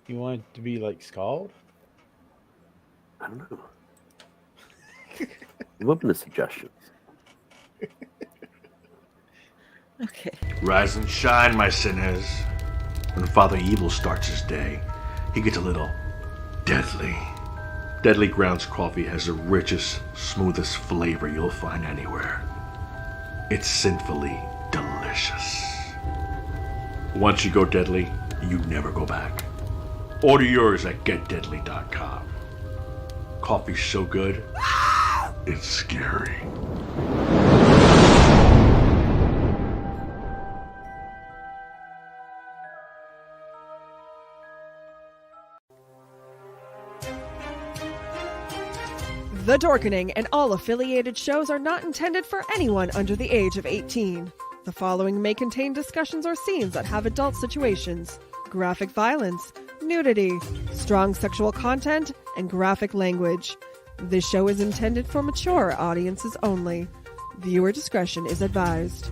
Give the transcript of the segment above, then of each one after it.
You want it to be like Scald? I don't know. I'm open to suggestions. Okay. Rise and shine, my sinners. When Father Evil starts his day, he gets a little deadly. Deadly Grounds coffee has the richest, smoothest flavor you'll find anywhere. It's sinfully delicious. Once you go deadly, you never go back. Order yours at getdeadly.com. Coffee's so good, it's scary. The Dorkening and all affiliated shows are not intended for anyone under the age of 18. The following may contain discussions or scenes that have adult situations, graphic violence, nudity, strong sexual content, and graphic language. This show is intended for mature audiences only. Viewer discretion is advised.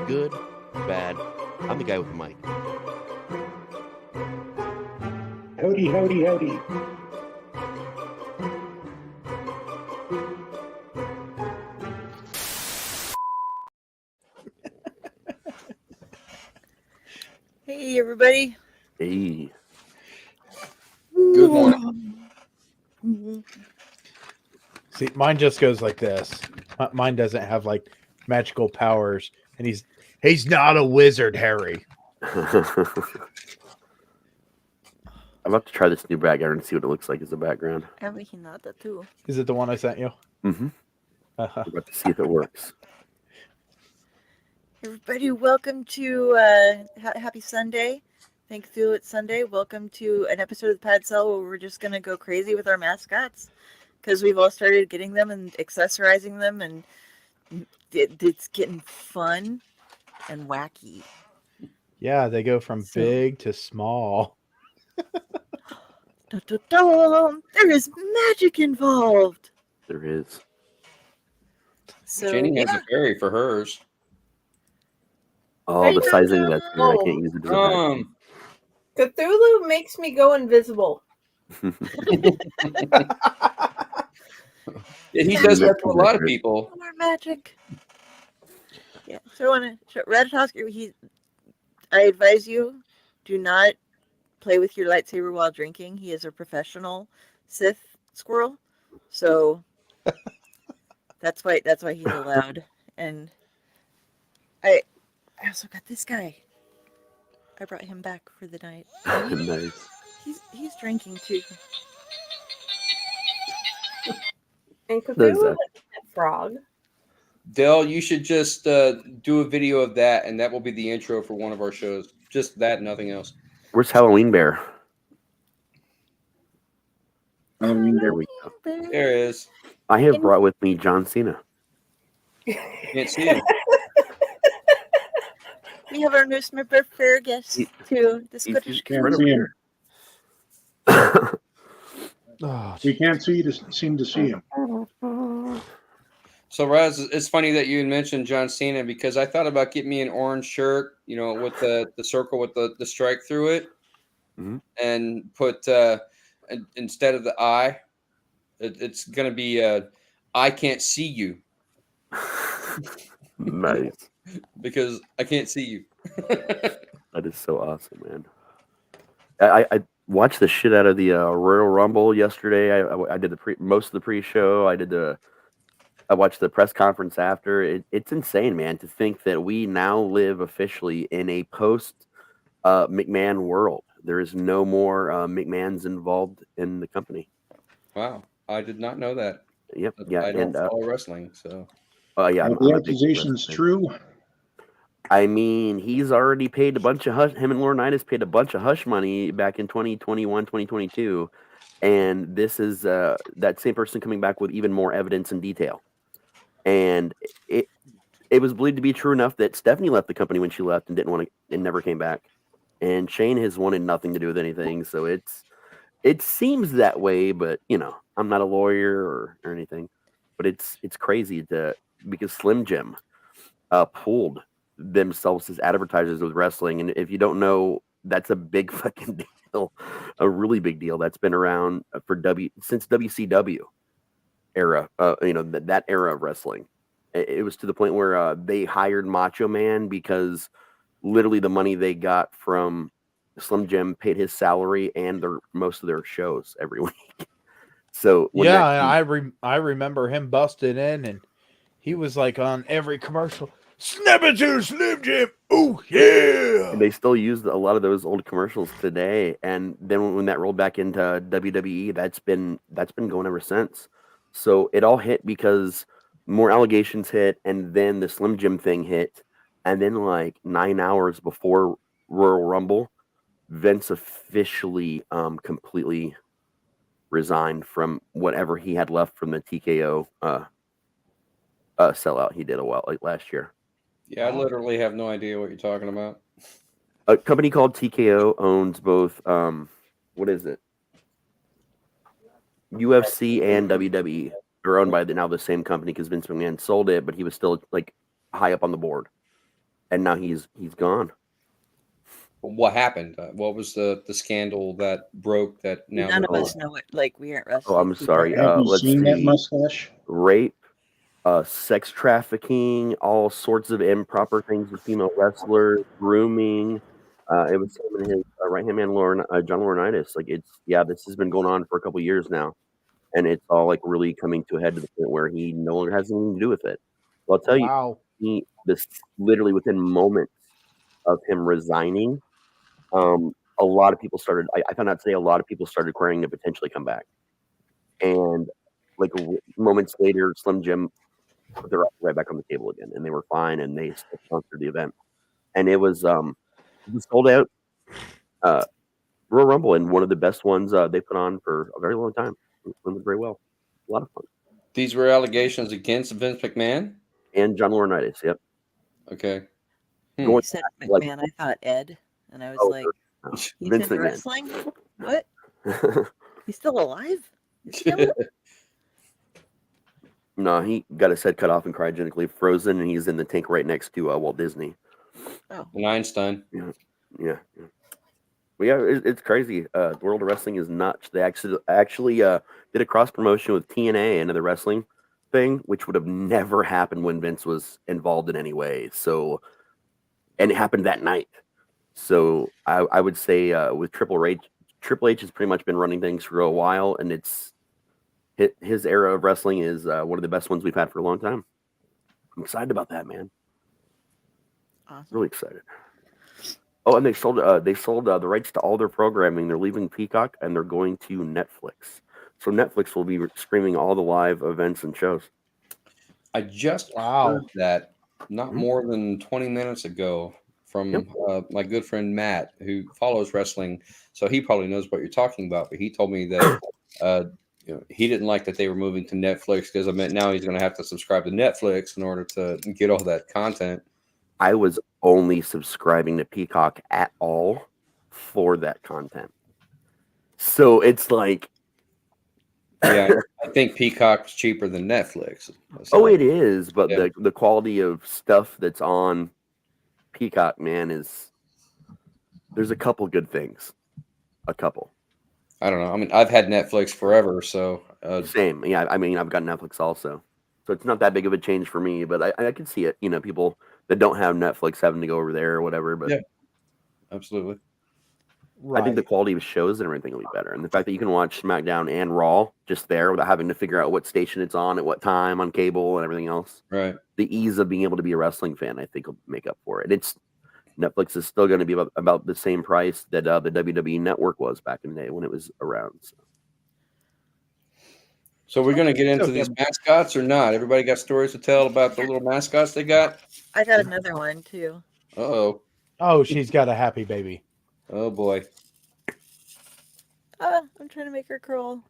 Good, bad. I'm the guy with the mic. Howdy, howdy, howdy. Hey, everybody. Hey. Good morning. See, mine just goes like this. Mine doesn't have like magical powers, and he's not a wizard, Harry. I'm about to try this new background and see what it looks like as a background. I'm making that too. Is it the one I sent you? Mm-hmm. I'm about to see if it works. Everybody, welcome to Happy Sunday. Thank you, it's Sunday. Welcome to an episode of the Pad Cell where we're just going to go crazy with our mascots because we've all started getting them and accessorizing them, and it's getting fun and wacky. Yeah, they go from big to small. There is magic involved. There is. So, Jenny has a fairy for hers. Oh, the sizing that's there. I can't use it as a background. Cthulhu makes me go invisible. He does that to a lot of people. More magic. Yeah. So on Ratatoskr, I advise you, do not play with your lightsaber while drinking. He is a professional Sith squirrel, so that's why he's allowed. And I also got this guy. I brought him back for the night. Nice. He's drinking too. And Cthulhu like a frog. Dell, you should just do a video of that, and that will be the intro for one of our shows. Just that, nothing else. Where's Halloween Bear? Halloween There we go. There it is. I have brought with me John Cena. Can't see him. We have our new Smipper fair guest to the Scottish Can't see him. Oh, We can't seem to see him. So, Raz, it's funny that you mentioned John Cena because I thought about getting me an orange shirt, with the circle with the strike through it, and put instead of the I, it's going to be I can't see you. Nice. Because I can't see you. That is so awesome, man. I watched the shit out of the Royal Rumble yesterday. I did most of the pre-show. I watched the press conference after. It's insane, man, to think that we now live officially in a post McMahon world. There is no more McMahons involved in the company. Wow, I did not know that. Yep. Yeah. I don't follow wrestling, so. Yeah. The accusation's true. I mean, he's already paid a bunch of him and Laurinaitis paid a bunch of hush money back in 2021, 2022. And this is that same person coming back with even more evidence and detail. And it was believed to be true enough that Stephanie left the company when she left and didn't want to, and never came back. and Shane has wanted nothing to do with anything. So it seems that way, but I'm not a lawyer or anything. But it's crazy because Slim Jim pulled themselves as advertisers with wrestling, and if you don't know, that's a big fucking deal, a really big deal. That's been around since WCW era, that era of wrestling. It was to the point where they hired Macho Man because literally the money they got from Slim Jim paid his salary and most of their shows every week. So I remember him busting in, and he was like on every commercial. Snap it to Slim Jim. Oh yeah. And they still use a lot of those old commercials today. And then when that rolled back into WWE, that's been going ever since. So it all hit because more allegations hit, and then the Slim Jim thing hit, and then like 9 hours before Royal Rumble, Vince officially completely resigned from whatever he had left from the TKO sellout he did last year. Yeah, I literally have no idea what you're talking about. A company called TKO owns both, what is it? UFC and WWE. They're owned by now the same company because Vince McMahon sold it, but he was still like high up on the board, and now he's gone. What happened? What was the scandal that broke that now? None of us know it. Like, we aren't wrestling. Oh, I'm sorry. Have you Let's seen that see. mustache? Rape, sex trafficking, all sorts of improper things with female wrestlers, grooming. It was him and his right-hand man, John Laurinaitis. Like, this has been going on for a couple years now, and it's all like really coming to a head to the point where he no longer has anything to do with it. Well, I'll tell you, this literally within moments of him resigning, a lot of people started. I found out today a lot of people started querying to potentially come back, and like moments later, Slim Jim put their right back on the table again, and they were fine, and they still sponsored the event, and it was sold out Royal Rumble, and one of the best ones they put on for a very long time. It went very well, a lot of fun. These were allegations against Vince McMahon And John Laurinaitis, yep. Okay. You said McMahon, I thought Ed, and I was like, no. he's Vince into McMahon. wrestling? What? He's still alive? He's still alive? No, he got his head cut off and cryogenically frozen, and he's in the tank right next to Walt Disney. Oh. And Einstein. Yeah. Well, yeah, it's crazy. The world of wrestling is nuts. They actually did a cross promotion with TNA and the wrestling thing, which would have never happened when Vince was involved in any way. So, and it happened that night. So I would say with Triple H has pretty much been running things for a while, and his era of wrestling is one of the best ones we've had for a long time. I'm excited about that, man. Awesome. Really excited. Oh, and they sold the rights to all their programming. They're leaving Peacock and they're going to Netflix. So Netflix will be streaming all the live events and shows. I just heard that not more than 20 minutes ago from my good friend Matt, who follows wrestling. So he probably knows what you're talking about. But he told me that he didn't like that they were moving to Netflix because I meant now he's going to have to subscribe to Netflix in order to get all that content. I was only subscribing to Peacock at all for that content. So it's like... Yeah, I think Peacock's cheaper than Netflix. Oh, it is, but the quality of stuff that's on Peacock, man, there's a couple good things. A couple. I don't know. I mean, I've had Netflix forever, so... Same. Yeah, I mean, I've got Netflix also. So it's not that big of a change for me, but I can see it. People that don't have Netflix having to go over there or whatever. But yeah, absolutely. I think the quality of shows and everything will be better. And the fact that you can watch SmackDown and Raw just there without having to figure out what station it's on at what time on cable and everything else. Right. The ease of being able to be a wrestling fan, I think, will make up for it. Netflix is still going to be about the same price that the WWE Network was back in the day when it was around. So we're going to get into these mascots or not? Everybody got stories to tell about the little mascots they got? I got another one, too. Uh-oh. Oh, she's got a happy baby. Oh, boy. I'm trying to make her crawl.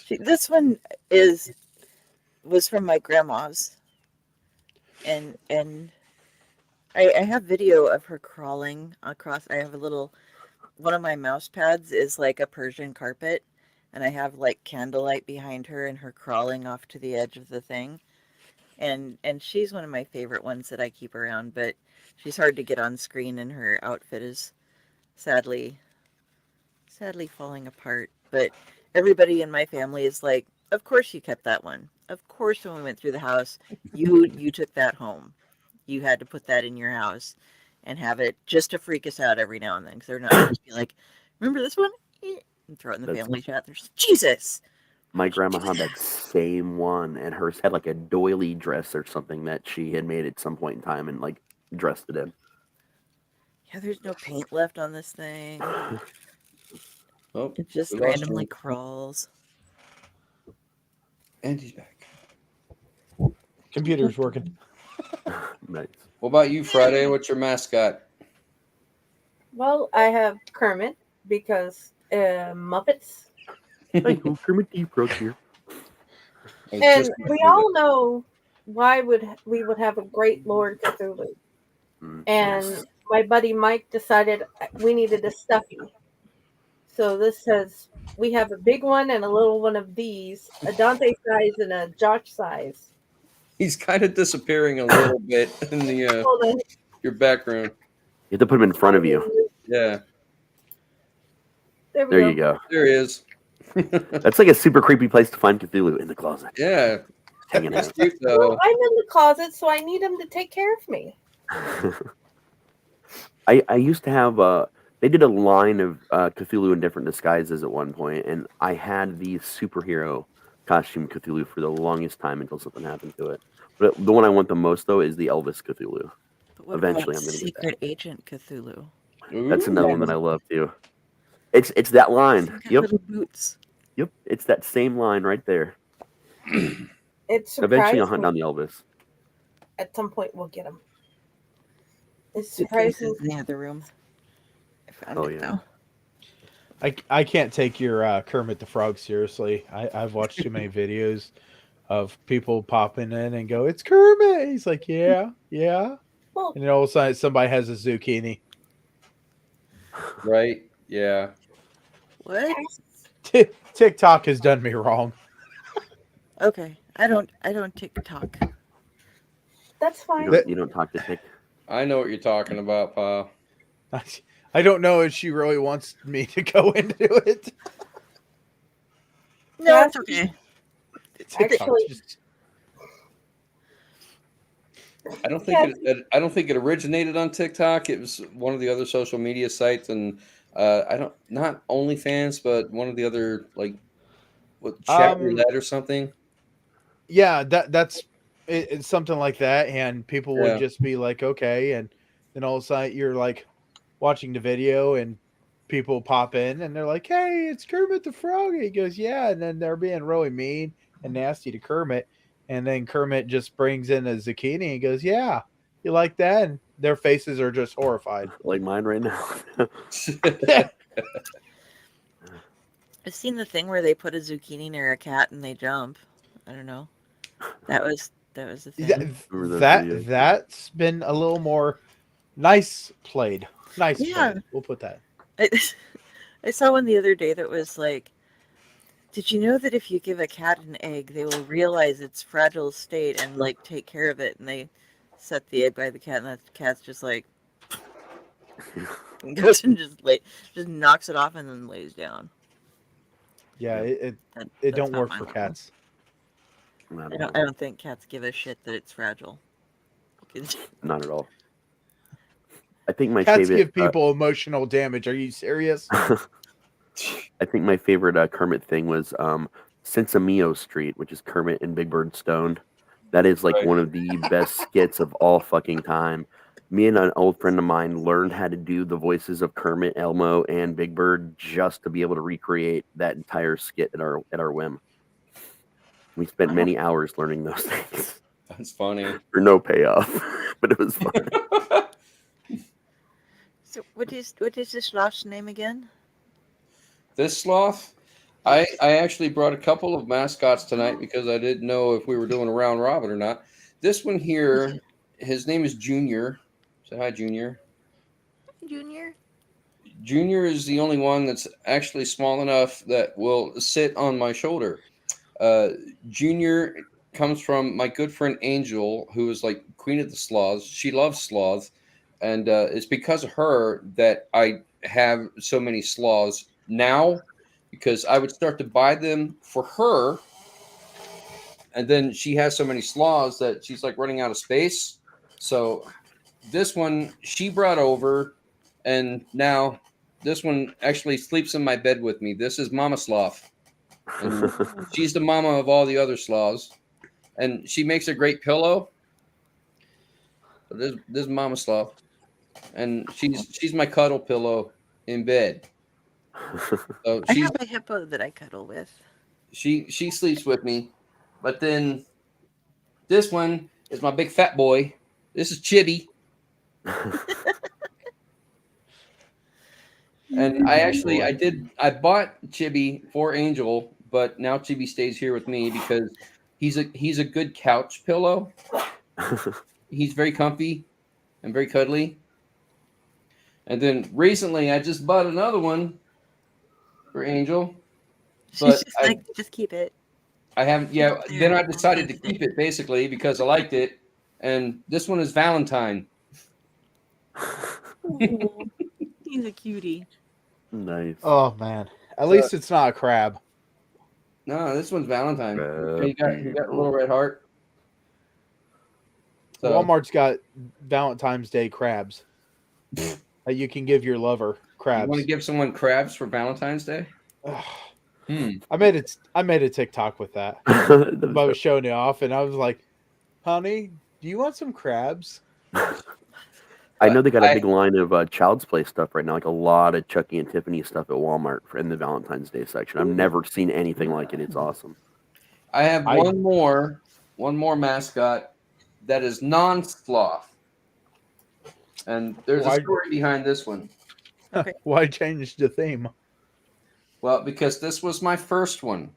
This one was from my grandma's. And I have video of her crawling across. I have one of my mouse pads is like a Persian carpet, and I have like candlelight behind her and her crawling off to the edge of the thing. And she's one of my favorite ones that I keep around, but she's hard to get on screen, and her outfit is sadly falling apart. But everybody in my family is like, of course you kept that one. Of course, when we went through the house, you took that home. You had to put that in your house and have it just to freak us out every now and then, because they're not supposed to be like, remember this one? And throw it in the family chat. There's Jesus. My grandma had that same one, and hers had like a doily dress or something that she had made at some point in time and like dressed it in. Yeah, there's no paint left on this thing. Oh, It just we lost randomly him. crawls. And he's back. Computer's working. Nice. What about you, Friday? What's your mascot? Well, I have Kermit because Muppets. Hi, Kermit the Frog here. And we all know why we would have a great Lord Cthulhu. And my buddy Mike decided we needed a stuffy. So we have a big one and a little one of these, a Dante size and a Josh size. He's kind of disappearing a little bit in the your background. You have to put him in front of you. Yeah. There you go. There he is. That's like a super creepy place to find Cthulhu, in the closet. Yeah. Hanging That's out. cute, Well, though. I'm in the closet, so I need him to take care of me. I used to have they did a line of Cthulhu in different disguises at one point, and I had the superhero costume Cthulhu for the longest time until something happened to it. But the one I want the most though is the Elvis Cthulhu. But what Eventually, about I'm gonna get Secret Agent Cthulhu? That's another one that I love too. It's that line. He's got Yep. little boots. Yep. It's that same line right there. It's Eventually, I'll surprising. hunt down the Elvis. At some point, we'll get him. It's Suitcases surprising. in the other room. I found Oh, it yeah. now. I can't take your Kermit the Frog seriously. I've watched too many videos of people popping in and go, "It's Kermit." He's like, "Yeah, yeah," Well, and then all of a sudden somebody has a zucchini. Right? Yeah. What? TikTok has done me wrong. Okay, I don't TikTok. that's fine. You don't talk to Tick. I know what you're talking about, Pyle. I don't know if she really wants me to go into it. No, Yeah. it's okay. TikTok's Actually- just- I don't think it originated on TikTok. It was one of the other social media sites, and not OnlyFans, but one of the other chat roulette or something. yeah, that's it's something like that, and people Yeah. would just be like, "Okay," and then all of a sudden you're like watching the video, and people pop in, and they're like, "Hey, it's Kermit the Frog." He goes, "Yeah," and then they're being really mean and nasty to Kermit, and then Kermit just brings in a zucchini and goes, "Yeah, you like that?" And their faces are just horrified. Like mine right now. I've seen the thing where they put a zucchini near a cat and they jump. I don't know. That was the thing. Remember those videos? That's been a little more nice played. Nice Yeah. played. We'll put that. I saw one the other day that was like, did you know that if you give a cat an egg, they will realize its fragile state and like take care of it? And they set the egg by the cat, and the cat's just like goes and just knocks it off and then lays down. Yeah, it That's don't not work my for level. cats. Not I at all. don't think cats give a shit that it's fragile. Not at all. I think my Cats favorite. give people emotional damage. Are you serious? I think my favorite Kermit thing was Sensimio Street, which is Kermit and Big Bird Stoned. That is like Right. one of the best skits of all fucking time. Me and an old friend of mine learned how to do the voices of Kermit, Elmo, and Big Bird just to be able to recreate that entire skit at our whim. We spent many hours learning those things That's funny. for no payoff, but it was fun. So what is this last name again? This sloth, I actually brought a couple of mascots tonight because I didn't know if we were doing a round robin or not. This one here, his name is Junior. Say hi, Junior. Junior. Junior is the only one that's actually small enough that will sit on my shoulder. Junior comes from my good friend Angel, who is like queen of the sloths. She loves sloths, and it's because of her that I have so many sloths now, because I would start to buy them for her, and then she has so many sloths that she's like running out of space. So this one she brought over, and now this one actually sleeps in my bed with me. This is Mama Sloth, and she's the mama of all the other sloths, and she makes a great pillow. So this is Mama Sloth, and she's my cuddle pillow in bed. So I have a hippo that I cuddle with. she sleeps with me, but then this one is my big fat boy. This is Chibi. And I bought Chibi for Angel, but now Chibi stays here with me because he's a good couch pillow. He's very comfy and very cuddly. And then recently I just bought another one for Angel. But She's just like, just keep it. I haven't, yeah. Then I decided to keep it basically because I liked it. And this one is Valentine. He's a cutie. Nice. Oh man, at least it's not a crab. No, this one's Valentine. You got a little red heart. So, Walmart's got Valentine's Day crabs that you can give your lover. Crabs. You want to give someone crabs for Valentine's Day? I made a TikTok with that. I was showing it off, and I was like, "Honey, do you want some crabs?" I know they got a big line of Child's Play stuff right now, like a lot of Chucky and Tiffany stuff at Walmart in the Valentine's Day section. I've never seen anything like it. It's awesome. I have one more mascot that is non-sloth, and there's a story behind this one. Okay. Why change the theme? Well, because this was my first one,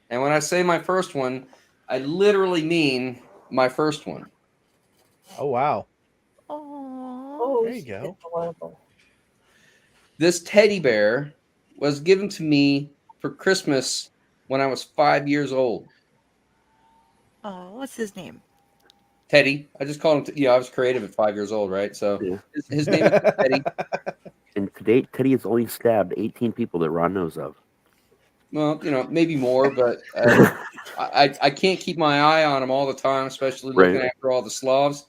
and when I say my first one, I literally mean my first one. Oh wow! Oh, there you go. Adorable. This teddy bear was given to me for Christmas when I was 5 years old. Oh, what's his name? Teddy. I just called him. I was creative at 5 years old, right? So his name is Teddy. And to date, Teddy has only stabbed 18 people that Ron knows of. Well, maybe more, but I can't keep my eye on him all the time, especially looking after all the Slavs.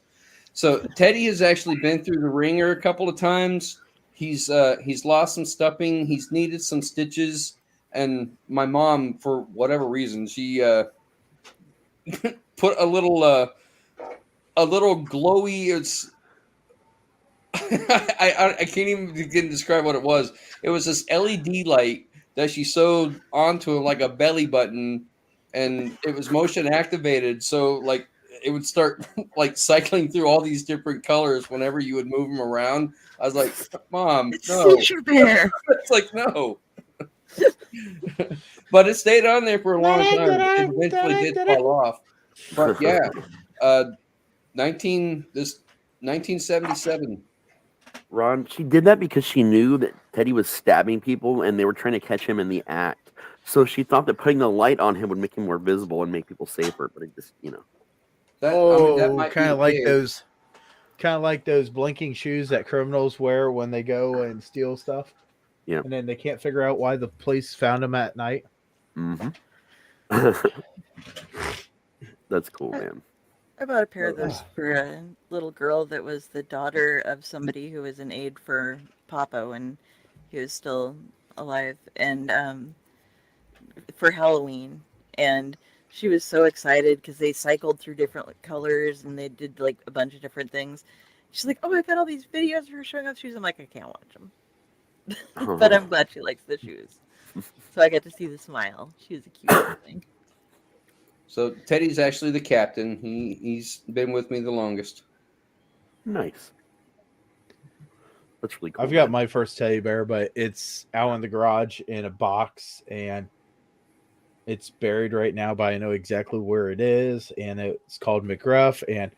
So Teddy has actually been through the ringer a couple of times. He's lost some stuffing. He's needed some stitches, and my mom, for whatever reason, she put a little glowy. It's I can't even begin to describe what it was. It was this LED light that she sewed onto him like a belly button, and it was motion activated. So like it would start like cycling through all these different colors whenever you would move him around. I was like, Mom, no. It's your bear. It's like, no. But it stayed on there for a long time. It eventually did fall off. But yeah, 1977. Ron, she did that because she knew that Teddy was stabbing people and they were trying to catch him in the act. So she thought that putting the light on him would make him more visible and make people safer. But it just, that kind of like those blinking shoes that criminals wear when they go and steal stuff. Yeah. And then they can't figure out why the police found them at night. Mm-hmm. That's cool, man. I bought a pair of those for a little girl that was the daughter of somebody who was an aide for Papo, and he was still alive, and for Halloween. And she was so excited because they cycled through different colors and they did like a bunch of different things. She's like, "Oh, I got all these videos for showing off shoes." I'm like, I can't watch them. But I'm glad she likes the shoes. So I got to see the smile. She was a cute little thing. So Teddy's actually the captain. He's been with me the longest. Nice. That's really cool. I've got my first teddy bear, but it's out in the garage in a box, and it's buried right now, but I know exactly where it is, and it's called McGruff. And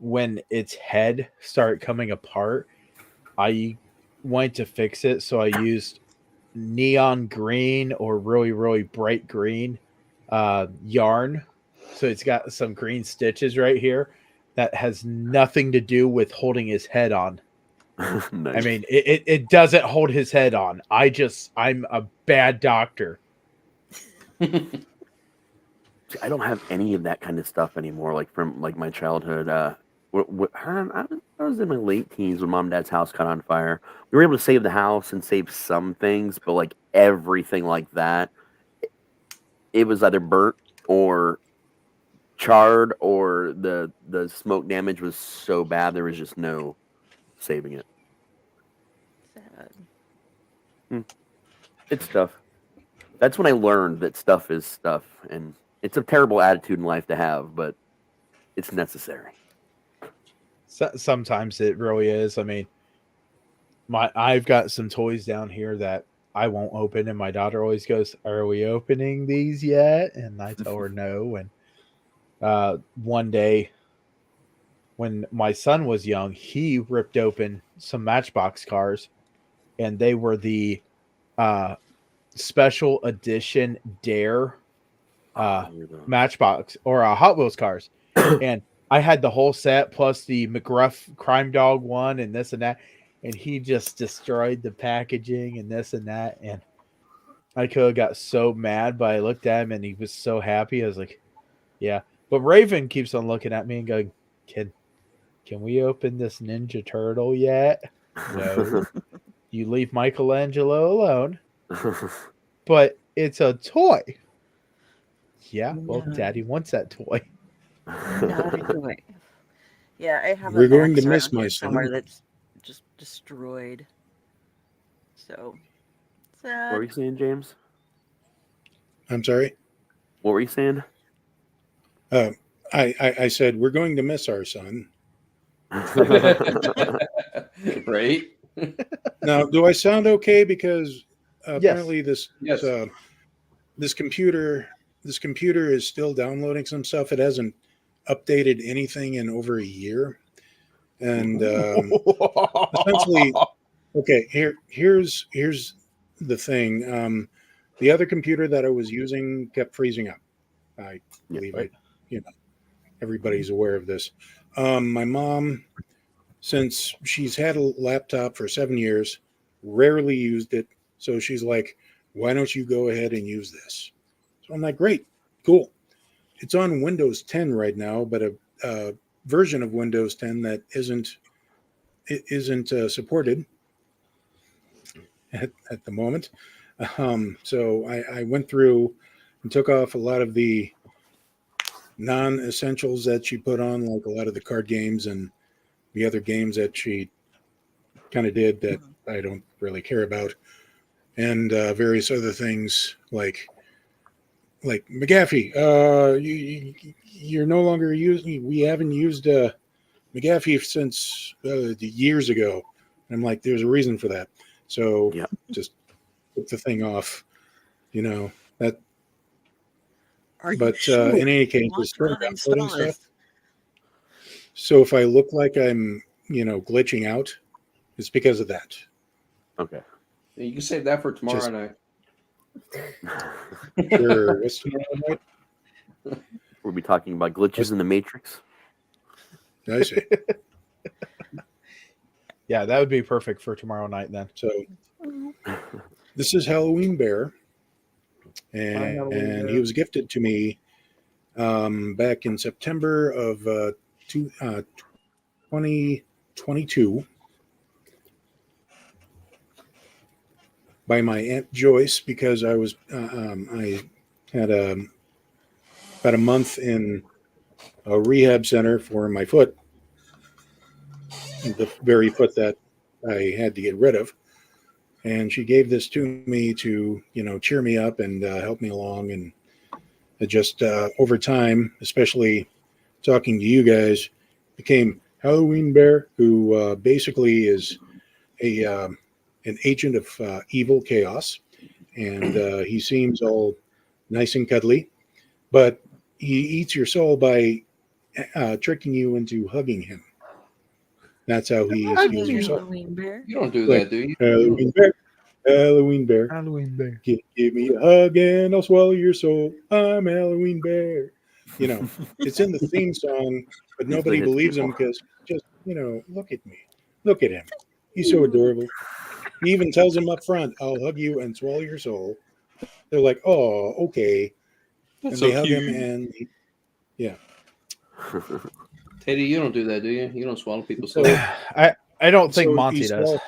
when its head started coming apart, I went to fix it. So I used neon green or really, really bright green yarn. So it's got some green stitches right here that has nothing to do with holding his head on. Nice. I mean, it doesn't hold his head on. I'm a bad doctor. I don't have any of that kind of stuff anymore. Like from like my childhood. I was in my late teens when mom and dad's house caught on fire. We were able to save the house and save some things, but like everything like that, it was either burnt or charred, or the smoke damage was so bad there was just no saving it. Sad. It's stuff. That's when I learned that stuff is stuff, and it's a terrible attitude in life to have, but it's necessary. Sometimes it really is. I mean, I've got some toys down here that I won't open, and my daughter always goes, "Are we opening these yet?" And I tell her no. And one day, when my son was young, he ripped open some Matchbox cars, and they were the special edition Dare Matchbox or Hot Wheels cars. And I had the whole set plus the McGruff Crime Dog one and this and that. And he just destroyed the packaging and this and that. And I could have got so mad, but I looked at him and he was so happy. I was like, yeah. But Raven keeps on looking at me and going, can we open this Ninja Turtle yet? No. You leave Michelangelo alone. But it's a toy. Yeah, well, Daddy wants that toy. Yeah, I have. We're going to miss my somewhere son. that's just destroyed. So sad. What were you saying, James? I'm sorry. What were you saying? I said we're going to miss our son. Right? Now, do I sound okay? Because apparently Yes. this computer is still downloading some stuff. It hasn't updated anything in over a year, and essentially, okay. Here's the thing. The other computer that I was using kept freezing up. I believe everybody's aware of this. My mom, since she's had a laptop for 7 years, rarely used it. So she's like, why don't you go ahead and use this? So I'm like, great, cool. It's on Windows 10 right now, but a version of Windows 10 that isn't supported at the moment. So I went through and took off a lot of the non-essentials that she put on, like a lot of the card games and the other games that she kind of did that I don't really care about, and various other things like McAfee. You're no longer using. We haven't used McAfee since years ago. And I'm like, there's a reason for that. So just put the thing off. That. But in any case, it's still downloading stuff. So if I look like I'm, glitching out, it's because of that. Okay. You can save that for tomorrow night. Sure. What's tomorrow night? We'll be talking about glitches in the Matrix. I see. Yeah, that would be perfect for tomorrow night then. So this is Halloween Bear. And he was gifted to me back in September of 2022 by my Aunt Joyce, because I was I had about a month in a rehab center for my foot, the very foot that I had to get rid of. And she gave this to me to, cheer me up and help me along. And it just over time, especially talking to you guys, became Halloween Bear, who basically is an agent of evil chaos. And he seems all nice and cuddly, but he eats your soul by tricking you into hugging him. That's how he steals your soul. Halloween bear. You don't do Like, that, do you? Halloween bear, Halloween bear. Halloween bear. Give me a hug and I'll swallow your soul. I'm Halloween bear. You know, it's in the theme song, but nobody hits believes him people. because just, look at me. Look at him. He's so adorable. He even tells him up front, I'll hug you and swallow your soul. They're like, oh, okay. That's And so they hug cute. him and Teddy, you don't do that, do you? You don't swallow people's So- soul. I don't think So Monty he does.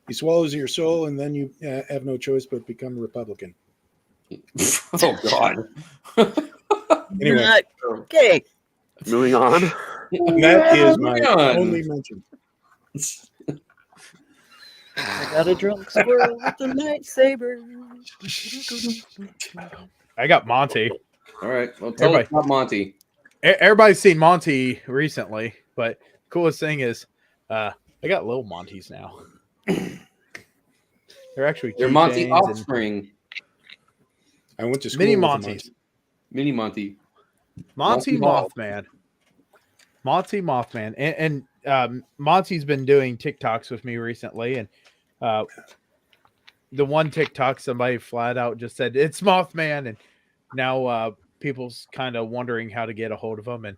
He swallows your soul and then you have no choice but become a Republican. Oh God. Anyway, Not okay. Moving on. and that is my Moving on. only mention. I got a drunk squirrel with a lightsaber. I got Monty. All right. Well, tell us about Monty. Everybody's seen Monty recently, but the coolest thing is I got little Monties now. They're actually They're Monty keychains and offspring. I went to school mini with a Monties. Mini Monty. Monty Monty Ball. Mothman. Monty Mothman. And Monty's been doing TikToks with me recently. And the one TikTok, somebody flat out just said, it's Mothman. And now people's kind of wondering how to get a hold of him. And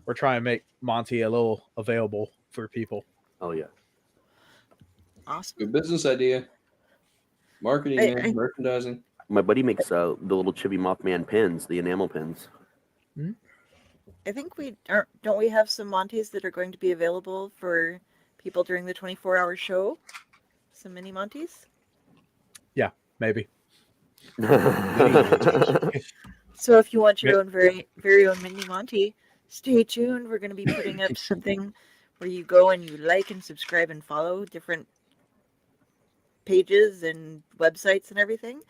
we're trying to make Monty a little available for people. Oh yeah. Awesome. Good business idea. Marketing, man. Merchandising. My buddy makes the little chibi Mothman pins, the enamel pins. I think don't we have some Monties that are going to be available for people during the 24-hour show? Some mini Monties? Yeah, maybe. So if you want your own very own mini Monty, stay tuned. We're going to be putting up something where you go and you like and subscribe and follow different pages and websites and everything,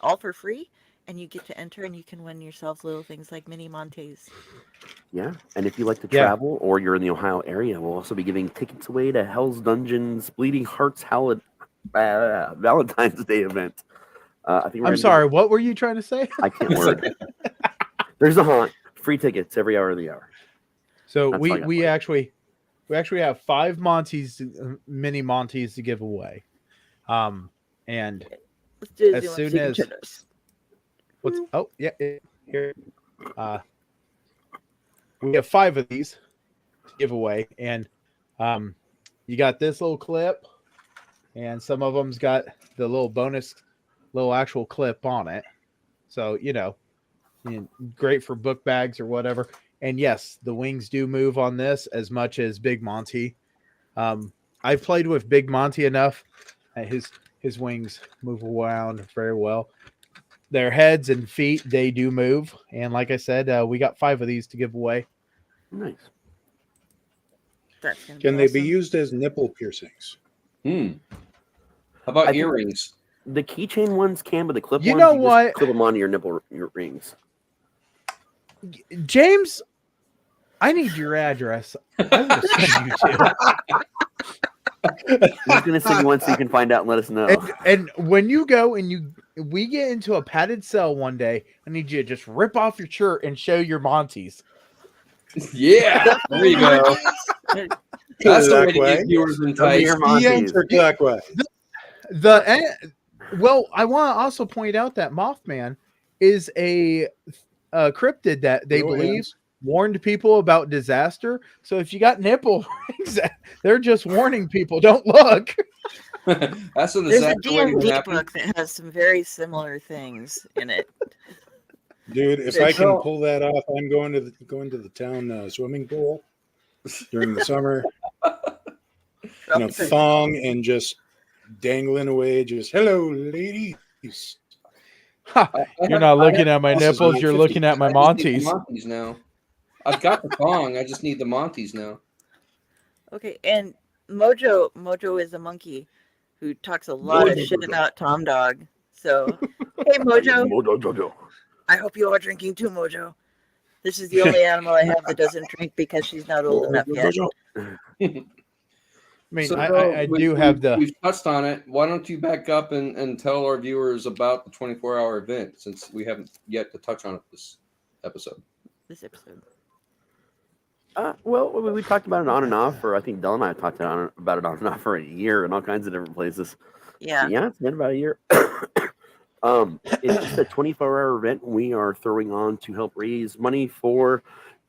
all for free. And you get to enter and you can win yourself little things like mini Monties. Yeah, and if you like to travel or you're in the Ohio area, we'll also be giving tickets away to Hell's Dungeons Bleeding Hearts Valentine's Day event. I think I'm sorry, what were you trying to say? I can't word. There's a haunt. Free tickets every hour of the hour. So That's we actually have 5 Monties, mini Monties to give away. And Let's do as soon as here we have 5 of these to give away, and you got this little clip, and some of them's got the little bonus little actual clip on it, so great for book bags or whatever. And yes, the wings do move on this as much as Big Monty. I've played with Big Monty enough. His wings move around very well. Their heads and feet, they do move. And like I said, we got 5 of these to give away. Nice. Can they be used as nipple piercings? How about earrings? The keychain ones can, but the clip You ones, know you what? just clip them onto your rings. James, I need your address. I will send you to. He's going to send you one so you can find out and let us know. And when you go and we get into a padded cell one day, I need you to just rip off your shirt and show your Monties. Yeah, there you go. That's the way to get viewers enticed. Clockwise. Well, I want to also point out that Mothman is a cryptid that they believe warned people about disaster. So if you got nipple rings, they're just warning people, don't look. That's a There's a disaster waiting to D&D happen. book that has some very similar things in it. Dude, if I can pull that off, I'm going to the town swimming pool during the summer. In a thong and just dangling away, just hello, ladies. You're not looking at my nipples, you're looking at my Monties. Monties now. I've got the thong. I just need the Monties now. Okay, and Mojo is a monkey who talks a lot of shit about Tom Dog. So, hey Mojo. I hope you are drinking too, Mojo. This is the only animal I have that doesn't drink because she's not old enough yet. I mean, I do have the... We've touched on it. Why don't you back up and tell our viewers about the 24-hour event, since we haven't yet to touch on it this episode. Well, we talked about it on and off, or I think Del and I talked about it on and off for a year in all kinds of different places. Yeah. Yeah, it's been about a year. It's just a 24-hour event we are throwing on to help raise money for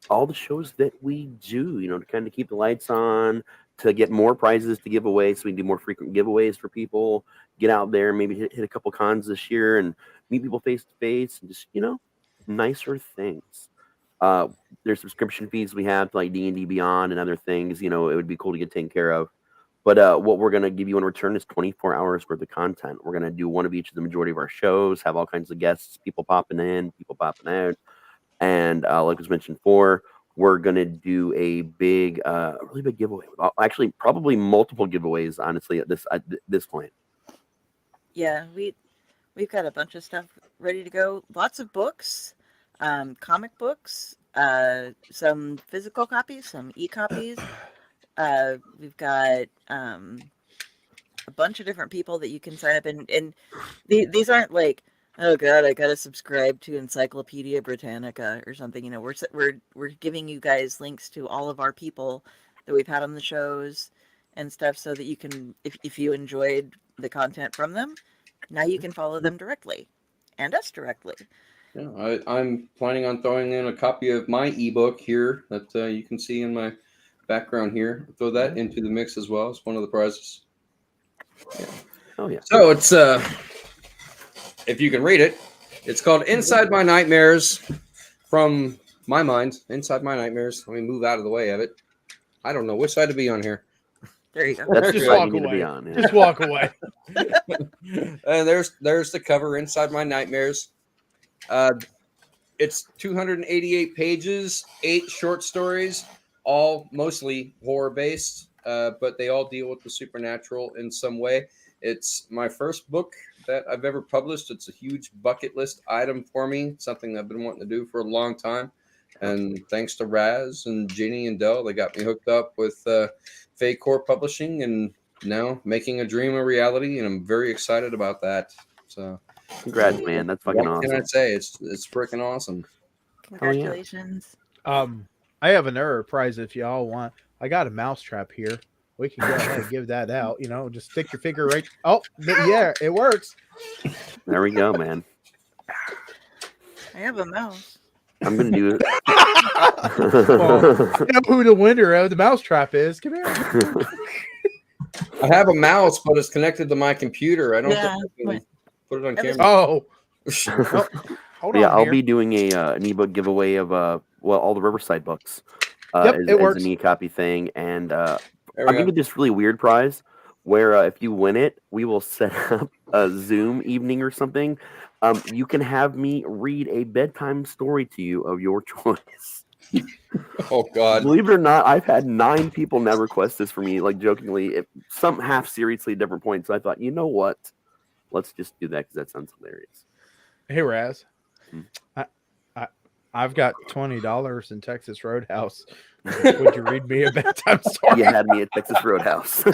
all the shows that we do, to kind of keep the lights on, to get more prizes to give away so we can do more frequent giveaways for people, get out there, maybe hit a couple cons this year and meet people face to face and just, nicer things. There's subscription fees we have to like D&D Beyond and other things, it would be cool to get taken care of. But what we're going to give you in return is 24 hours worth of content. We're going to do one of each of the majority of our shows, have all kinds of guests, people popping in, people popping out. And like was mentioned before, we're going to do a really big giveaway. Actually, probably multiple giveaways, honestly, at this point. Yeah, we've got a bunch of stuff ready to go. Lots of books, comic books, some physical copies, some e-copies. We've got a bunch of different people that you can sign up and these aren't like, oh god, I gotta subscribe to Encyclopedia Britannica or something. We're giving you guys links to all of our people that we've had on the shows and stuff, so that you can, if you enjoyed the content from them, now you can follow them directly and us directly. Yeah, I'm planning on throwing in a copy of my ebook here that you can see in my background here. Throw that into the mix as well as one of the prizes. Yeah. Oh yeah. So it's if you can read it, it's called Inside My Nightmares from My Mind. Inside My Nightmares. Let me move out of the way of it. I don't know which side to be on here. There you go. That's Just the side walk you need to away. be on. Yeah. Just walk away. And there's the cover, Inside My Nightmares. It's 288 pages, 8 short stories, all mostly horror based, but they all deal with the supernatural in some way. It's my first book that I've ever published. It's a huge bucket list item for me, something I've been wanting to do for a long time. And thanks to Raz and Ginny and Del, they got me hooked up with Fake Core Publishing and now making a dream a reality. And I'm very excited about that. So Congrats, man. That's fucking what awesome. can I say? It's freaking awesome. Congratulations. I have another prize if y'all want. I got a mousetrap here. We can go ahead and give that out. Just stick your finger right. Oh, yeah, it works. There we go, man. I have a mouse. I'm gonna do it. Well, you know who the winner of the mousetrap is. Come here. I have a mouse, but it's connected to my computer. I don't Yeah, think I can put it on that was- camera. Oh. Hold on. Yeah, I'll here. be doing an ebook giveaway of all the Riverside books. Yep, it as works. an e-copy thing, and There I'm we go. giving this really weird prize where if you win it, we will set up a Zoom evening or something. You can have me read a bedtime story to you of your choice. Oh God! Believe it or not, I've had 9 people now request this for me, like jokingly, some half seriously at different points. So I thought, you know what? Let's just do that because that sounds hilarious. Hey, Raz. I've got $20 in Texas Roadhouse. Would you read me a bedtime story? You had me at Texas Roadhouse.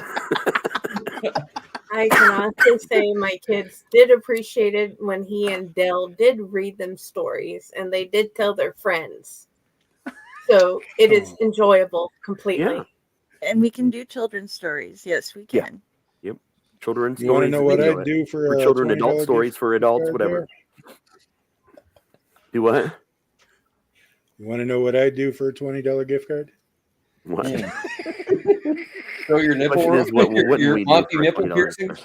I can honestly say my kids did appreciate it when he and Dell did read them stories, and they did tell their friends. So it is enjoyable completely. Yeah. And we can do children's stories. Yes, we Yeah. can. Yep. Children's You want to stories. know what video I it. do for For a children, $20 adult stories gift for adults, card whatever. there? Do what? You want to know what I do for a $20 gift card? What? Show your nipple. Question is, what wouldn't your we do Monty for a nipple $20 piercing. gift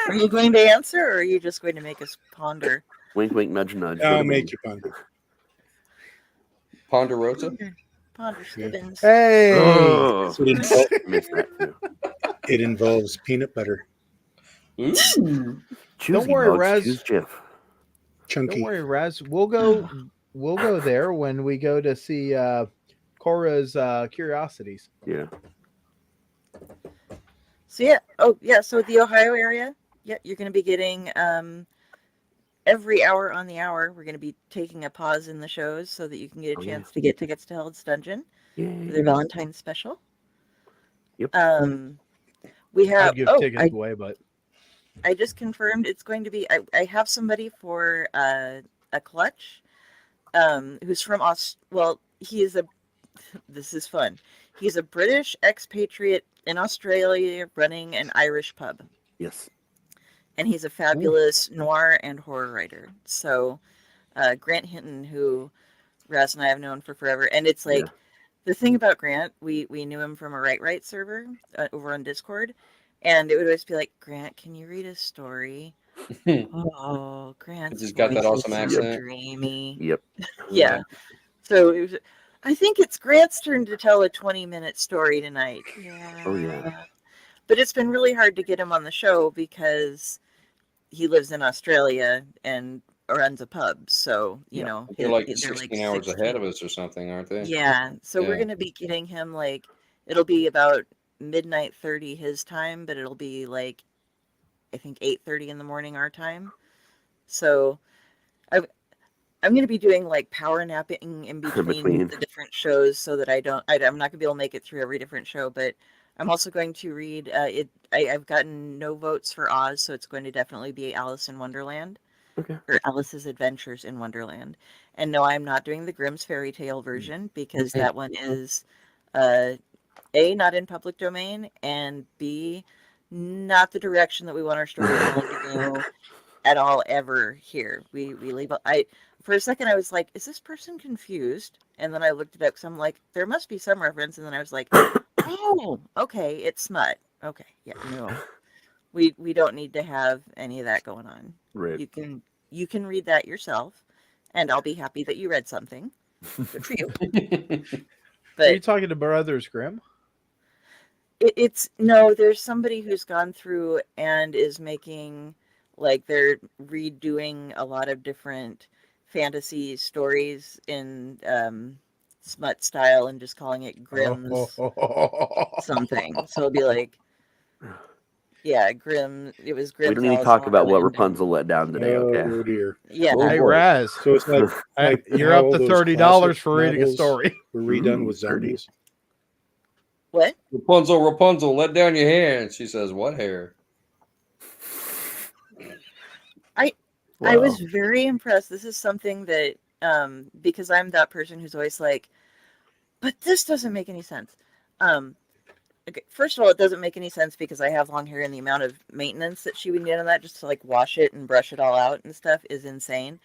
Are you going to answer, or are you just going to make us ponder? Wink, wink, nudge, nudge. I'll Bada make bing. you ponder. Ponderosa. Ponder Stibbins. Hey. Oh, It, involves, missed that too. it involves peanut butter, Ooh. Choosy worry, bugs, Raz. choose Jif. chunky. Don't worry, Raz. We'll go there when we go to see Cora's Curiosities. Yeah. So yeah. Oh yeah. So the Ohio area. Yeah, you're going to be getting every hour on the hour. We're going to be taking a pause in the shows so that you can get a chance to get tickets to Hell's Dungeon for their Yay. Valentine's special. Yep. We have. I'd give tickets away, but I just confirmed it's going to be. I have somebody for a clutch. who's from he is this is fun. He's a British expatriate in Australia running an Irish pub. Yes. And he's a fabulous noir and horror writer. So Grant Hinton, who Raz and I have known for forever. And it's like, the thing about Grant, we knew him from a Right server over on Discord. And it would always be like, Grant, can you read a story? Oh, Grant's just got that awesome accent. Dreamy. Yep. Yeah. So it was, I think it's Grant's turn to tell a 20-minute story tonight. Yeah. Oh, yeah. But it's been really hard to get him on the show because he lives in Australia and runs a pub. So, you know. They're like 16 hours ahead of us or something, aren't they? Yeah. So we're going to be getting him it'll be about midnight 30 his time, but it'll be I think 8:30 in the morning our time. So I'm going to be doing power napping in between the different shows so that I'm not going to be able to make it through every different show, but I'm also going to read I've gotten no votes for Oz, so it's going to definitely be Alice in Wonderland. Okay. Or Alice's Adventures in Wonderland. And no, I'm not doing the Grimm's fairy tale version because that one is A, not in public domain, and B, not the direction that we want our storytelling to go at all ever here. We leave. For a second I was like, is this person confused? And then I looked it up because I'm like, there must be some reference. And then I was like, oh, okay, it's smut. Okay, yeah, no, we don't need to have any of that going on. Right. You can read that yourself, and I'll be happy that you read something. Good for you. But are you talking to Brothers Grimm? There's somebody who's gone through and is making they're redoing a lot of different fantasy stories in smut style and just calling it Grimm's something. So it'll be Grimm. It was Grimm. We don't need to talk about what Rapunzel let down today, okay? Oh dear. Yeah. Hey, Raz. So it's you're up to $30 for reading a story. We're redone with zombies. What? Rapunzel, let down your hair. And she says, what hair? I was very impressed. This is something that, because I'm that person who's always like, but this doesn't make any sense. Okay, first of all, it doesn't make any sense because I have long hair and the amount of maintenance that she would need on that just to wash it and brush it all out and stuff is insane.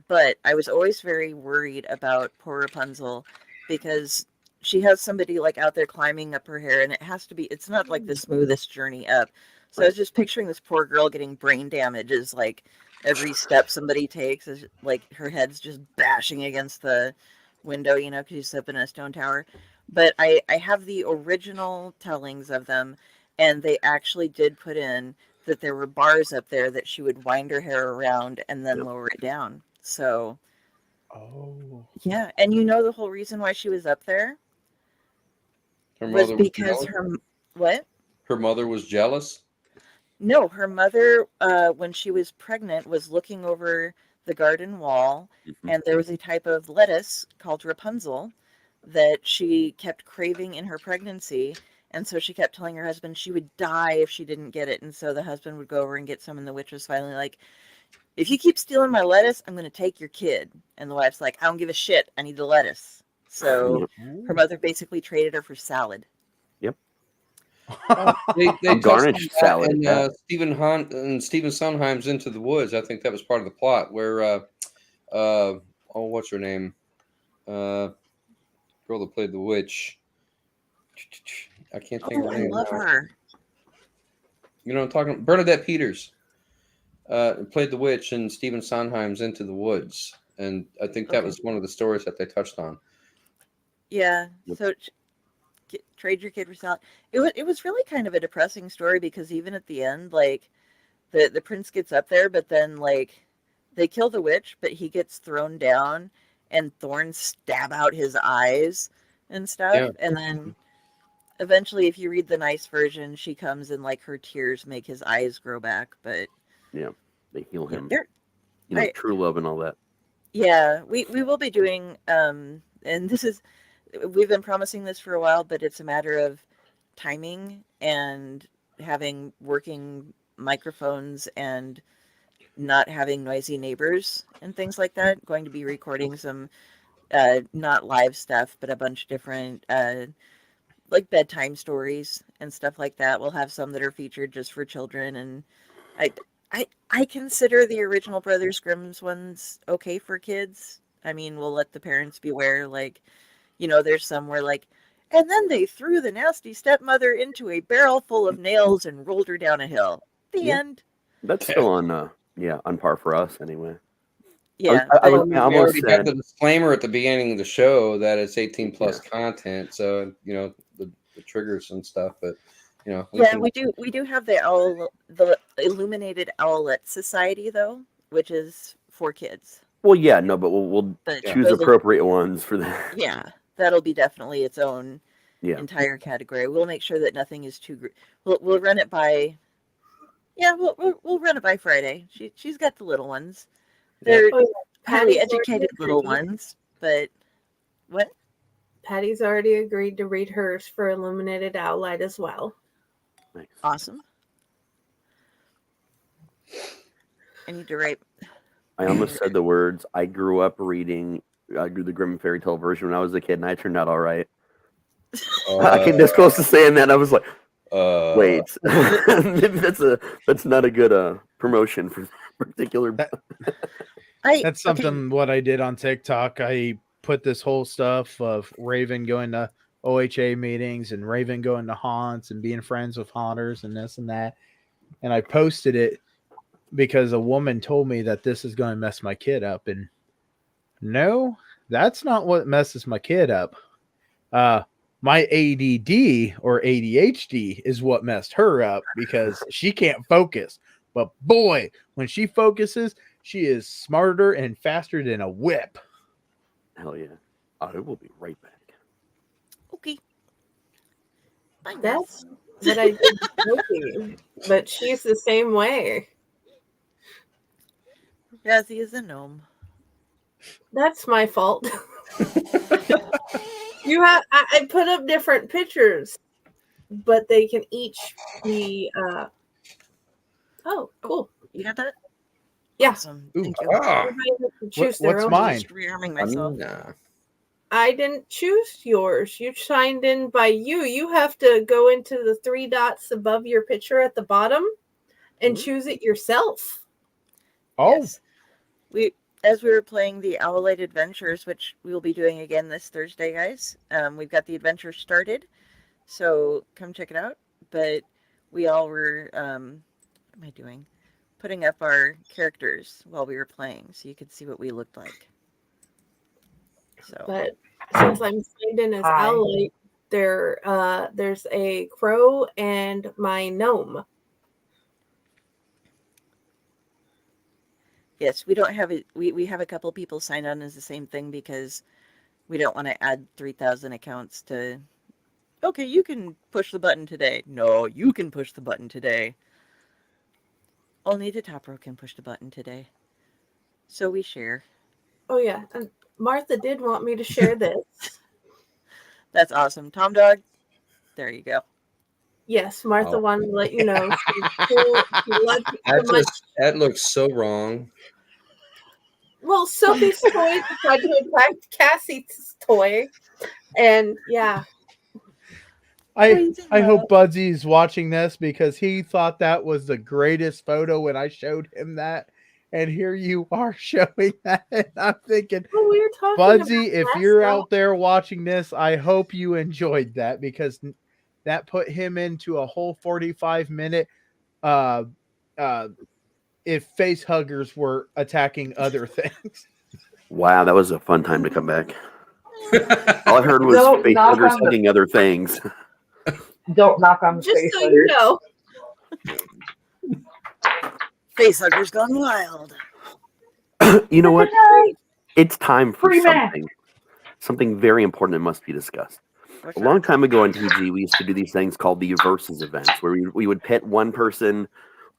But I was always very worried about poor Rapunzel because she has somebody out there climbing up her hair, and it's not the smoothest journey up. So I was just picturing this poor girl getting brain damage as every step somebody takes is her head's just bashing against the window, because she's up in a stone tower. But I have the original tellings of them, and they actually did put in that there were bars up there that she would wind her hair around and then lower it down. So, yeah, and the whole reason why she was up there was because her mother was jealous. No, her mother, when she was pregnant, was looking over the garden wall, and there was a type of lettuce called Rapunzel that she kept craving in her pregnancy, and so she kept telling her husband she would die if she didn't get it, and so the husband would go over and get some, and the witch was finally like, if you keep stealing my lettuce, I'm going to take your kid. And the wife's like, I don't give a shit, I need the lettuce. So her mother basically traded her for salad. Yep. They garnished salad. And Stephen Sondheim's Into the Woods. I think that was part of the plot where, what's her name? Girl that played the witch. I can't think of her name. I love her. You know what I'm talking about? Bernadette Peters played the witch in Stephen Sondheim's Into the Woods. And I think that was one of the stories that they touched on. Yeah. So trade your kid for salad. It was really kind of a depressing story because even at the end, the prince gets up there, but then they kill the witch, but he gets thrown down and thorns stab out his eyes and stuff. Yeah. And then eventually, if you read the nice version, she comes and her tears make his eyes grow back. But yeah, they heal him. True love and all that. Yeah, we will be doing, and we've been promising this for a while, but it's a matter of timing and having working microphones and not having noisy neighbors and things like that. Going to be recording some not live stuff, but a bunch of different like bedtime stories and stuff like that. We'll have some that are featured just for children, and I consider the original Brothers Grimm's ones okay for kids. I mean, we'll let the parents beware, like, there's some where like, and then they threw the nasty stepmother into a barrel full of nails and rolled her down a hill. The end. That's still on par for us anyway. Yeah. I We almost already said have the disclaimer at the beginning of the show that it's 18 plus content, so the triggers and stuff, but we do have the Illuminated Owlet Society though, which is for kids. Well, yeah, no, but we'll choose appropriate ones for that. Yeah, that'll be definitely its own entire category. We'll make sure that nothing is too. We'll run it by. Yeah, we'll run it by Friday. She's got the little ones. They're highly educated little ones, but what? Patty's already agreed to read hers for Illuminated Owlite as well. Nice. Awesome. I need to write. I almost said the words. I grew up reading the Grimm fairy tale version when I was a kid, and I turned out all right. I came this close to saying that. I was like, wait, that's not a good promotion for particular. That's something what I did on TikTok. I put this whole stuff of Raven going to OHA meetings and Raven going to haunts and being friends with haunters and this and that. And I posted it because a woman told me that this is going to mess my kid up. And no, that's not what messes my kid up. My ADD or ADHD is what messed her up because she can't focus. But boy, when she focuses, she is smarter and faster than a whip. Hell yeah. I will be right back. Okay. That's what I did joking, but she's the same way. Razzie is a gnome. That's my fault. I put up different pictures, but they can each be oh, cool. You got that? Yeah. Awesome. Thank you. Choose what's mine? Just rearming myself. I didn't choose yours. You signed in by you. You have to go into the 3 dots above your picture at the bottom and choose it yourself. Oh. Yes. As we were playing the Owlite Adventures, which we will be doing again this Thursday, guys. We've got the adventure started, so come check it out. But we all were, what am I doing? Putting up our characters while we were playing, so you could see what we looked like. So, but since I'm signed in as Owlite, there's a crow and my gnome. Yes, we don't have it. We have a couple people sign on as the same thing because we don't want to add 3,000 accounts to. Okay, you can push the button today. No, you can push the button today. Only the top row can push the button today. So we share. Oh yeah, and Martha did want me to share this. That's awesome, Tom Dog. There you go. Yes, Martha wanted to let you know. That looks so wrong. Well, Sophie's toy tried to attract Cassie's toy, and yeah. I hope Budsy's watching this because he thought that was the greatest photo when I showed him that, and here you are showing that. And I'm thinking, well, we were talking Budsy, if you're out there watching this, I hope you enjoyed that because that put him into a whole 45-minute if face huggers were attacking other things. Wow, that was a fun time to come back. All I heard was face huggers hugging other things. Don't knock on the just face so you know. Face huggers gone wild. You know what? It's time for something very important that must be discussed. A long time ago on TG, we used to do these things called the versus events, where we would pit one person,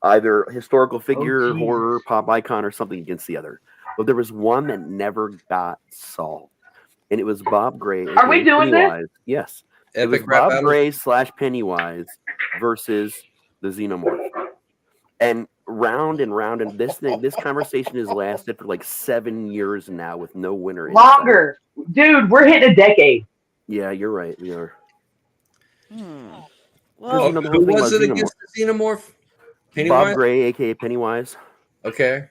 either historical figure, horror, pop icon, or something against the other. But there was one that never got solved, and it was Bob Gray. Are we doing Pennywise. this? Yes. It was Bob Gray / Pennywise versus the Xenomorph. And round and round, and this conversation has lasted for like 7 years now with no winner. Longer, dude. We're hitting a decade. Yeah, you're right. We are. Well, You know, the who whole thing was about it against the xenomorph? Bob Pennywise? Gray, aka Pennywise. Okay.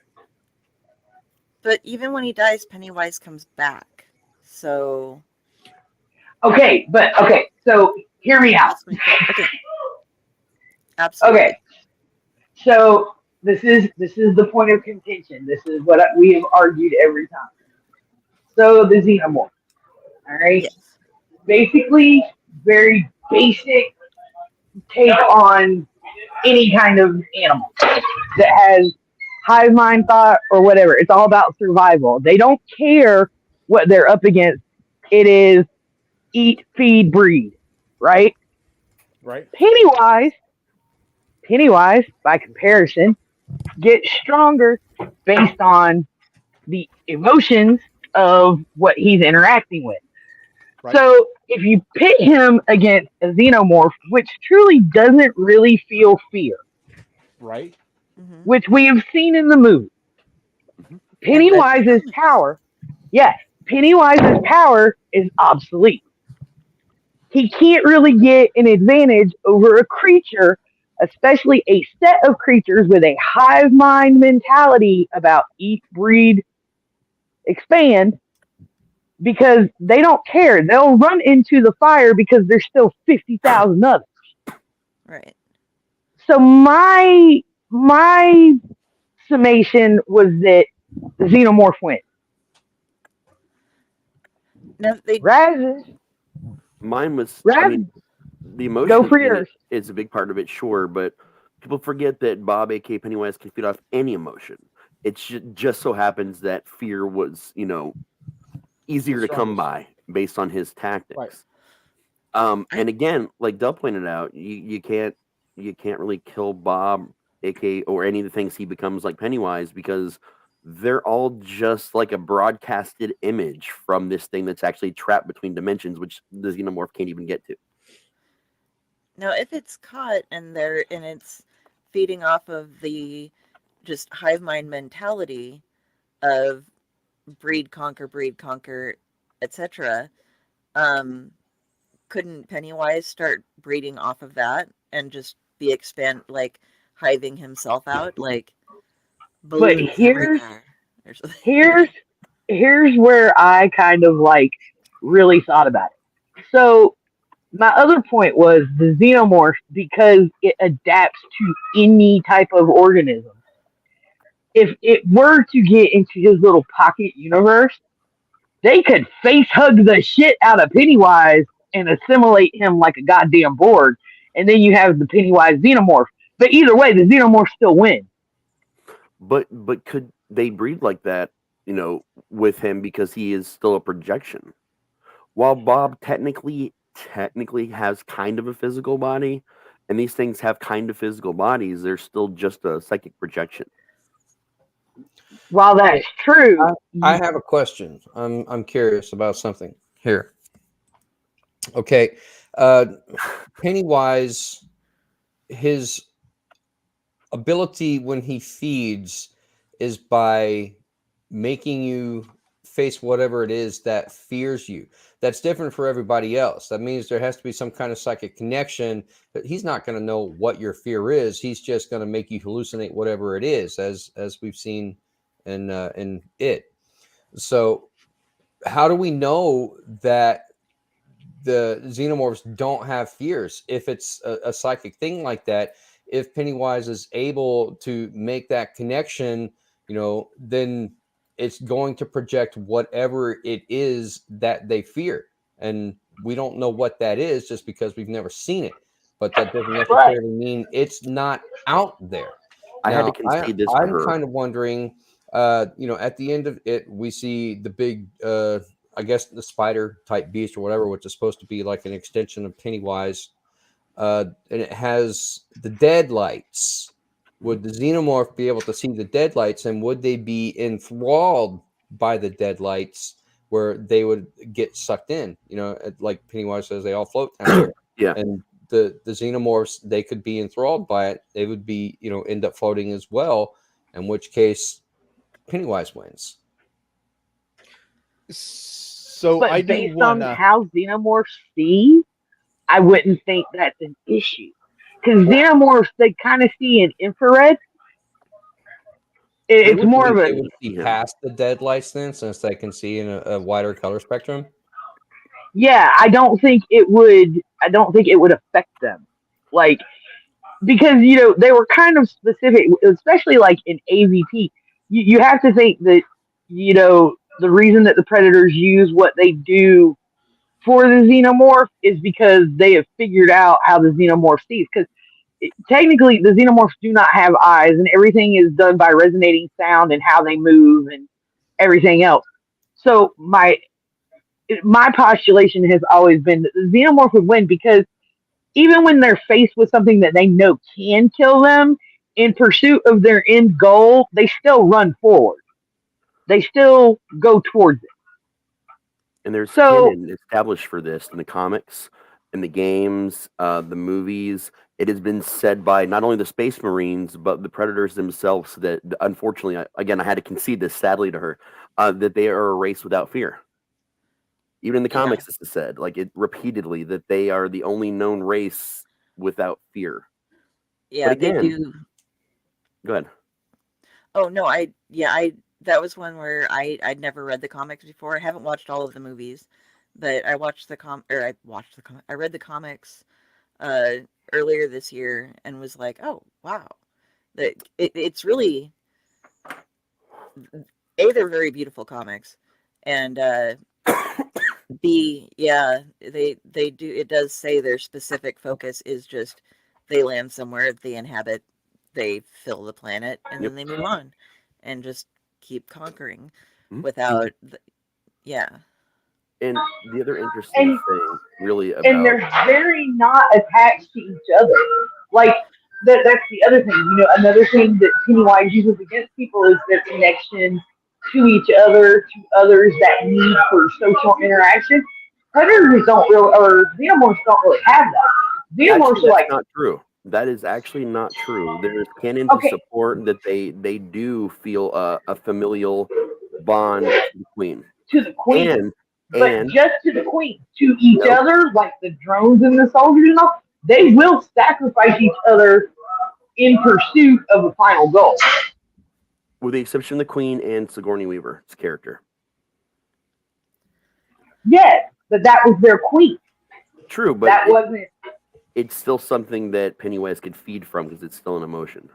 but even when he dies, Pennywise comes back. So Okay, so hear me out. okay, absolutely. Okay, so this is the point of contention. This is what we have argued every time. So the xenomorph, all right, Yes. basically very basic take on any kind of animal that has hive mind thought or whatever. It's all about survival. They don't care what they're up against. It is eat, feed, breed, right? Right. Pennywise, by comparison, gets stronger based on the emotions of what he's interacting with. Right. So if you pit him against a xenomorph, which truly doesn't really feel fear, Right. which we have seen in the movie, Pennywise's power is obsolete. He can't really get an advantage over a creature, especially a set of creatures with a hive mind mentality about eat, breed, expand, because they don't care. They'll run into the fire because there's still 50,000 others. Right. So my summation was that the xenomorph wins. Now Raz, Mine was. Raz, I mean, the emotion go for in it yours. is a big part of it, sure, but people forget that Bob, aka Pennywise, can feed off any emotion. It just so happens that fear was, easier to come by based on his tactics. Right. And again, like Del pointed out, you can't really kill Bob, aka, or any of the things he becomes like Pennywise, because they're all just like a broadcasted image from this thing that's actually trapped between dimensions, which the xenomorph can't even get to. Now, if it's caught and it's feeding off of the just hive mind mentality of breed, conquer, etc., couldn't Pennywise start breeding off of that and just be hiving himself out, like But balloons everywhere or something? Here's where I kind of really thought about it. So my other point was the xenomorph, because it adapts to any type of organism. If it were to get into his little pocket universe, they could face hug the shit out of Pennywise and assimilate him like a goddamn Borg, and then you have the Pennywise xenomorph. But either way, the xenomorph still wins. But could they breed like that, with him, because he is still a projection? While Bob technically has kind of a physical body, and these things have kind of physical bodies, they're still just a psychic projection. While that is true, I have a question. I'm curious about something here. Okay, Pennywise, his ability when he feeds is by making you face whatever it is that fears you. That's different for everybody else. That means there has to be some kind of psychic connection. That he's not going to know what your fear is. He's just going to make you hallucinate whatever it is, as we've seen in it. So how do we know that the xenomorphs don't have fears if it's a psychic thing like that? If Pennywise is able to make that connection, then it's going to project whatever it is that they fear. And we don't know what that is just because we've never seen it. But that doesn't necessarily mean it's not out there. I had to concede this. I'm kind of wondering, at the end of it, we see the big, I guess the spider type beast or whatever, which is supposed to be like an extension of Pennywise. And it has the deadlights. Would the xenomorph be able to see the deadlights, and would they be enthralled by the deadlights where they would get sucked in? Like Pennywise says, they all float down here. Yeah. And the xenomorphs, they could be enthralled by it. They would be, end up floating as well, in which case Pennywise wins. So But I do based want on how xenomorphs see, I wouldn't think that's an issue. Because xenomorphs, they kind of see in infrared. It's more of They a would see past the dead lights then, since they can see in a wider color spectrum. yeah. I don't think it would affect them, like, because they were kind of specific, especially like in AVP. You have to think that the reason that the predators use what they do for the xenomorph is because they have figured out how the xenomorph sees. Because technically, the xenomorphs do not have eyes, and everything is done by resonating sound and how they move and everything else. So my postulation has always been that the xenomorph would win, because even when they're faced with something that they know can kill them, in pursuit of their end goal, they still run forward. They still go towards it. And there's canon established for this in the comics, in the games, the movies. It has been said by not only the Space Marines, but the Predators themselves that, unfortunately, I had to concede this sadly to her, that they are a race without fear. Even in the comics, this is said, like it repeatedly, that they are the only known race without fear. Yeah, but again, they do. Go ahead. Oh no, that was one where I'd never read the comics before. I haven't watched all of the movies, but I watched I read the comics earlier this year and was like, oh wow, it's really they're very beautiful comics, and B, they do. It does say their specific focus is just they land somewhere, they inhabit, they fill the planet, and then they move on and just keep conquering without And the other interesting thing really about, and they're very not attached to each other. Like that's the other thing. Another thing that Pennywise uses against people is their connection to each other, to others, that need for social interaction. Predators don't really, or xenomorphs don't really have that. Xenomorphs are like, not true. That is actually not true. There is canon to support that they do feel a familial bond to the queen. To the queen. And just to the queen. To each other, like the drones and the soldiers and all, they will sacrifice each other in pursuit of a final goal. With the exception of the queen and Sigourney Weaver's character. Yes, but that was their queen. True, but that wasn't. It's still something that Pennywise could feed from because it's still an emotion.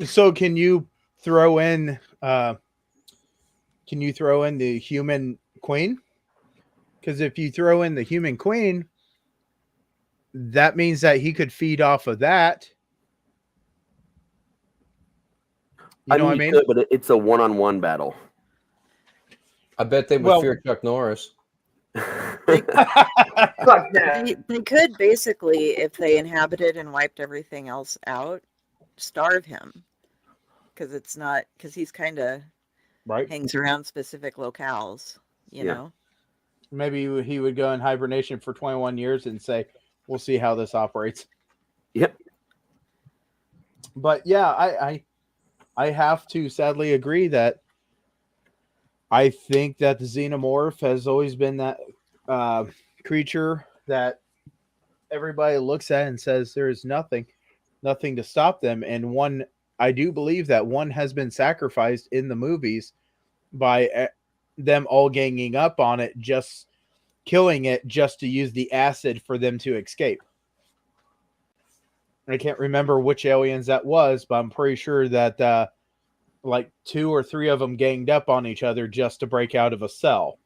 So can you throw in the human queen? Because if you throw in the human queen, that means that he could feed off of that. You know what I mean? Could, but it's a one-on-one battle. I bet they would fear Chuck Norris. They could basically, if they inhabited and wiped everything else out, starve him. Because he's kind of hangs around specific locales, you know. Maybe he would go in hibernation for 21 years and say, we'll see how this operates. Yep. But yeah, I have to sadly agree that I think that the xenomorph has always been that creature that everybody looks at and says there is nothing to stop them. And I do believe that one has been sacrificed in the movies by them all ganging up on it, just killing it just to use the acid for them to escape. I can't remember which aliens that was, but I'm pretty sure that like 2 or 3 of them ganged up on each other just to break out of a cell.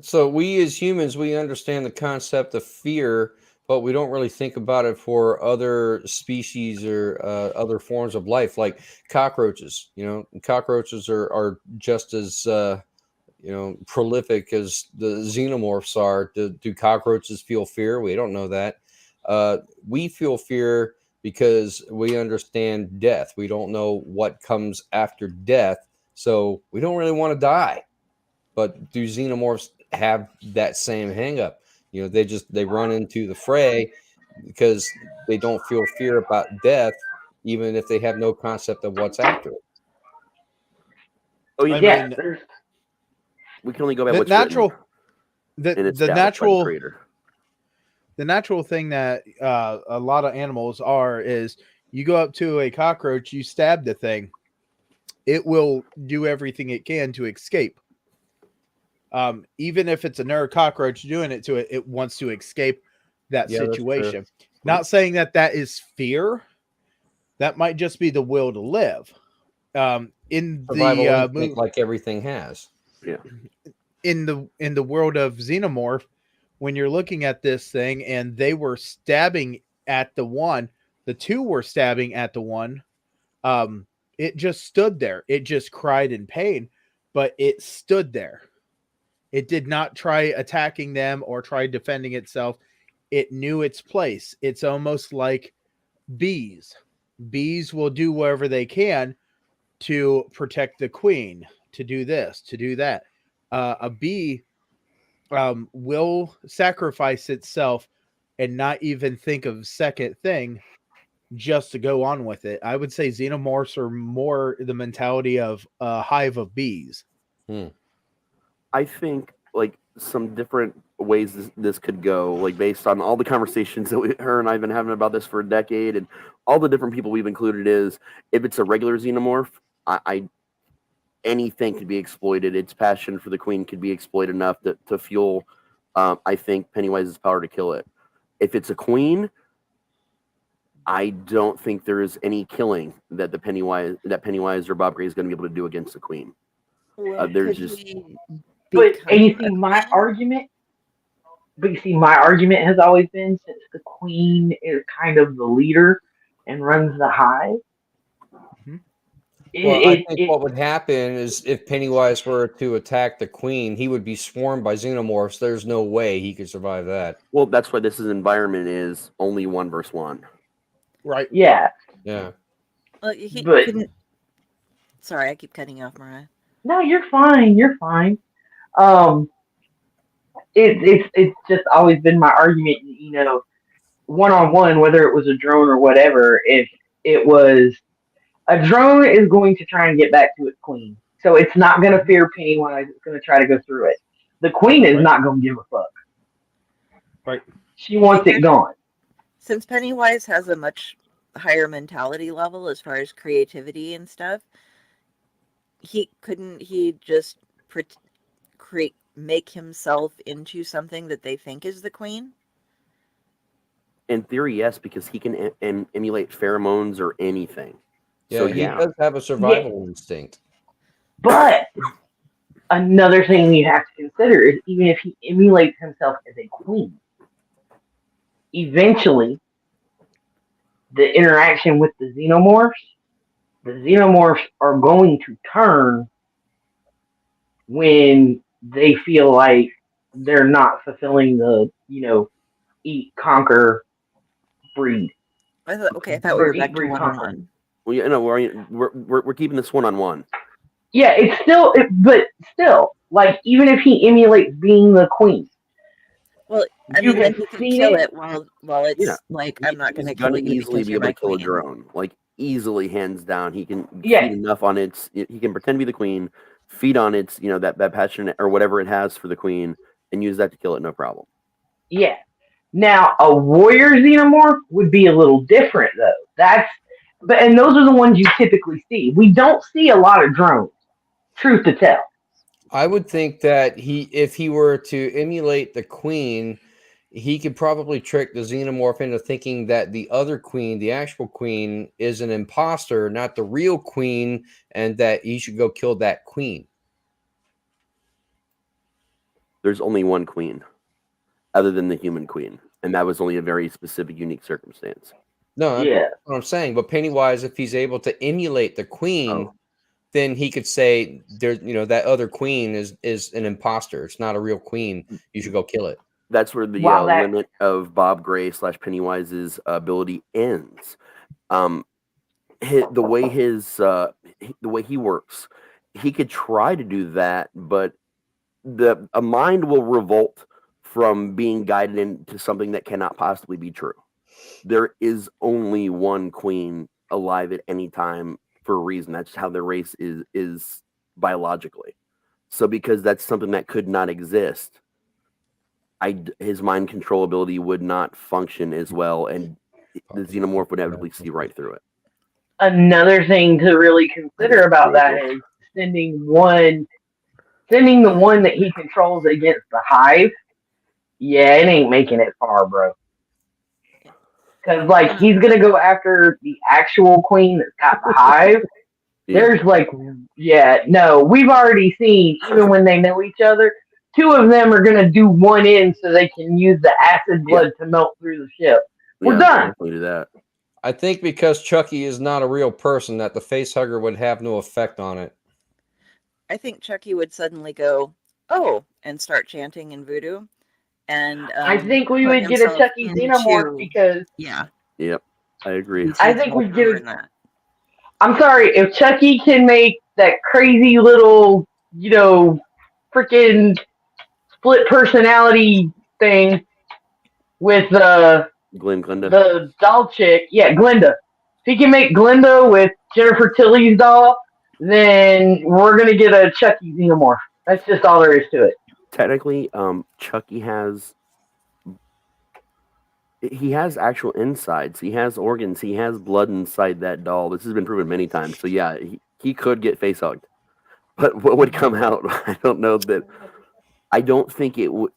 So we as humans, we understand the concept of fear, but we don't really think about it for other species or other forms of life, like cockroaches. Cockroaches are just as prolific as the xenomorphs are. Do cockroaches feel fear? We don't know that. We feel fear because we understand death. We don't know what comes after death, so we don't really want to die. But do xenomorphs have that same hang up? You know, they run into the fray because they don't feel fear about death, even if they have no concept of what's after it. Oh, I yeah. mean, We can only go by the what's natural, written, and it's the established by the natural, creator. the natural thing that a lot of animals are is you go up to a cockroach, you stab the thing, it will do everything it can to escape. Even if it's another cockroach doing it to it, it wants to escape that situation. Not saying that that is fear. That might just be the will to live. In Survival the instinct, like everything has. Yeah. In the world of Xenomorph, when you're looking at this thing and they were stabbing at the one, the two were stabbing at the one, it just stood there. It just cried in pain, but it stood there. It did not try attacking them or try defending itself. It knew its place. It's almost like bees. Bees will do whatever they can to protect the queen, to do this, to do that. A bee will sacrifice itself and not even think of a second thing just to go on with it. I would say xenomorphs are more the mentality of a hive of bees. I think like some different ways this could go, like based on all the conversations that her and I have been having about this for a decade, and all the different people we've included, is if it's a regular xenomorph, I anything could be exploited. Its passion for the queen could be exploited enough to fuel, I think, Pennywise's power to kill it. If it's a queen, I don't think there is any killing that Pennywise or Bob Gray is going to be able to do against the queen. There's just. But you see, my argument has always been, since the queen is kind of the leader and runs the hive. I think what would happen is if Pennywise were to attack the queen, he would be swarmed by xenomorphs. There's no way he could survive that. Well, that's why this environment is only 1 versus 1. Right. Yeah. Yeah. Well, he couldn't. Sorry, I keep cutting you off, Mariah. No, you're fine. You're fine. It's just always been my argument, you know, 1-on-1, whether it was a drone or whatever. If it was a drone, is going to try and get back to its queen, so it's not going to fear Pennywise. It's going to try to go through it. The queen is not going to give a fuck. Right. She wants it gone. Since Pennywise has a much higher mentality level as far as creativity and stuff, he just make himself into something that they think is the queen? In theory, yes, because he can emulate pheromones or anything. Yeah, so he does have a survival instinct. But another thing you have to consider is, even if he emulates himself as a queen, eventually the interaction with the xenomorphs are going to turn when they feel like they're not fulfilling the, eat, conquer, breed. I thought we were back to 1-on-1. Well, yeah, no, we're keeping this 1-on-1. Yeah, it's still, but still, like, even if he emulates being the queen. Well, I mean, then he can kill it while it's like, I'm not going to kill you easily be able to kill a drone, like easily, hands down. He can feed enough on its. He can pretend to be the queen, feed on its, that passion or whatever it has for the queen, and use that to kill it, no problem. Yeah. Now, a warrior xenomorph would be a little different, though. And those are the ones you typically see. We don't see a lot of drones, truth to tell. I would think that if he were to emulate the queen, he could probably trick the xenomorph into thinking that the other queen, the actual queen, is an imposter, not the real queen, and that he should go kill that queen. There's only one queen, other than the human queen, and that was only a very specific, unique circumstance. No, that's what I'm saying. But Pennywise, if he's able to emulate the queen, then he could say, that other queen is an imposter. It's not a real queen. You should go kill it. That's where the limit of Bob Gray / Pennywise's ability ends. The way he works, he could try to do that, but a mind will revolt from being guided into something that cannot possibly be true. There is only one queen alive at any time for a reason. That's how their race is biologically. So because that's something that could not exist, his mind control ability would not function as well, and the xenomorph would inevitably see right through it. Another thing to really consider about that is sending the one that he controls against the hive. Yeah, it ain't making it far, bro. Because, like, he's going to go after the actual queen that's got the hive. Yeah. There's, like, we've already seen, even when they know each other, two of them are going to do one in so they can use the acid blood to melt through the ship. We're done. Do that. I think because Chucky is not a real person, that the face hugger would have no effect on it. I think Chucky would suddenly go, "Oh," and start chanting in voodoo. And I think we would get a Chucky xenomorph because... Yeah. Yep, I agree. I think we'd get that. I'm sorry, if Chucky can make that crazy little, freaking split personality thing with Glenda. The doll chick. Yeah, Glenda. If he can make Glenda with Jennifer Tilly's doll, then we're going to get a Chucky xenomorph. That's just all there is to it. Technically, Chucky has actual insides. He has organs. He has blood inside that doll. This has been proven many times. So yeah, he could get face hugged. But what would come out? I don't know. I don't think it would.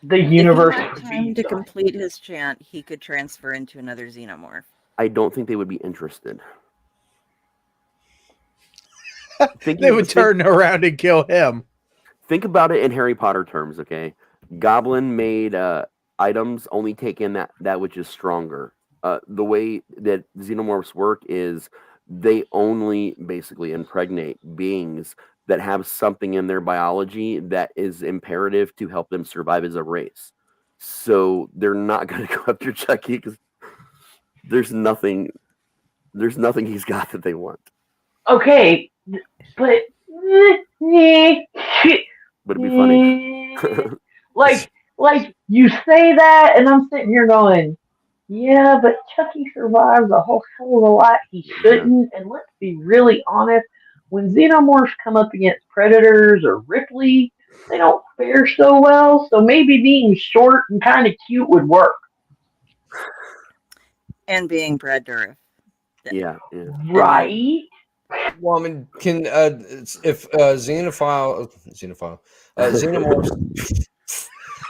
The universe. If he had time to complete his chant, he could transfer into another xenomorph. I don't think they would be interested. They would turn around and kill him. Think about it in Harry Potter terms, okay? Goblin made items only take in that which is stronger. The way that xenomorphs work is they only basically impregnate beings that have something in their biology that is imperative to help them survive as a race. So they're not going to go after Chucky because there's nothing he's got that they want. Okay, but Would it be funny? like you say that, and I'm sitting here going, yeah, but Chucky survives a whole hell of a lot he shouldn't. And let's be really honest, when xenomorphs come up against predators or Ripley, they don't fare so well. So maybe being short and kind of cute would work. And being Brad Dourif. Yeah. Right. Well, I mean, can if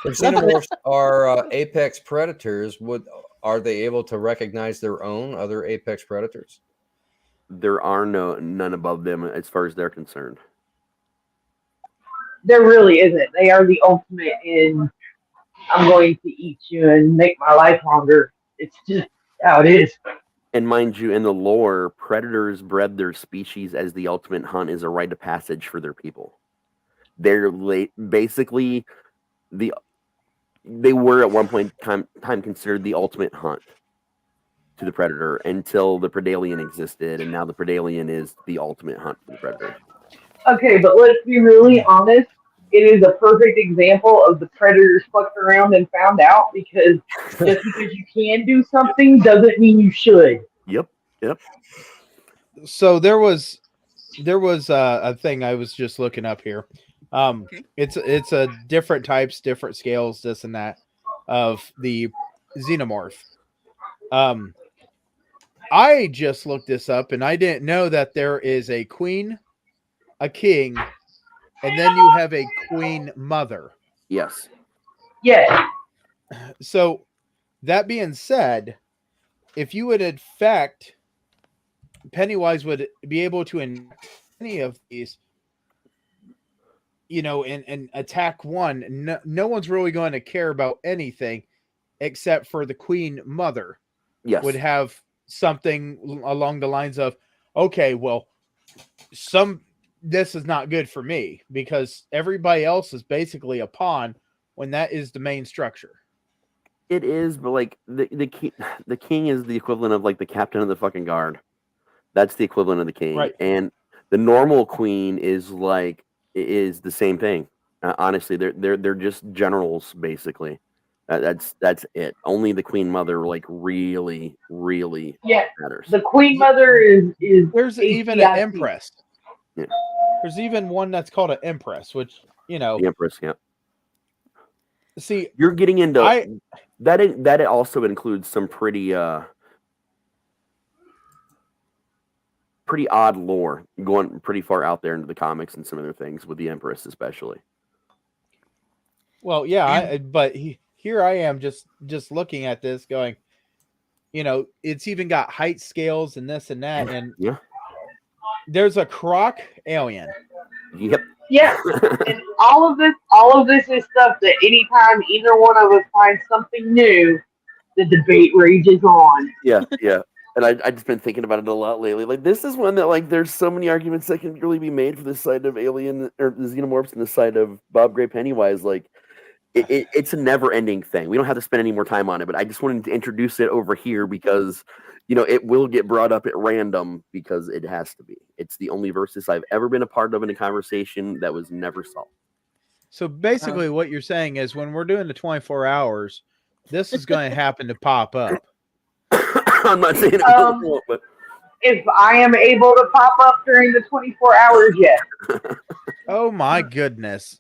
xenomorphs are apex predators, are they able to recognize their own other apex predators? There are none above them as far as they're concerned. There really isn't. They are the ultimate in I'm going to eat you and make my life longer. It's just how it is. And mind you, in the lore, predators bred their species as the ultimate hunt is a rite of passage for their people. They're basically they were at one point time considered the ultimate hunt to the predator until the Predalien existed, and now the Predalien is the ultimate hunt for the predator. Okay, but let's be really honest. It is a perfect example of the predators fucked around and found out, because just because you can do something doesn't mean you should. Yep. So there was a thing I was just looking up here. It's a different types, different scales, this and that of the xenomorph. I just looked this up and I didn't know that there is a queen, a king, and then you have a queen mother. Yes. Yes. So that being said, if you would infect, Pennywise would be able to infect any of these, and attack one. No one's really going to care about anything except for the queen mother. Yes. Would have something along the lines of, okay, well, this is not good for me, because everybody else is basically a pawn when that is the main structure. It is, but like the king is the equivalent of like the captain of the fucking guard. That's the equivalent of the king. Right. And the normal queen is the same thing. Honestly, they're just generals basically. That's it. Only the Queen Mother like really matters. The Queen Mother is There's even an HDIC. Empress. Yeah. There's even one that's called an Empress, which The Empress. Yeah. See, You're getting into that. It also includes some pretty odd lore, going pretty far out there into the comics and some other things with the Empress, especially. Well, yeah, but here I am just looking at this, going, it's even got height scales and this and that, and there's a croc alien. Yep. Yeah, and all of this is stuff that anytime either one of us finds something new, the debate rages on. Yeah. And I just been thinking about it a lot lately. Like, this is one that, like, there's so many arguments that can really be made for the side of Alien or the Xenomorphs and the side of Bob Gray Pennywise. Like, it's a never-ending thing. We don't have to spend any more time on it, but I just wanted to introduce it over here because, it will get brought up at random because it has to be. It's the only versus I've ever been a part of in a conversation that was never solved. So basically what you're saying is when we're doing the 24 hours, this is going to happen to pop up. I'm not saying it won't, but if I am able to pop up during the 24 hours, yes. Oh my goodness.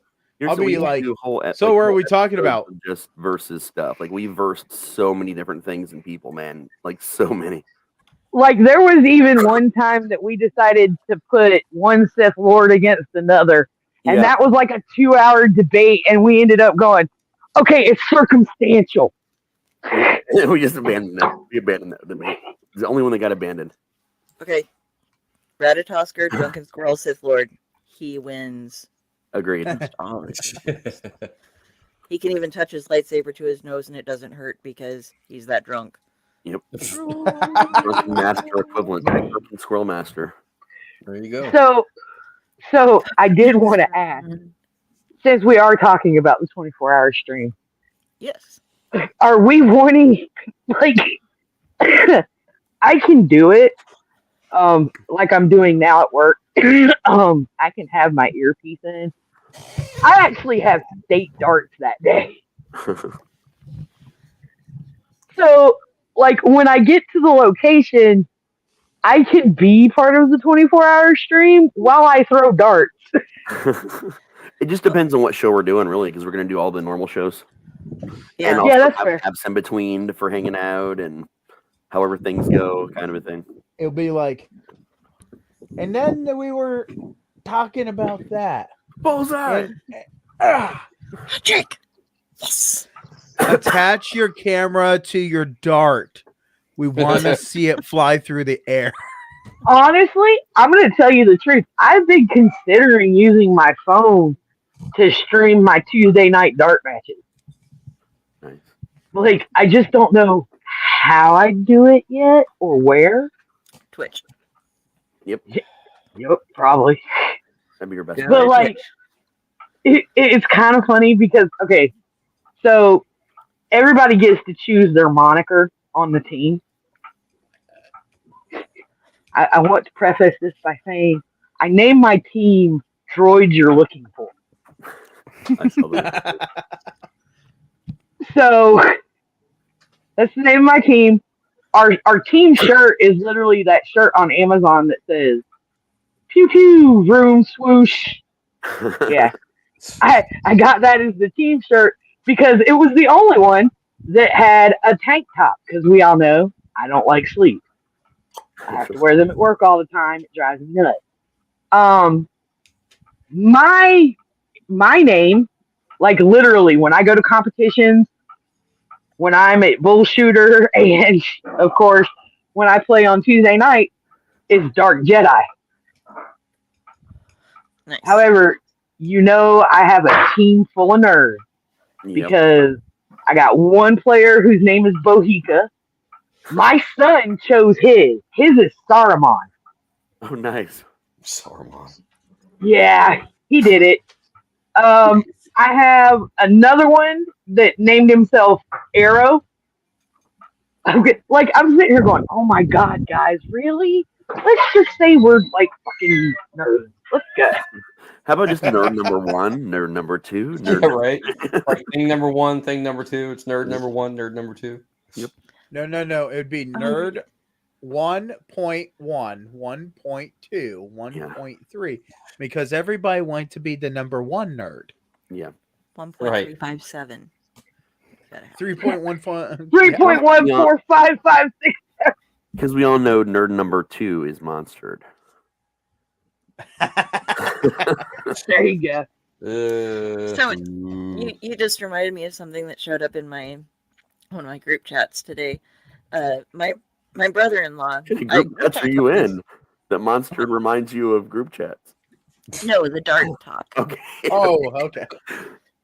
I'll so be like, so like, what are we talking about? Just versus stuff. Like, we versed so many different things in people, man. Like, so many. Like, there was even one time that we decided to put one Sith Lord against another. And that was like a 2-hour debate. And we ended up going, okay, it's circumstantial. We just abandoned it. We abandoned that debate. It's the only one that got abandoned. Okay. Ratatoskr, Drunken Squirrel, Sith Lord. He wins. Agreed. He can even touch his lightsaber to his nose and it doesn't hurt because he's that drunk. Yep. Drunken Master equivalent. Drunken Squirrel Master. There you go. So I did want to ask, since we are talking about the 24-hour stream. Yes. Are we wanting, like, I can do it, like I'm doing now at work. I can have my earpiece in. I actually have state darts that day. So, like, when I get to the location, I can be part of the 24-hour stream while I throw darts. It just depends on what show we're doing, really, because we're going to do all the normal shows. Yeah, and also that's fair. Have some between for hanging out and however things go, kind of a thing. It'll be like, and then we were talking about that. Bullseye! Jake! Yes! Attach your camera to your dart. We want to see it fly through the air. Honestly, I'm going to tell you the truth. I've been considering using my phone to stream my Tuesday night dart matches. Nice. Like, I just don't know how I do it yet or where. Twitch. Yep, probably. That'd be your best. But, like, it's kind of funny because, okay, so everybody gets to choose their moniker on the team. I want to preface this by saying I named my team Droids You're Looking For. So that's the name of my team. Our team shirt is literally that shirt on Amazon that says pew pew vroom swoosh. Yeah. I got that as the team shirt because it was the only one that had a tank top, because we all know I don't like sleep. I have to wear them at work all the time. It drives me nuts. My name, like literally when I go to competitions, when I'm a bull shooter, and of course when I play on Tuesday night, is Dark Jedi. Nice. However, I have a team full of nerds because I got one player whose name is Bohica. My son chose his. His is Saruman. Oh, nice. Saruman. Yeah, he did it. I have another one that named himself Arrow. I'm sitting here going, oh my God, guys, really? Let's just say we're like fucking nerds. Let's go. How about just nerd number 1, nerd number 2, nerd Yeah, right. Like thing number 1, thing number 2. It's nerd number 1, nerd number 2. Yep. No. It'd be nerd 1.1, 1.2, 1.3, because everybody wants to be the number 1 nerd. Yeah. 1.357. 3.14. 3.14556. Because we all know nerd number 2 is monstered. There you go. So you just reminded me of something that showed up in one of my group chats today. My brother-in-law. What kind of group chats are you in? That monstered reminds you of group chats. No, the dark talk. Okay. Oh, okay.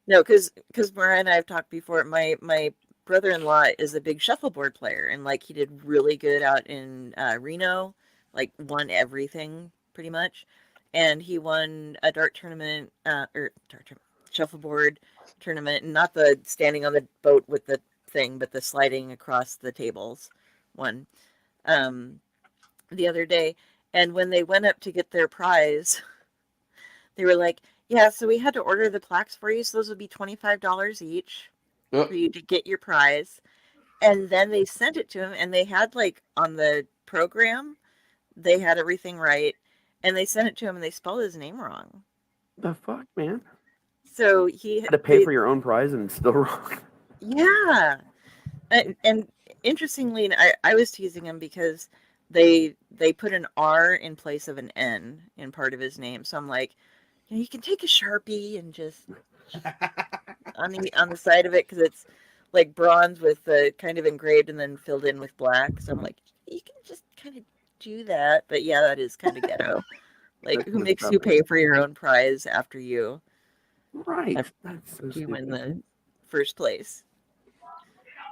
No, because Mariah and I have talked before. My brother-in-law is a big shuffleboard player, and like he did really good out in Reno, like won everything pretty much, and he won a shuffleboard tournament, and not the standing on the boat with the thing, but the sliding across the tables one the other day. And when they went up to get their prize, they were like, yeah, so we had to order the plaques for you, so those would be $25 each for you to get your prize. And then they sent it to him, and they had like on the program, they had everything right, and they sent it to him, and they spelled his name wrong. The fuck, man? So he had to pay for your own prize and it's still wrong. Yeah, and interestingly, I was teasing him because they put an R in place of an N in part of his name. So I'm like, you can take a Sharpie and just on the side of it, because it's like bronze with the kind of engraved and then filled in with black. So I'm like, you can just kind of do that. But yeah, that is kind of ghetto. Like, who makes you pay for your own prize after you That's so you win the first place?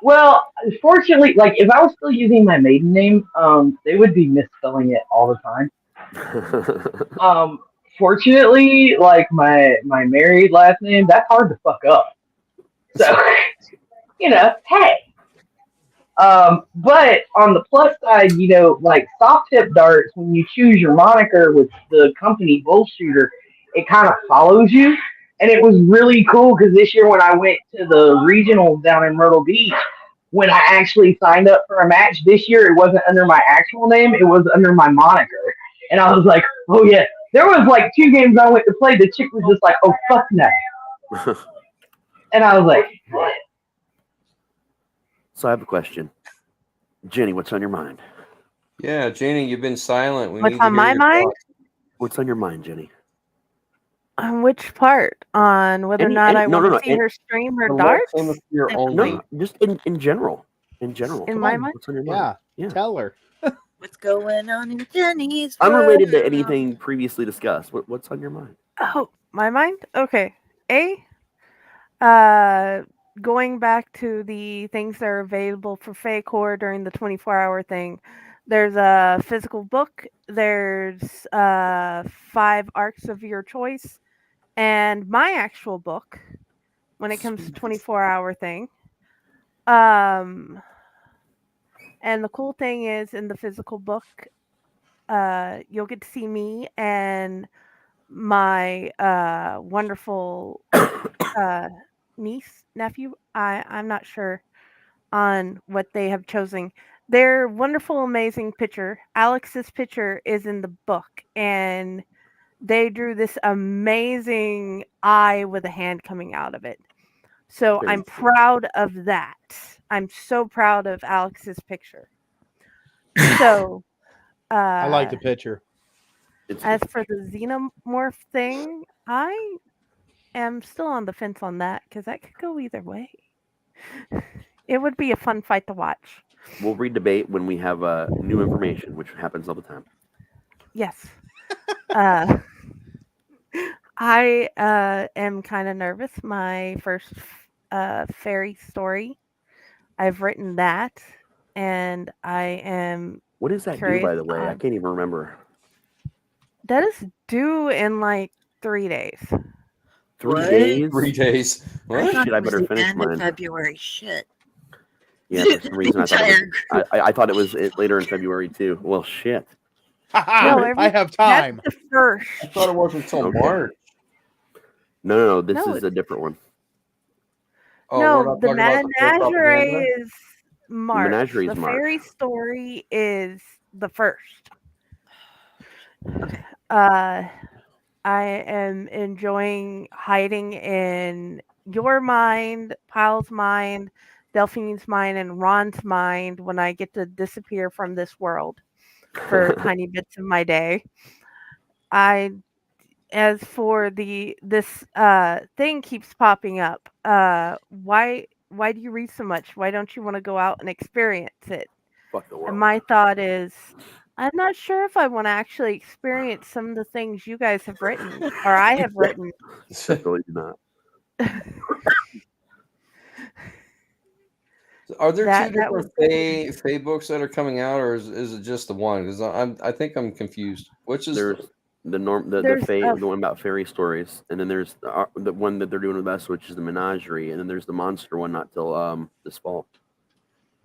Well, fortunately, like if I was still using my maiden name, they would be misspelling it all the time. Fortunately, like my married last name, that's hard to fuck up. So, hey. But on the plus side, like soft tip darts, when you choose your moniker with the company Bullshooter, it kind of follows you. And it was really cool because this year when I went to the regionals down in Myrtle Beach, when I actually signed up for a match this year, it wasn't under my actual name, it was under my moniker. And I was like, oh yeah. There was like 2 games I went to play, the chick was just like, oh fuck no. And I was like, what? So I have a question. Jenny, what's on your mind? Yeah, Jenny, you've been silent. What's on my mind? What's on your mind, Jenny? On which part? On whether or not I want to see her stream her darts? No, just in general. In general. In my mind? What's on your mind? Yeah. Tell her. What's going on in Jenny's world? Unrelated to anything previously discussed. What's on your mind? Oh, my mind? Okay. Going back to the things that are available for Faycore during the 24-hour thing, there's a physical book, there's 5 arcs of your choice, and my actual book when it comes to 24-hour thing. And the cool thing is, in the physical book, you'll get to see me and my wonderful nephew. I'm not sure on what they have chosen. Their wonderful, amazing picture, Alex's picture, is in the book, and they drew this amazing eye with a hand coming out of it. So I'm proud of that. I'm so proud of Alex's picture. So I like the picture. As for the xenomorph thing, I am still on the fence on that because that could go either way. It would be a fun fight to watch. We'll re-debate when we have new information, which happens all the time. Yes. I am kind of nervous. My first fairy story, I've written that, and I am. What does that do, by the way? I can't even remember. That is due in like 3 days. 3 days? 3 days. What? Shit, I better finish mine. February. Shit. Yeah, for some reason I thought it was later in February too. Well, shit. I have time. That's the first. I thought it wasn't until Okay. March. No. This No, is a different one. Oh, we're No, not the talking about the fake menagerie propaganda? is March. menagerie is The March. fairy story is the first. Okay. I am enjoying hiding in your mind, Pyle's mind, Delphine's mind, and Ron's mind when I get to disappear from this world for tiny bits of my day. As for this thing keeps popping up. Why do you read so much? Why don't you want to go out and experience it? Fuck the world. And my thought is, I'm not sure if I want to actually experience some of the things you guys have written or I have written. Definitely not. Are there That- two that different Fae books that are coming out, or is it just the one? Because I think I'm confused. Which is There's the There's Fae, a- the one about fairy stories, and then there's the one that they're doing with us, which is the menagerie, and then there's the monster one not till this fall.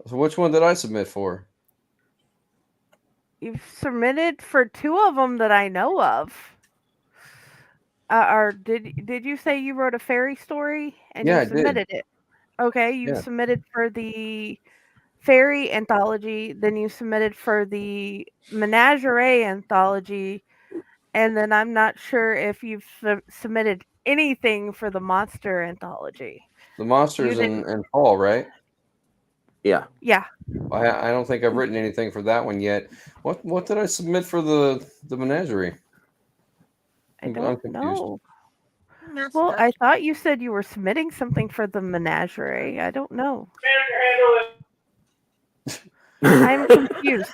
so which one did I submit for? You've submitted for two of them that I know of. Or did you say you wrote a fairy story and Yeah, I you did. submitted it? Okay, you Yeah. submitted for the fairy anthology, then you submitted for the menagerie anthology, and then I'm not sure if you've submitted anything for the monster anthology. The monsters You in fall, right? Yeah. Yeah. I don't think I've written anything for that one yet. What did I submit for the menagerie? I I'm don't confused. know. Well, I thought you said you were submitting something for the menagerie. I don't know. I'm confused.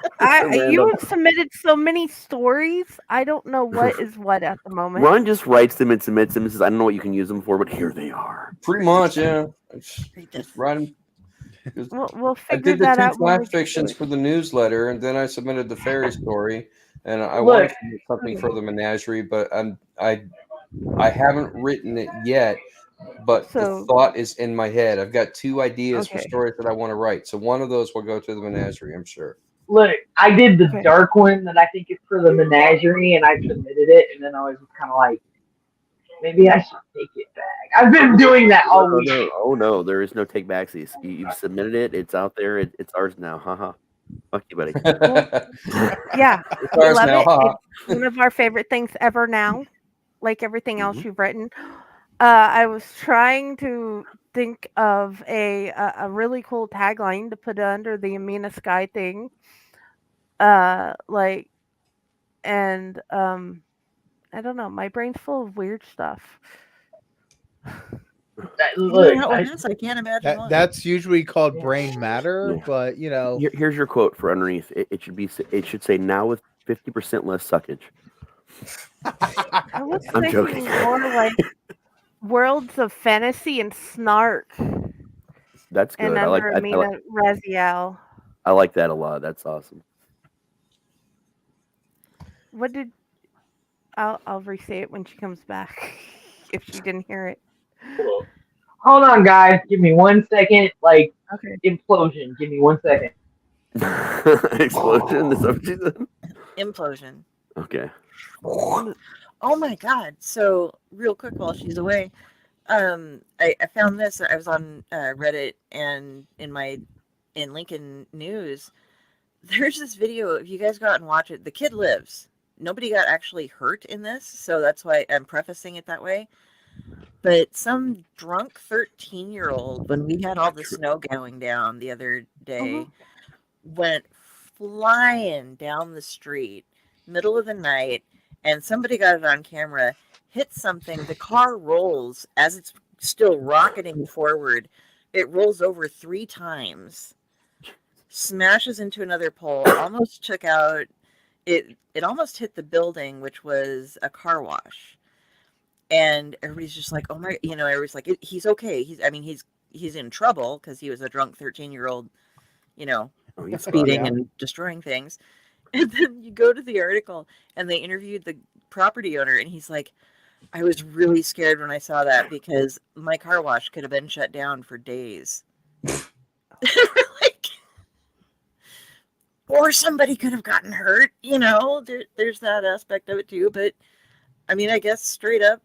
You have submitted so many stories. I don't know what is what at the moment. Ron just writes them and submits them and says, I don't know what you can use them for, but here they are. Pretty much, yeah. Just write 'em. We'll I figure did the that two out when we flash get to fictions it. for the newsletter, and then I submitted the fairy story, and I Look. wanted to do something for the menagerie, but I haven't written it yet. But the So- thought is in my head. I've got two ideas for Okay. stories that I want to write. So one of those will go to the menagerie, I'm sure. Look, I did the Okay. dark one that I think is for the menagerie, and I submitted it, and then I was kind of like, maybe I should take it back. I've been doing that all week. Oh no, there is no take backsies. You've submitted it. It's out there. It's ours now. Haha. Fuck you, buddy. Yeah, It's I ours love now, it. haha. It's one of our favorite things ever now, like everything else Mm-hmm. you've written. I was trying to think of a really cool tagline to put under the Amina Sky thing. I don't know. My brain's full of weird stuff. Look, I can't imagine why. That's usually called brain matter, Yeah. but you know. Here's your quote for underneath. It should say now with 50% less suckage. I was I'm thinking joking. more like worlds of fantasy and snark. That's And good. I like under Amina Raziel. I like that a lot. That's awesome. What did I'll re-say it when she comes back if she didn't hear it. hold on, guys. Give me 1 second. Like, Okay. implosion. Give me 1 second. Explosion. Is that what you said? Implosion. Okay. Oh my god. So real quick while she's away, I found this. I was on Reddit and in Lincoln News. There's this video. If you guys go out and watch it, the kid lives. Nobody got actually hurt in this, so that's why I'm prefacing it that way. But some drunk 13-year-old, when we had all the snow going down the other day, went flying down the street, middle of the night, and somebody got it on camera, hit something. The car rolls as it's still rocketing forward. It rolls over 3 times, smashes into another pole, almost took out. It almost hit the building, which was a car wash. And everybody's just like, oh my, everybody's like, he's okay. He's in trouble because he was a drunk 13-year-old, speeding and destroying things. And then you go to the article and they interviewed the property owner, and he's like, I was really scared when I saw that because my car wash could have been shut down for days. or somebody could have gotten hurt. There's that aspect of it too. But I mean, I guess straight up,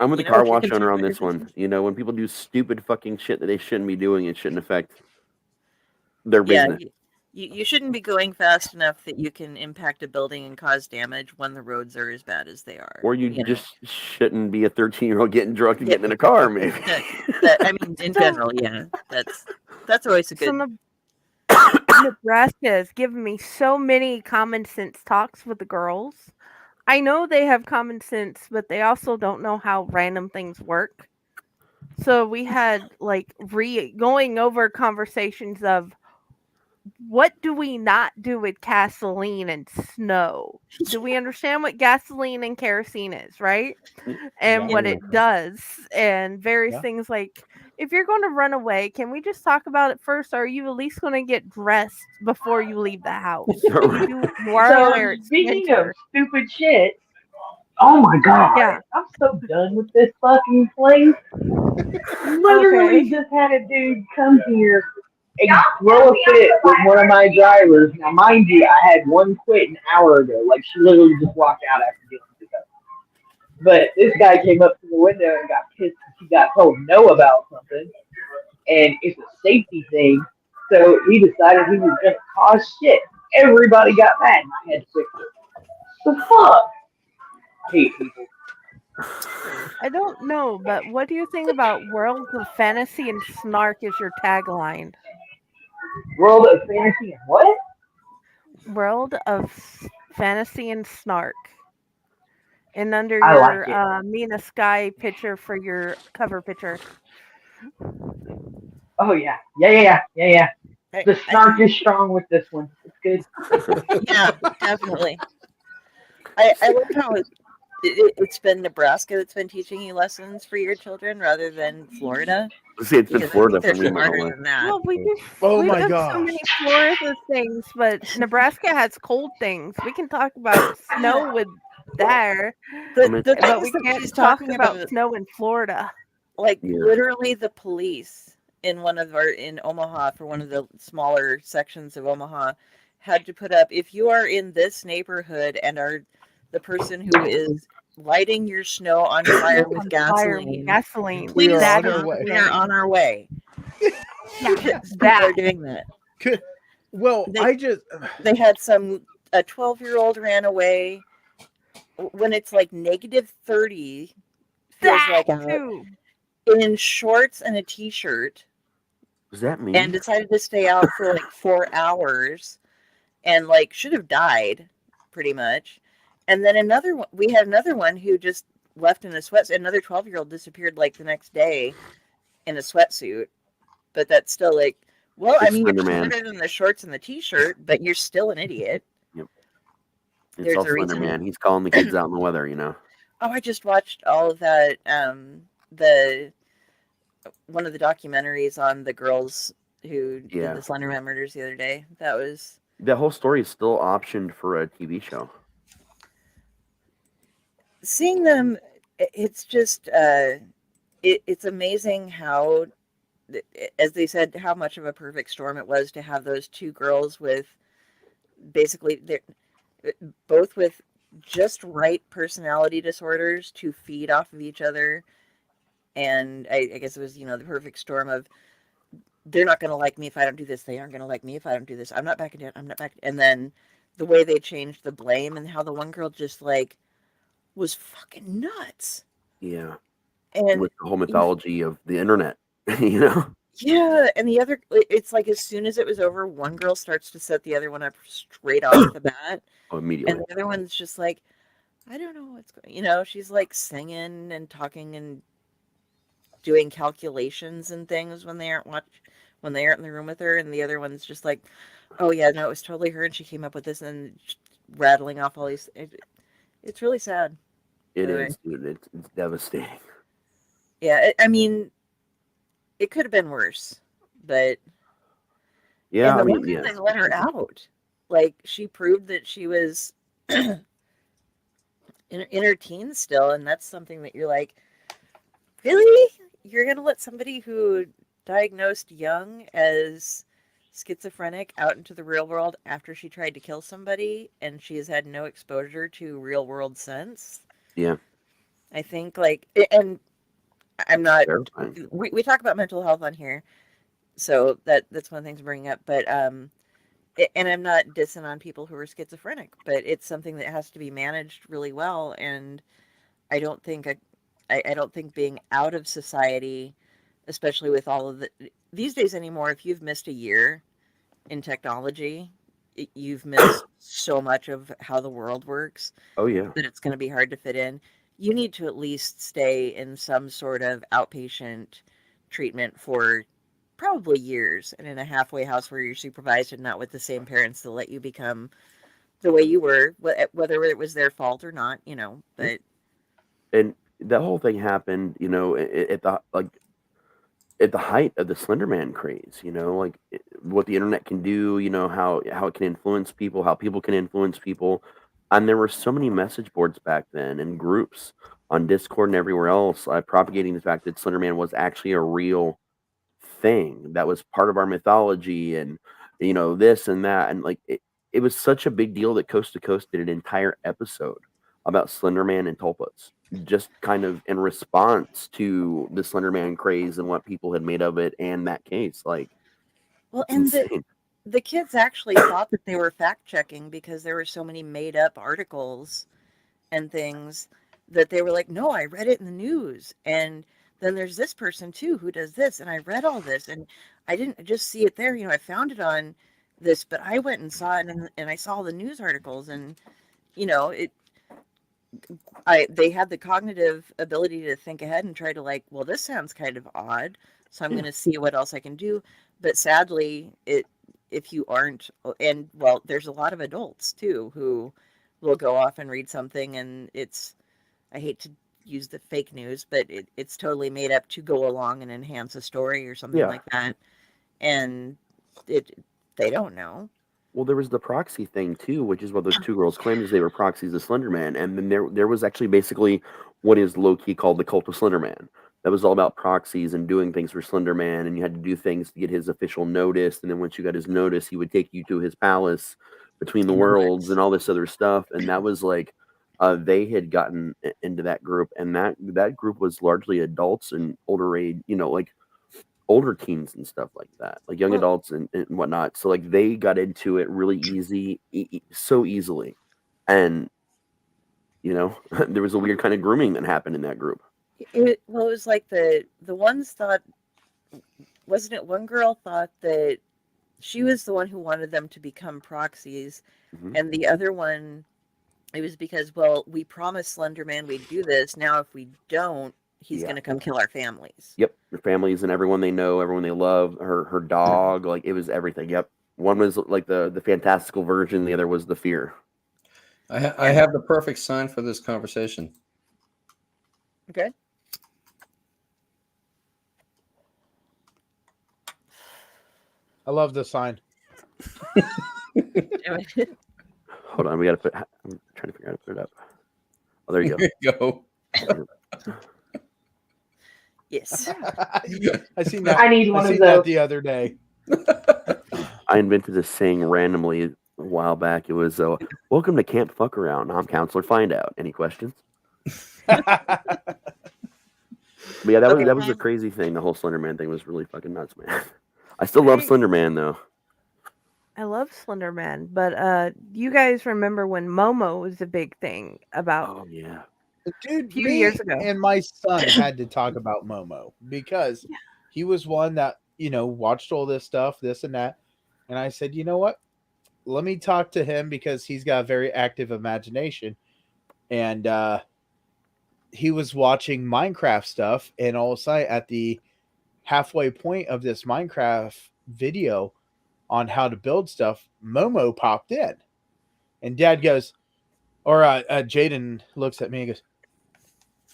I'm with the car wash owner on this one. When people do stupid fucking shit that they shouldn't be doing, it shouldn't affect their business. You shouldn't be going fast enough that you can impact a building and cause damage when the roads are as bad as they are. Or you just shouldn't be a 13-year-old getting drunk and getting in a car, maybe. I mean, in general, yeah. That's always a good... Nebraska has given me so many common sense talks with the girls. I know they have common sense, but they also don't know how random things work. So we had going over conversations of, what do we not do with gasoline and snow? Do we understand what gasoline and kerosene is, right? And what it does, and various things like, if you're going to run away, can we just talk about it first? Or are you at least going to get dressed before you leave the house? Speaking of stupid shit, oh my god, I'm so done with this fucking place. Literally just had a dude come here and throw a fit with one of my drivers. Now, mind you, I had one quit an hour ago. Like, she literally just walked out after getting picked up. But this guy came up to the window and got pissed because he got told no about something. And it's a safety thing. So he decided he was going to cause shit. Everybody got mad and I had to fix it. The fuck? I hate people. I don't know, but what do you think about Worlds of Fantasy and Snark as your tagline? World of Fantasy and what? World of Fantasy and Snark. And under your Mina Sky picture for your cover picture. Oh, yeah. Yeah. The snark is strong with this one. It's good. Yeah, definitely. I love how it's been Nebraska that's been teaching you lessons for your children rather than Florida. See, it's been Florida for me. Well, we've my done gosh. so many Florida things, but Nebraska has cold things. We can talk about snow with there, but we can't talk about snow in Florida. Literally, the police in Omaha, for one of the smaller sections of Omaha, had to put up, if you are in this neighborhood and are the person who is lighting your snow on fire with gasoline, please, we are on our way. They're doing that. Well, they had a 12-year-old ran away when it's like -30, feels like in shorts and a t-shirt. Does that mean? And decided to stay out for 4 hours, and should have died, pretty much. And then we had another one who just left in a sweatsuit. Another 12-year-old disappeared the next day in a sweatsuit. But that's still well, I mean, you're better than the shorts and the t-shirt, but you're still an idiot. Yep. It's all Slender Man. He's calling the kids out in the weather, Oh, I just watched all of that. One of the documentaries on the girls who did the Slender Man murders the other day. That whole story is still optioned for a TV show. Seeing them, it's just it's amazing how, as they said, how much of a perfect storm it was to have those two girls with basically both with just right personality disorders to feed off of each other. And I guess it was, the perfect storm of, they're not going to like me if I don't do this. They aren't going to like me if I don't do this. I'm not backing down. I'm not back. And then the way they changed the blame and how the one girl just was fucking nuts. Yeah. And with the whole mythology of the internet, Yeah. And the other, it's as soon as it was over, one girl starts to set the other one up straight off the bat. Oh, immediately. And the other one's just I don't know what's going, she's singing and talking and doing calculations and things when they aren't in the room with her, and the other one's just oh yeah, no, it was totally her, and she came up with this, and rattling off all these. It's really sad. It is, dude. It's devastating. Yeah, I mean, it could have been worse, but yeah, and the one thing they let her out. She proved that she was in her teens still, and that's something that you're really? You're going to let somebody who diagnosed young as schizophrenic out into the real world after she tried to kill somebody, and she has had no exposure to real world sense. Yeah. I think, like, and I'm not, Terrifying. we talk about mental health on here, so that's one of the things I'm bringing up, but, and I'm not dissing on people who are schizophrenic, but it's something that has to be managed really well, and I don't think being out of society, especially with all of these days anymore, if you've missed a year in technology, you've missed so much of how the world works. Oh yeah. That it's going to be hard to fit in. You need to at least stay in some sort of outpatient treatment for probably years, and in a halfway house where you're supervised and not with the same parents that let you become the way you were, whether it was their fault or not, but. And that whole thing happened, at the height of the Slender Man craze, what the internet can do, how it can influence people, how people can influence people. And there were so many message boards back then and groups on Discord and everywhere else propagating the fact that Slender Man was actually a real thing that was part of our mythology and, this and that. And it was such a big deal that Coast to Coast did an entire episode about Slender Man and tulpas, just kind of in response to the Slender Man craze and what people had made of it and that case. Well, and the kids actually thought that they were fact checking because there were so many made up articles and things that they were like, no, I read it in the news. And then there's this person too who does this. And I read all this and I didn't just see it there. I found it on this, but I went and saw it and I saw the news articles and, they had the cognitive ability to think ahead and try to well, this sounds kind of odd, so I'm going to see what else I can do. But sadly, if you aren't, and well, there's a lot of adults too who will go off and read something, and I hate to use the fake news, but it's totally made up to go along and enhance a story or something like that, and they don't know. Well, there was the proxy thing too, which is what those two girls claimed is they were proxies of Slender Man. And then there was actually basically what is low-key called the cult of Slender Man. That was all about proxies and doing things for Slender Man, and you had to do things to get his official notice. And then once you got his notice, he would take you to his palace between the worlds and all this other stuff. And that was they had gotten into that group, and that group was largely adults and older age, older teens and stuff like that, like young adults and whatnot. So they got into it really so easily. And, there was a weird kind of grooming that happened in that group. It was like the ones thought, wasn't it one girl thought that she was the one who wanted them to become proxies. Mm-hmm. And the other one, it was because, well, we promised Slender Man we'd do this. Now, if we don't, he's going to come kill our families. Yep. Their families and everyone they know, everyone they love, her dog, it was everything. Yep. One was the fantastical version. The other was the fear. I have the perfect sign for this conversation. Okay. I love the sign. Hold on. I'm trying to figure out how to put it up. Oh, there you go. There you go. Yes. I seen that. I need one of that those the other day. I invented this saying randomly a while back. It was, welcome to Camp Fuck Around. I'm Counselor Find Out. Any questions? But yeah, that was a crazy thing. The whole Slender Man thing was really fucking nuts, man. I still love Slender Man, though. I love Slender Man, but you guys remember when Momo was a big thing about? Oh yeah. Dude, a few years ago. And my son had to talk about Momo because he was one that, watched all this stuff, this and that. And I said, you know what? Let me talk to him because he's got a very active imagination. And he was watching Minecraft stuff. And all of a sudden, at the halfway point of this Minecraft video on how to build stuff, Momo popped in. And Dad goes, or Jaden looks at me and goes,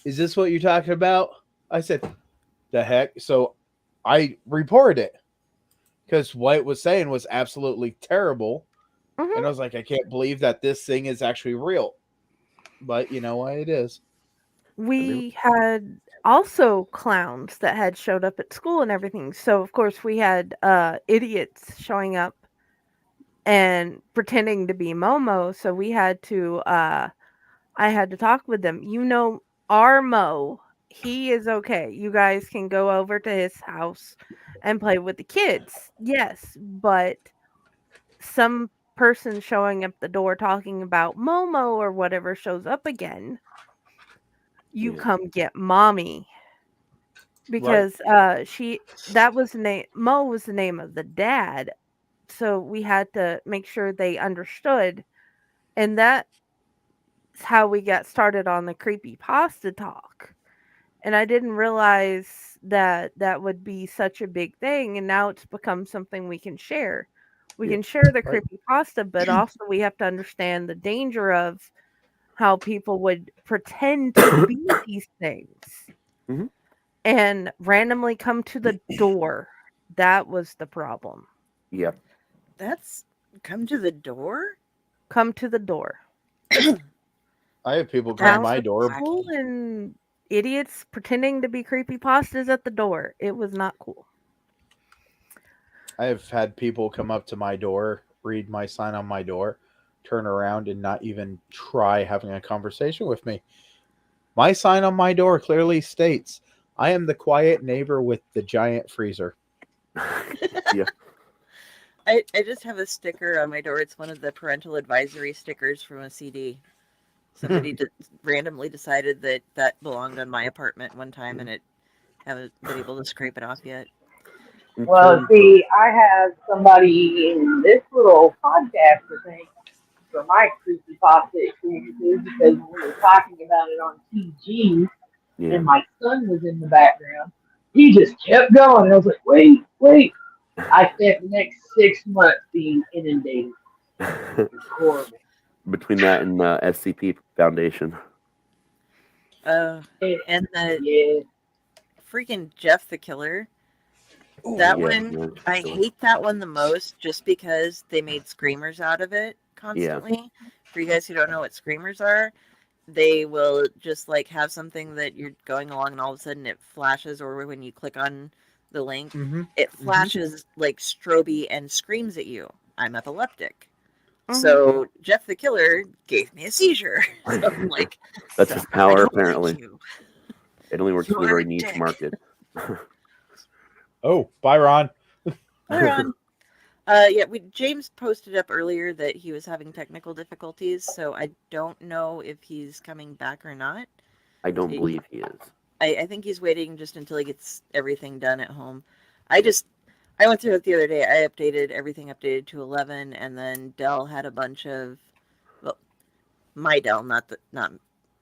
is this what you're talking about? I said, the heck? So I reported it because what it was saying was absolutely terrible. Mm-hmm. And I was like, I can't believe that this thing is actually real. But you know what? It is. We had also clowns that had showed up at school and everything. So of course we had idiots showing up and pretending to be Momo. So we had to I had to talk with them. Our Mo, he is okay. You guys can go over to his house and play with the kids. Yes, but some person showing up the door talking about Momo or whatever shows up again, you come get mommy. Because that was the name, Mo was the name of the dad. So we had to make sure they understood. And that's how we got started on the creepy pasta talk. And I didn't realize that that would be such a big thing. And now it's become something we can share. We can share the creepy pasta, but also we have to understand the danger of how people would pretend to be these things and randomly come to the door. That was the problem. Yep. That's come to the door? Come to the door. I have people come to my door. And idiots pretending to be creepypastas at the door. It was not cool. I have had people come up to my door, read my sign on my door, turn around and not even try having a conversation with me. My sign on my door clearly states, I am the quiet neighbor with the giant freezer. Yeah. I just have a sticker on my door. It's one of the parental advisory stickers from a CD. Somebody randomly decided that belonged on my apartment one time, and it haven't been able to scrape it off yet. Well, see, I have somebody in this little podcast to thank for my creepypasta experiences because when we were talking about it on TG and my son was in the background, he just kept going. And I was like, wait. I spent the next 6 months being inundated. It's horrible. Between that and SCP Foundation. And the freaking Jeff the Killer. One, I hate that one the most just because they made screamers out of it constantly. Yeah. For you guys who don't know what screamers are, they will just like have something that you're going along and all of a sudden it flashes, or when you click on the link, it flashes like strobe and screams at you. I'm epileptic. So Jeff the Killer gave me a seizure. So I'm like, that's his power apparently. It only works for a very niche market. Oh, bye, Ron. Bye, Ron. James posted up earlier that he was having technical difficulties, so I don't know if he's coming back or not. I don't believe he is. I think he's waiting just until he gets everything done at home. I went through it the other day. I updated everything updated to 11, and then Dell had a bunch of, well, my Dell, not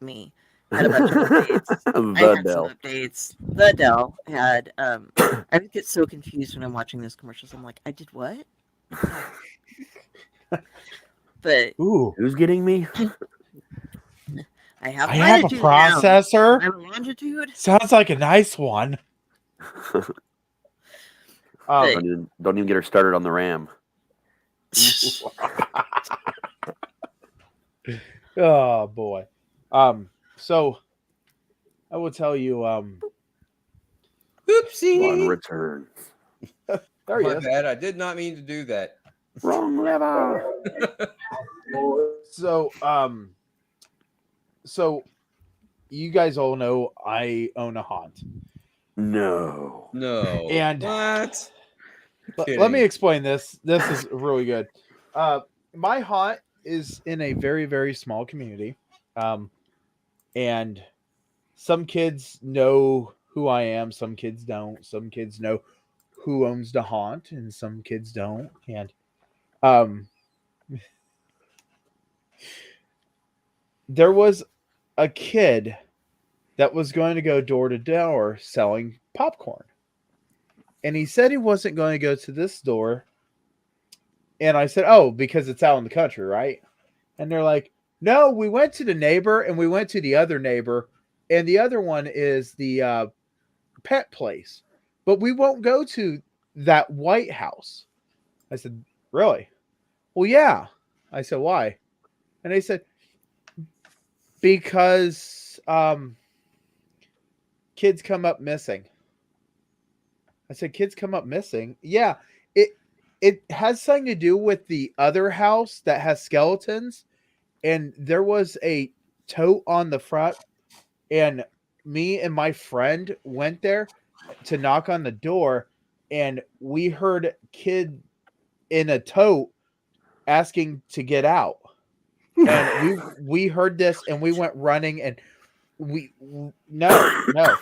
me, had a bunch of updates. I had some updates. The Dell had. I get so confused when I'm watching those commercials. I'm like, I did what? But who's getting me? I have a processor. I have a longitude. Sounds like a nice one. Don't even get her started on the RAM. Oh boy. So I will tell you. Oopsie. One returns. There he My is. bad. I did not mean to do that. Wrong lever. So you guys all know I own a haunt. No. And what? Let me explain this. This is really good. My haunt is in a very, very small community. And some kids know who I am. Some kids don't. Some kids know who owns the haunt, and some kids don't. And there was a kid that was going to go door to door selling popcorn. And he said he wasn't going to go to this door. And I said, oh, because it's out in the country, right? And they're like, no, we went to the neighbor and we went to the other neighbor. And the other one is the pet place. But we won't go to that White House. I said, really? Well, yeah. I said, why? And they said, because kids come up missing. I said, kids come up missing. Yeah, it has something to do with the other house that has skeletons, and there was a tote on the front, and me and my friend went there to knock on the door, and we heard kid in a tote asking to get out. And we heard this and we went running, and no.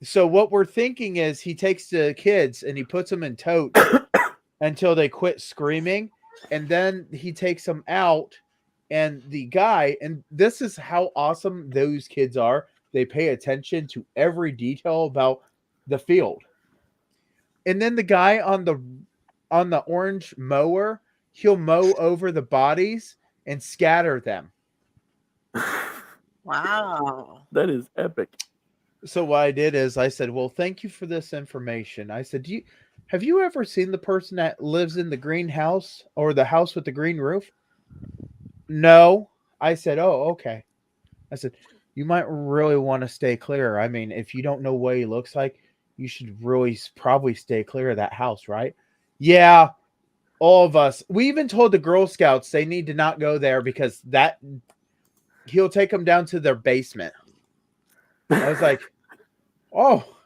So what we're thinking is he takes the kids and he puts them in totes until they quit screaming, and then he takes them out, and the guy, and this is how awesome those kids are. They pay attention to every detail about the field. And then the guy on the orange mower, he'll mow over the bodies and scatter them. Wow. That is epic. So what I did is I said, well, thank you for this information. I said, have you ever seen the person that lives in the green house or the house with the green roof? No. I said, oh, okay. I said, you might really want to stay clear. I mean, if you don't know what he looks like, you should really probably stay clear of that house, right? Yeah, all of us. We even told the Girl Scouts they need to not go there because he'll take them down to their basement. I was like, oh,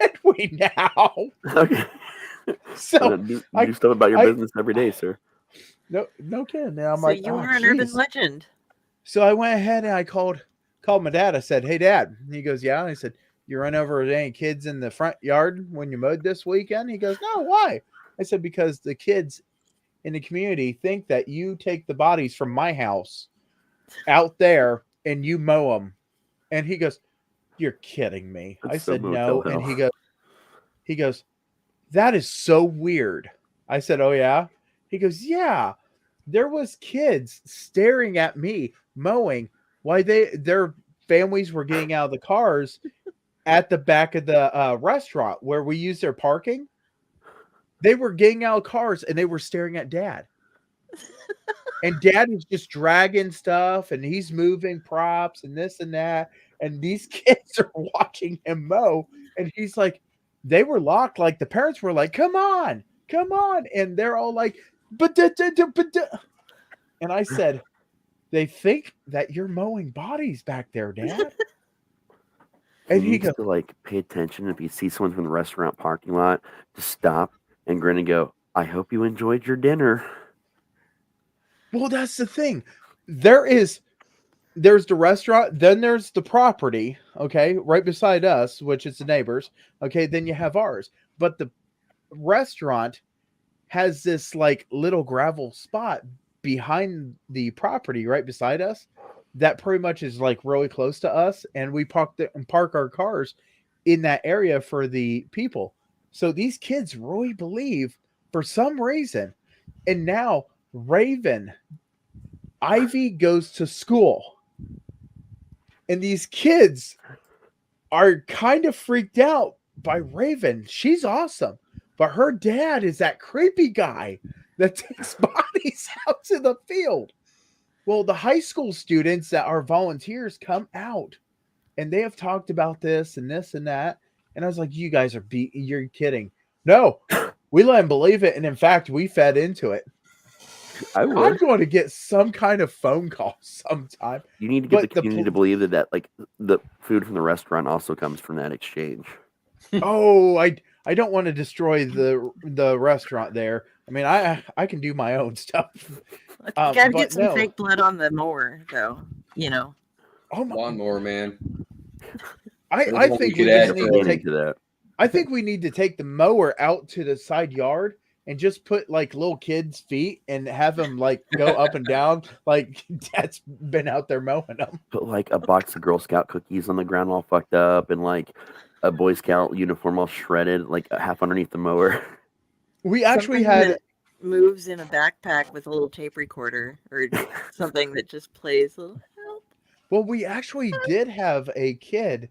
did we now? Okay. So do stuff about your business every day, sir. No kidding. And I'm So like, you oh, are an geez. urban legend. So I went ahead and I called my dad. I said, hey, Dad. And he goes, yeah. And I said, you run over any kids in the front yard when you mowed this weekend? He goes, no, why? I said, because the kids in the community think that you take the bodies from my house out there and you mow them. And he goes, you're kidding me. That's I said, so no. motel And hell. he goes, that is so weird. I said, oh, yeah. He goes, yeah. There was kids staring at me mowing while their families were getting out of the cars at the back of the restaurant where we use their parking. They were getting out of cars and they were staring at Dad. And Dad is just dragging stuff and he's moving props and this and that. And these kids are watching him mow. And he's like, they were locked. Like the parents were like, come on. And they're all like, but. And I said, they think that you're mowing bodies back there, Dad. And he goes, to like pay attention. If you see someone from the restaurant parking lot, just stop and grin and go, I hope you enjoyed your dinner. well, that's the thing. There's the restaurant, then there's the property, okay, right beside us, which is the neighbors. Okay, then you have ours. But the restaurant has this like little gravel spot behind the property right beside us that pretty much is like really close to us, and we park our cars in that area for the people. So these kids really believe for some reason. And now Raven Ivy goes to school, and these kids are kind of freaked out by Raven. She's awesome, but her dad is that creepy guy that takes bodies out to the field. Well, the high school students that are volunteers come out, and they have talked about this and this and that. And I was like, you guys you're kidding. No, we let him believe it. And in fact, we fed into it. I'm going to get some kind of phone call sometime. You need to get the community to believe that like the food from the restaurant also comes from that exchange. Oh, I don't want to destroy the restaurant there. I mean, I can do my own stuff. You gotta get some fake blood on the mower, though. You know. Oh my lawnmower, man. I think we just need to take that. I think we need to take the mower out to the side yard and just put like little kids' feet and have them like go up and down like Dad's been out there mowing them. Put like a box of Girl Scout cookies on the ground all fucked up and like a Boy Scout uniform all shredded, like half underneath the mower. We actually had moves in a backpack with a little tape recorder or something that just plays a little help. Well, we actually did have a kid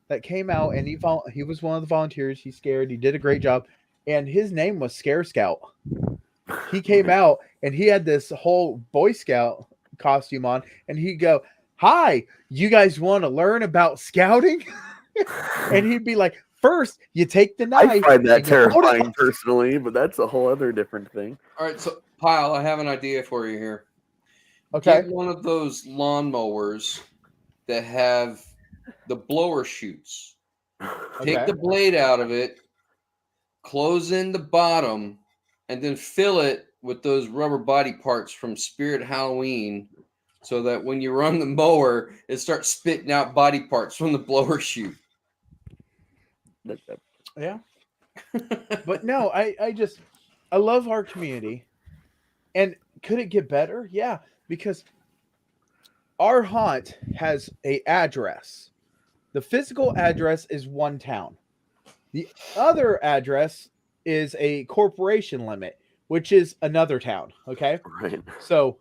that came out, and he was one of the volunteers. He's scared. He did a great job, and his name was Scare Scout. He came out, and he had this whole Boy Scout costume on, and he'd go, "Hi, you guys want to learn about scouting?" And he'd be like, first, you take the knife. I find that and you hold it terrifying personally, but that's a whole other different thing. All right, so Pyle, I have an idea for you here. Okay. Get one of those lawnmowers that have the blower chutes. Take the blade out of it, close in the bottom, and then fill it with those rubber body parts from Spirit Halloween, so that when you run the mower, it starts spitting out body parts from the blower chute. Yeah. But no, I love our community. And could it get better? Yeah, because our haunt has a address. The physical address is one town. The other address is a corporation limit, which is another town. Okay. Right. So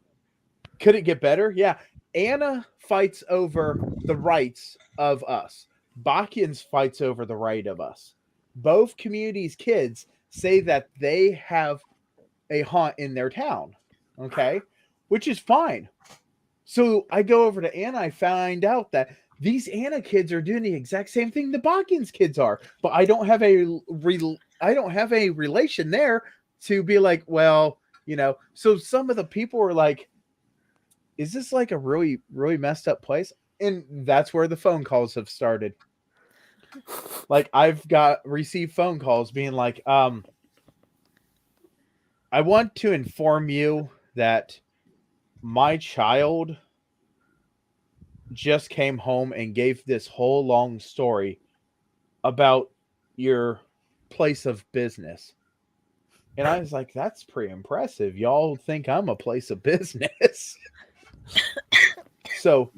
could it get better? Yeah. Anna fights over the rights of us. Bakians fights over the right of us. Both communities' kids say that they have a haunt in their town. Okay. Which is fine. So I go over to Anna. I find out that these Anna kids are doing the exact same thing the Bakians kids are, but I don't have a relation there to be like, well, you know. So some of the people are like, is this like a really, really messed up place? And that's where the phone calls have started. Like I've received phone calls being like, I want to inform you that my child just came home and gave this whole long story about your place of business. And I was like, that's pretty impressive. Y'all think I'm a place of business. So,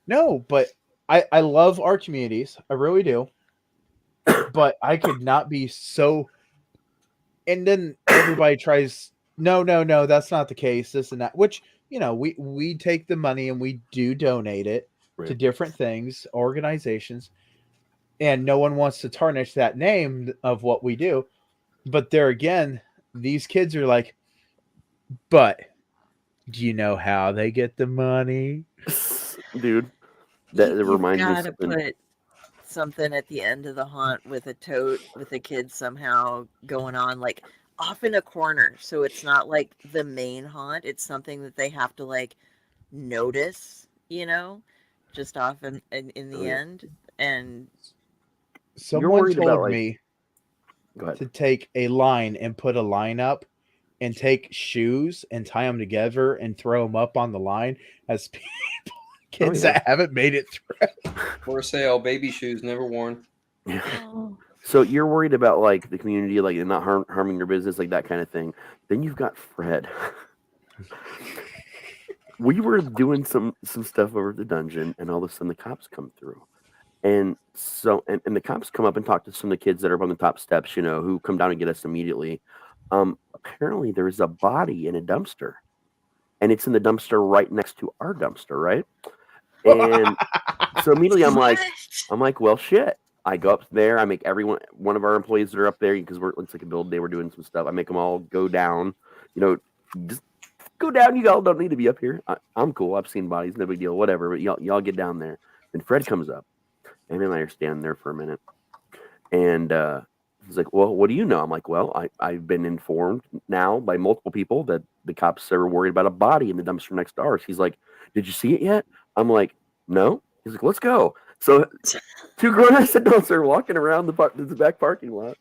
no, but I love our communities. I really do. But I could not be so. And then everybody tries, no, that's not the case. This and that, which, you know, we take the money and we do donate it to different things, organizations, and no one wants to tarnish that name of what we do. But there again, these kids are like, but do you know how they get the money? Dude, that reminds me of something. Put something at the end of the haunt with a tote with a kid somehow going on, like off in a corner, so it's not like the main haunt. It's something that they have to like notice, you know, just off in the end. And someone told me to take a line and put a line up and take shoes and tie them together and throw them up on the line as kids that haven't made it through. For sale, baby shoes never worn. Oh. So you're worried about like the community, like not harming your business, like that kind of thing. Then you've got Fred. We were doing some stuff over at the dungeon, and all of a sudden the cops come through. And so, and the cops come up and talk to some of the kids that are up on the top steps, you know, who come down and get us immediately. Apparently there's a body in a dumpster, and it's in the dumpster right next to our dumpster, right? And so immediately I'm like, well, shit. I go up there. I make one of our employees that are up there, because it's like a build day. We're doing some stuff. I make them all go down, you know, just go down. You all don't need to be up here. I'm cool. I've seen bodies. No big deal. Whatever. But y'all get down there. And Fred comes up. And then I are standing there for a minute. And he's like, well, what do you know? I'm like, well, I've been informed now by multiple people that the cops are worried about a body in the dumpster next to ours. He's like, did you see it yet? I'm like, no. He's like, let's go. So 2 grown-ass adults are walking around the back parking lot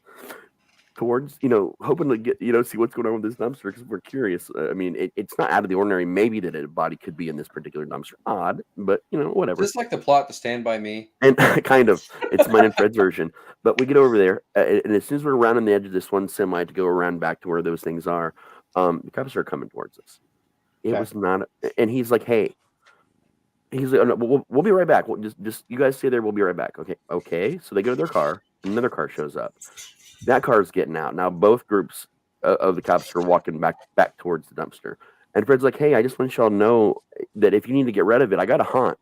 towards, you know, hoping to get, you know, see what's going on with this dumpster, because we're curious. I mean, it's not out of the ordinary. Maybe that a body could be in this particular dumpster. Odd, but, you know, whatever. Just like the plot to Stand By Me. And kind of. It's mine and Fred's version. But we get over there, and as soon as we're around on the edge of this one semi to go around back to where those things are, the cops are coming towards us. It was not, and he's like, hey. He's like, oh, no, we'll be right back. Just you guys stay there. We'll be right back. Okay. So they go to their car. Another car shows up. That car is getting out. Now both groups of the cops are walking back towards the dumpster. And Fred's like, hey, I just want y'all to know that if you need to get rid of it, I got a haunt.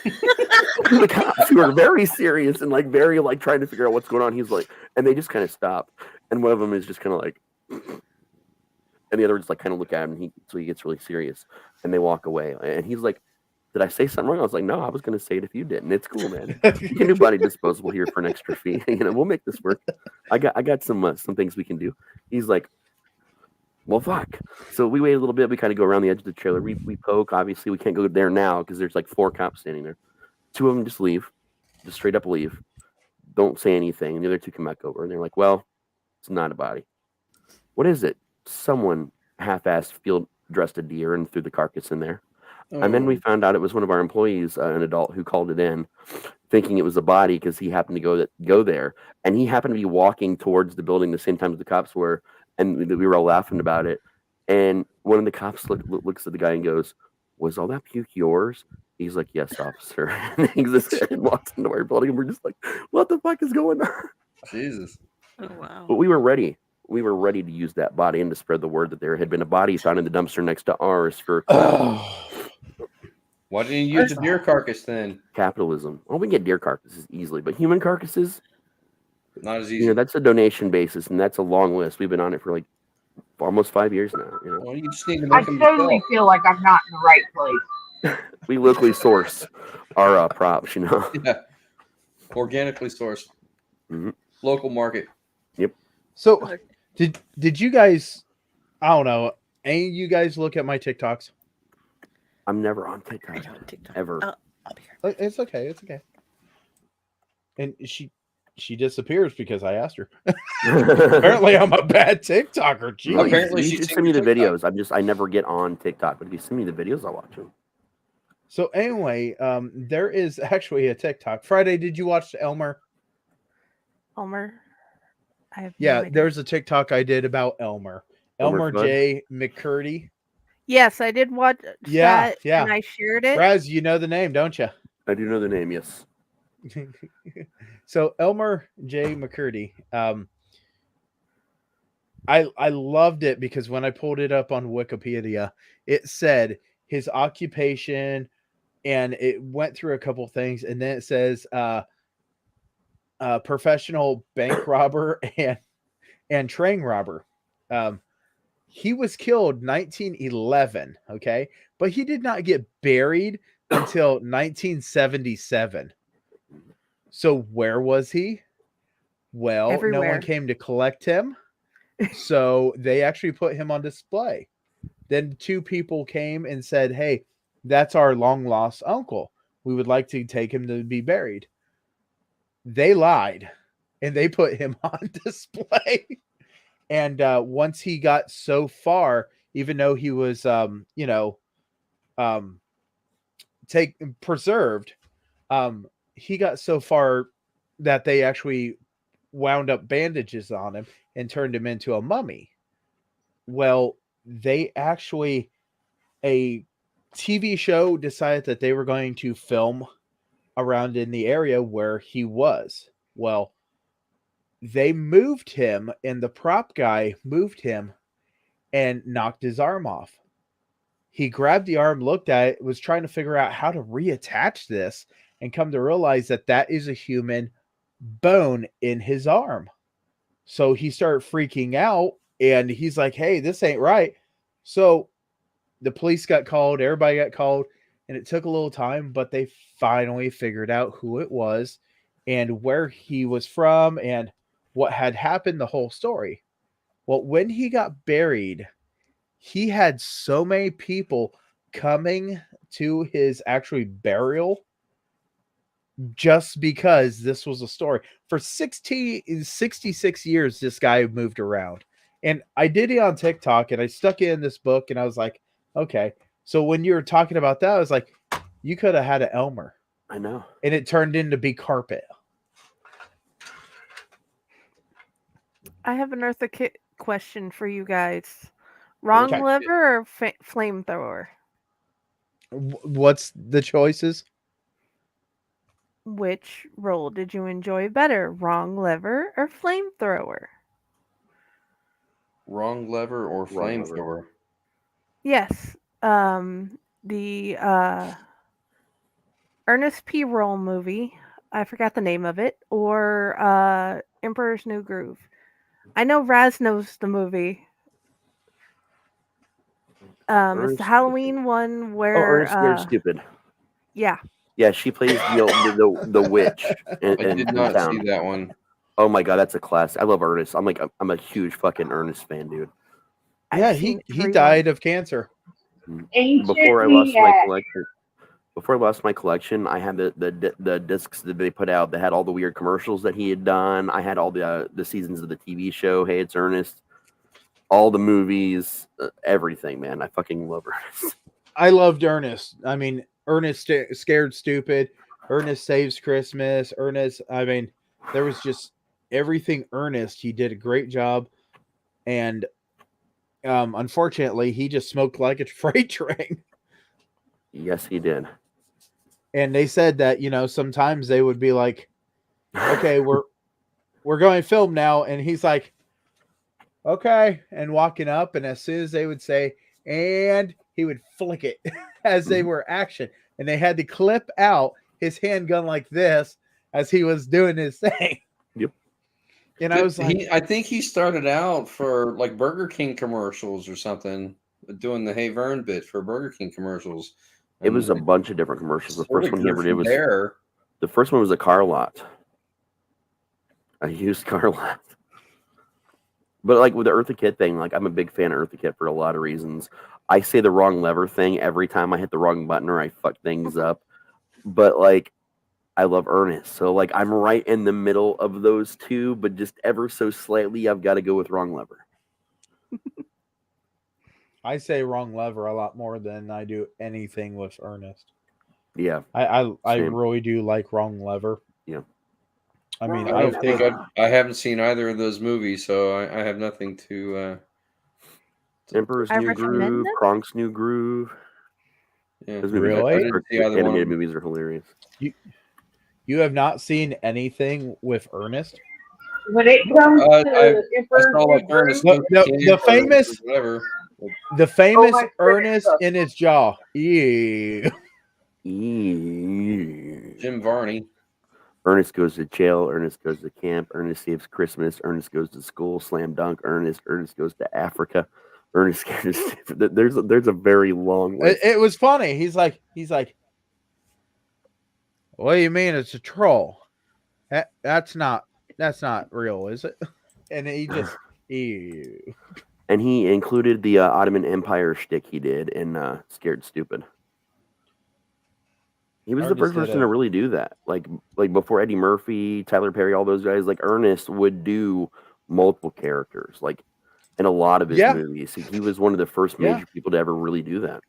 The cops, who are very serious and like very like trying to figure out what's going on. He's like, and they just kind of stop. And one of them is just kind of like, and the other just like kind of look at him. So he gets really serious, and they walk away. And he's like, did I say something wrong? I was like, no, I was going to say it if you didn't. It's cool, man. You can do body disposable here for an extra fee. We'll make this work. I got some things we can do. He's like, well, fuck. So we wait a little bit. We kind of go around the edge of the trailer. We poke. Obviously, we can't go there now because there's like 4 cops standing there. 2 of them just leave, just straight up leave. Don't say anything. And the other 2 come back over, and they're like, well, it's not a body. What is it? Someone half-assed field dressed a deer and threw the carcass in there. And then we found out it was one of our employees, an adult, who called it in, thinking it was a body because he happened to go there. And he happened to be walking towards the building the same time as the cops were, and we were all laughing about it. And one of the cops looks at the guy and goes, was all that puke yours? He's like, yes, officer. And he walks into our building, and we're just like, what the fuck is going on? Jesus. Oh, wow. But we were ready. We were ready to use that body and to spread the word that there had been a body found in the dumpster next to ours for Why didn't you use a deer carcass then? capitalism. Well, we can get deer carcasses easily, but human carcasses, Not as easy. that's a donation basis, and that's a long list. We've been on it for like almost 5 years now. Well, you just need to I make them totally yourself. feel like I'm not in the right place. We locally source our props, Yeah. Organically sourced. Mhm. Local market. So did you guys? I don't know. Any of you guys look at my TikToks? I'm never on TikTok, I don't TikTok. ever. I'll be here. It's okay. It's okay. And she disappears because I asked her. Apparently, I'm a bad TikToker. Jeez. No, Apparently you she just seen send me the your TikTok. videos. I never get on TikTok, but if you send me the videos, I'll watch them. So anyway, there is actually a TikTok. Friday, did you watch Elmer? Elmer. I have no Yeah, idea. there's a TikTok I did about Elmer. Elmer Elmer Fudd? J. McCurdy. Yes, I did watch Yeah, that, yeah. and I shared it. Raz, you know the name, don't you? I do know the name, yes. So Elmer J. McCurdy. I loved it because when I pulled it up on Wikipedia, it said his occupation, and it went through a couple things, and then it says professional bank robber and train robber. He was killed 1911, okay, but he did not get buried until 1977. So where was he? Well, no Everywhere. one came to collect him, so they actually put him on display. Then 2 people came and said, hey, that's our long lost uncle. We would like to take him to be buried. They lied, and they put him on display. And once he got so far, even though he was, preserved, he got so far that they actually wound up bandages on him and turned him into a mummy. Well, they actually, a TV show decided that they were going to film around in the area where he was. Well, they moved him, and the prop guy moved him and knocked his arm off. He grabbed the arm, looked at it, was trying to figure out how to reattach this, and come to realize that that is a human bone in his arm. So he started freaking out, and he's like, hey, this ain't right. So the police got called, everybody got called, and it took a little time, but they finally figured out who it was and where he was from and what had happened, the whole story. Well, when he got buried, he had so many people coming to his actually burial just because this was a story. For 66 years, this guy moved around. And I did it on TikTok, and I stuck it in this book, and I was like, okay. So when you were talking about that, I was like, you could have had an Elmer. I know. And it turned into Big Carpet. I have an Eartha Kitt question for you guys. Wrong Okay. lever or flamethrower? What's the choices? Which role did you enjoy better? Wrong lever or flamethrower? Wrong lever or Wrong lever. flamethrower? Yes. The Ernest P. Roll movie, I forgot the name of it, or Emperor's New Groove. I know Raz knows the movie. It's the Halloween one where Ernest Scared Stupid. Yeah. Yeah, she plays the witch in I did not town. see that one. Oh my god, that's a classic. I love Ernest. I'm a huge fucking Ernest fan, dude. Yeah, he died of cancer. Before I lost my collection. Before I lost my collection, I had the discs that they put out that had all the weird commercials that he had done. I had all the seasons of the TV show. Hey, it's Ernest. All the movies, everything, man. I fucking love Ernest. I loved Ernest. I mean, Ernest Scared Stupid, Ernest Saves Christmas, Ernest. I mean, there was just everything Ernest. He did a great job, and unfortunately, he just smoked like a freight train. Yes, he did. And they said that, sometimes they would be like, okay, we're going to film now. And he's like, okay. And walking up. And as soon as they would say, and he would flick it as they were action. And they had to clip out his handgun like this as he was doing his thing. Yep. And I was like, I think he started out for like Burger King commercials or something, doing the Hey Vern bit for Burger King commercials. It was a bunch of different commercials. The first one he ever did was there. The first one was a car lot, a used car lot. But like with the Eartha Kitt thing, like I'm a big fan of Eartha Kitt for a lot of reasons. I say the wrong lever thing every time I hit the wrong button or I fuck things up. But like I love Ernest, so like I'm right in the middle of those two, but just ever so slightly, I've got to go with wrong lever. I say wrong lever a lot more than I do anything with Ernest. Yeah, I really do like wrong lever. Yeah, I mean, I haven't seen either of those movies, so I have nothing to. Emperor's New Groove, Kronk's New Groove. Yeah, those movies, really? Animated movies are hilarious. You have not seen anything with Ernest? When it comes to the famous, the famous Ernest stuff. in his jaw. Ew. Jim Varney. Ernest goes to jail. Ernest goes to camp. Ernest saves Christmas. Ernest goes to school. Slam dunk. Ernest goes to Africa. Ernest goes to, there's a very long list. It was funny. He's like, what do you mean it's a troll? That's not real, is it? And he just ew. And he included the Ottoman Empire shtick he did in Scared Stupid. He was the first person to really do that. Like before Eddie Murphy, Tyler Perry, all those guys, like Ernest would do multiple characters, like in a lot of his movies. He was one of the first major people to ever really do that.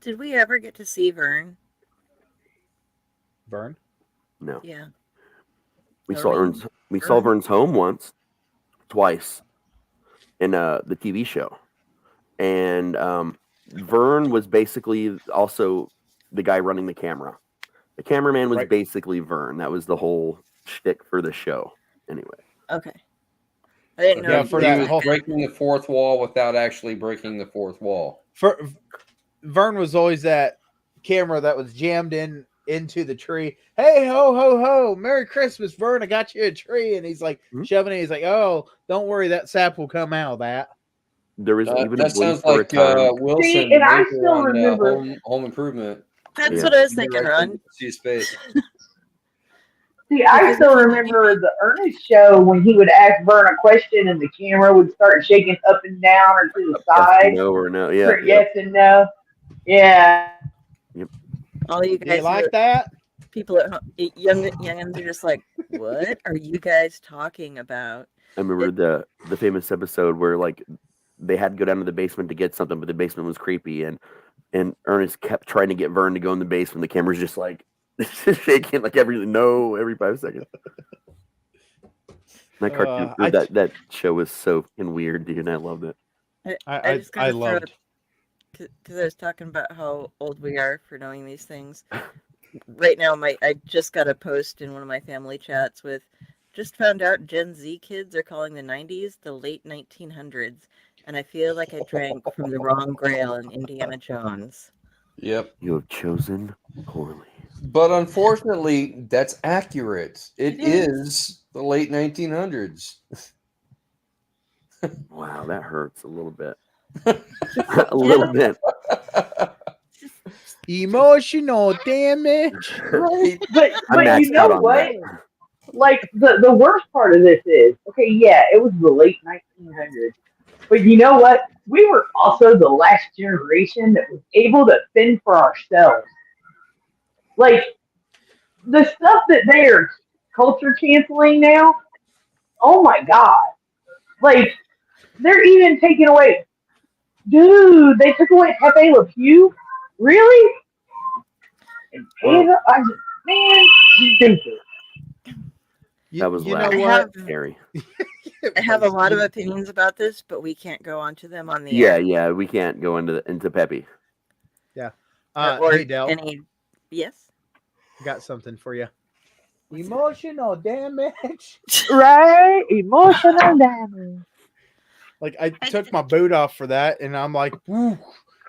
Did we ever get to see Vern? Vern? No. Yeah. We saw Vern's home twice in the TV show. And Vern was basically also the guy running the camera. The cameraman was basically Vern. That was the whole shtick for the show. Anyway. Okay. I didn't know. Yeah, for that, he was breaking the fourth wall without actually breaking the fourth wall. Vern was always that camera that was jammed into the tree. Hey, ho, ho, ho. Merry Christmas, Vern. I got you a tree. And he's like shoving it. He's like, oh, don't worry. That sap will come out of that. There was even that sounds like Wilson. See, and I still remember Home Improvement. That's what I was thinking, Ron. See his face. See, I still remember the Ernest show when he would ask Vern a question and the camera would start shaking up and down or to the side. No or no, Yes and no. Yeah. Yep. All you guys like that? People at home, youngins are just like, what are you guys talking about? I remember the famous episode where like they had to go down to the basement to get something, but the basement was creepy, and Ernest kept trying to get Vern to go in the basement. The camera's just like shaking like every 5 seconds. That cartoon, that show was so fucking weird, dude. And I loved it. I loved because I was talking about how old we are for knowing these things. Right now, I just got a post in one of my family chats with. Just found out Gen Z kids are calling the 90s the late 1900s, and I feel like I drank from the wrong grail in Indiana Jones. Yep. You have chosen poorly. But unfortunately, that's accurate. It is the late 1900s. Wow, that hurts a little bit. A little bit. Emotional damage. Right. But I'm you maxed know out on what? that. Like the worst part of this is, okay, yeah, it was the late 1900s, but you know what? We were also the last generation that was able to fend for ourselves. Like the stuff that they are culture canceling now. Oh my god! Like they're even taking away. Dude, they took away Pepe Le Pew. Really? And Well, I just, man, stupid. that was You know loud. I what? have Scary. I have a lot of opinions about this, but we can't go onto them on the air. Yeah, we can't go into Peppy. Yeah. Or Hey, Del. any. Yes. Got something for you. Emotional damage. Right? Emotional damage. Like I took my boot off for that, and I'm like, "Woo, I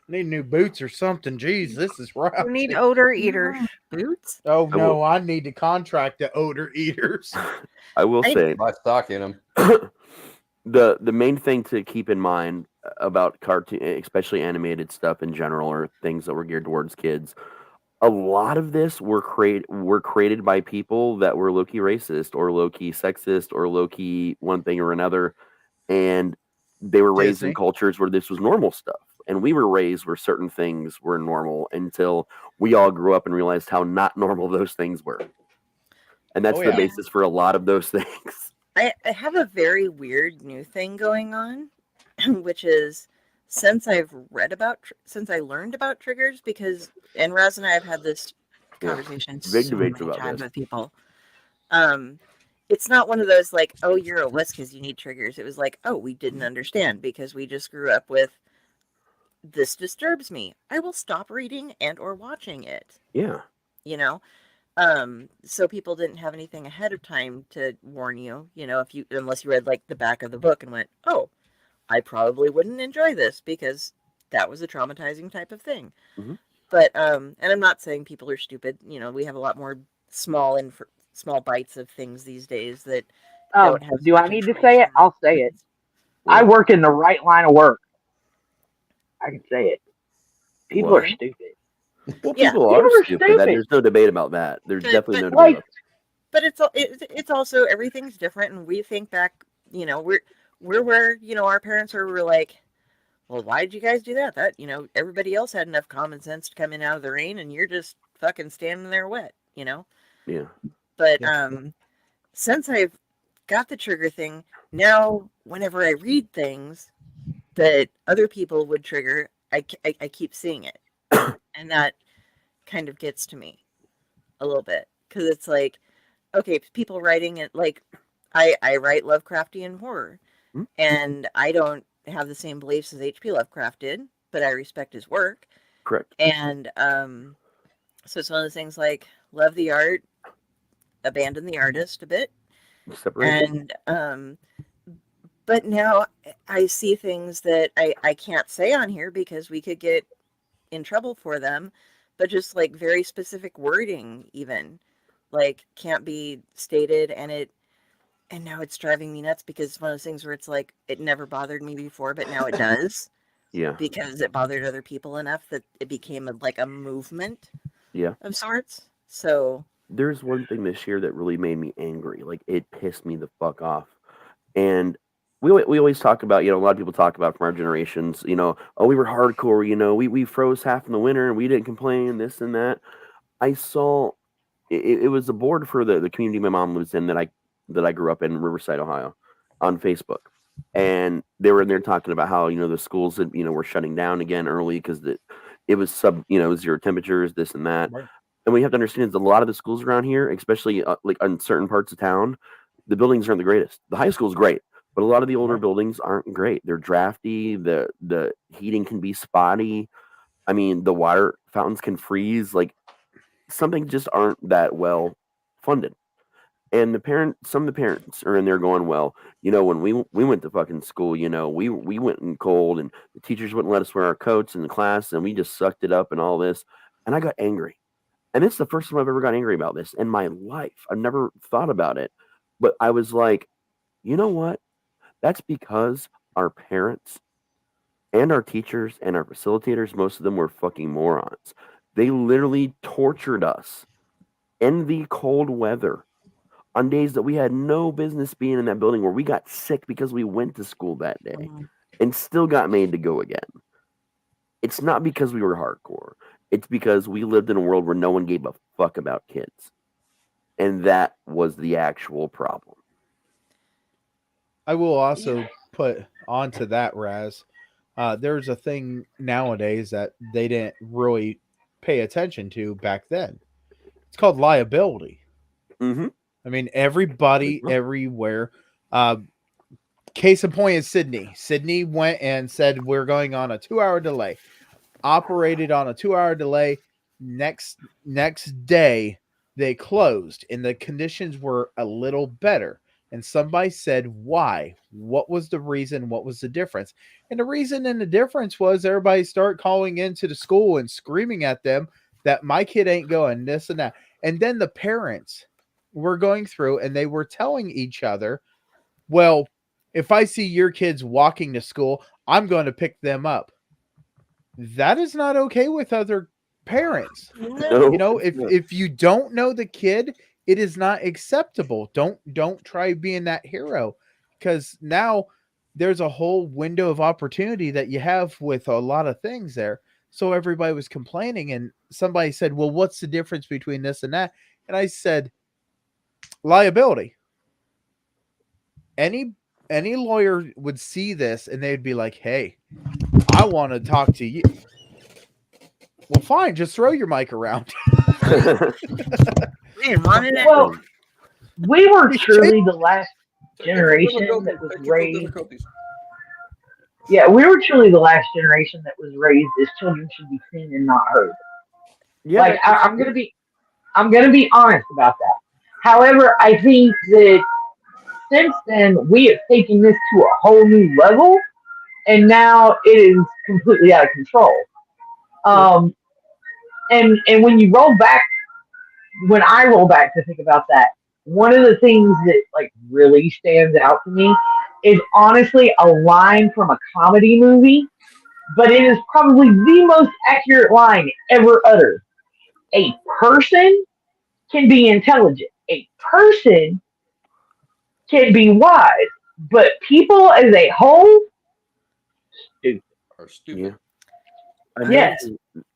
need new boots or something." Jeez, this is rough. You need odor eaters. Boots? Oh I no, will- I need to contract the odor eaters. I will I- say Buy stock in them. the main thing to keep in mind about cartoon, especially animated stuff in general, or things that were geared towards kids, a lot of this were created by people that were low-key racist or low-key sexist or low-key one thing or another, and they were raised in Disney. cultures where this was normal stuff, and we were raised where certain things were normal until we all grew up and realized how not normal those things were, and that's Oh, the yeah. basis for a lot of those things. I have a very weird new thing going on, which is since I learned about triggers, because and Raz and I have had this conversation Big so debates many about times this. with people. It's not one of those like, oh, you're a wuss because you need triggers. It was like, oh, we didn't understand because we just grew up with this disturbs me. I will stop reading and or watching it. Yeah. You know? So people didn't have anything ahead of time to warn you, unless you read like the back of the book and went, oh, I probably wouldn't enjoy this because that was a traumatizing type of thing. Mm-hmm. But, and I'm not saying people are stupid. We have a lot more small bites of things these days that don't have. Do I need to say it? I'll say it. Yeah. I work in the right line of work. I can say it. People What? are stupid. Well, Yeah. people are stupid. There's no debate about that. There's definitely no debate about that. But it's also everything's different, and we think back. We're where our parents were like, well, why did you guys do that? That everybody else had enough common sense to come in out of the rain, and you're just fucking standing there wet. Yeah. But since I've got the trigger thing now, whenever I read things that other people would trigger, I keep seeing it, and that kind of gets to me a little bit because it's like, okay, people writing it like I write Lovecraftian horror, and I don't have the same beliefs as H.P. Lovecraft did, but I respect his work. Correct. And so it's one of those things like love the art, abandon the artist a bit. Separate. And but now I see things that I can't say on here because we could get in trouble for them, but just like very specific wording even like can't be stated, and now it's driving me nuts because it's one of those things where it's like it never bothered me before, but now it does. Yeah. Because it bothered other people enough that it became like a movement. Yeah. Of sorts. So there's one thing this year that really made me angry. Like it pissed me the fuck off. And we always talk about, a lot of people talk about from our generations, oh, we were hardcore, we froze half in the winter and we didn't complain, this and that. I saw it was a board for the community my mom lives in that I grew up in Riverside, Ohio, on Facebook. And they were in there talking about how, the schools that, were shutting down again early because it was zero temperatures, this and that. Right. And we have to understand is a lot of the schools around here, especially like in certain parts of town, the buildings aren't the greatest. The high school is great, but a lot of the older buildings aren't great. They're drafty. The heating can be spotty. I mean, the water fountains can freeze. Like something just aren't that well funded. And some of the parents are in there going, well, when we went to fucking school, we went in cold and the teachers wouldn't let us wear our coats in the class and we just sucked it up and all this. And I got angry. And this is the first time I've ever got angry about this in my life. I've never thought about it. But I was like, you know what? That's because our parents and our teachers and our facilitators, most of them were fucking morons. They literally tortured us in the cold weather on days that we had no business being in that building, where we got sick because we went to school that day and still got made to go again. It's not because we were hardcore. It's because we lived in a world where no one gave a fuck about kids. And that was the actual problem. I will also put onto that, Raz. There's a thing nowadays that they didn't really pay attention to back then. It's called liability. Mm-hmm. I mean, everybody, everywhere. Case in point is Sydney. Sydney went and said, we're going on a 2-hour delay. Operated on a 2-hour delay. Next day, they closed, and the conditions were a little better. And somebody said, why? What was the reason? What was the difference? And the reason and the difference was everybody started calling into the school and screaming at them that my kid ain't going, this and that. And then the parents were going through and they were telling each other, well, if I see your kids walking to school, I'm going to pick them up. That is not okay with other parents. No, you know, if you don't know the kid, it is not acceptable. Don't try being that hero, because now there's a whole window of opportunity that you have with a lot of things there. So everybody was complaining, and somebody said, well, what's the difference between this and that? And I said, liability. Any lawyer would see this and they'd be like, hey, I want to talk to you. Well, fine, just throw your mic around. Well, we were truly the last generation that was raised. Yeah, we were truly the last generation that was raised as children should be seen and not heard. Yeah, like I'm gonna be honest about that. However, I think that since then we have taken this to a whole new level, and now it is completely out of control. And when you roll back, when I roll back to think about that, one of the things that like really stands out to me is honestly a line from a comedy movie, but it is probably the most accurate line ever uttered. A person can be intelligent. A person can be wise, but people as a whole, stupid. Are stupid. Yeah. Yes.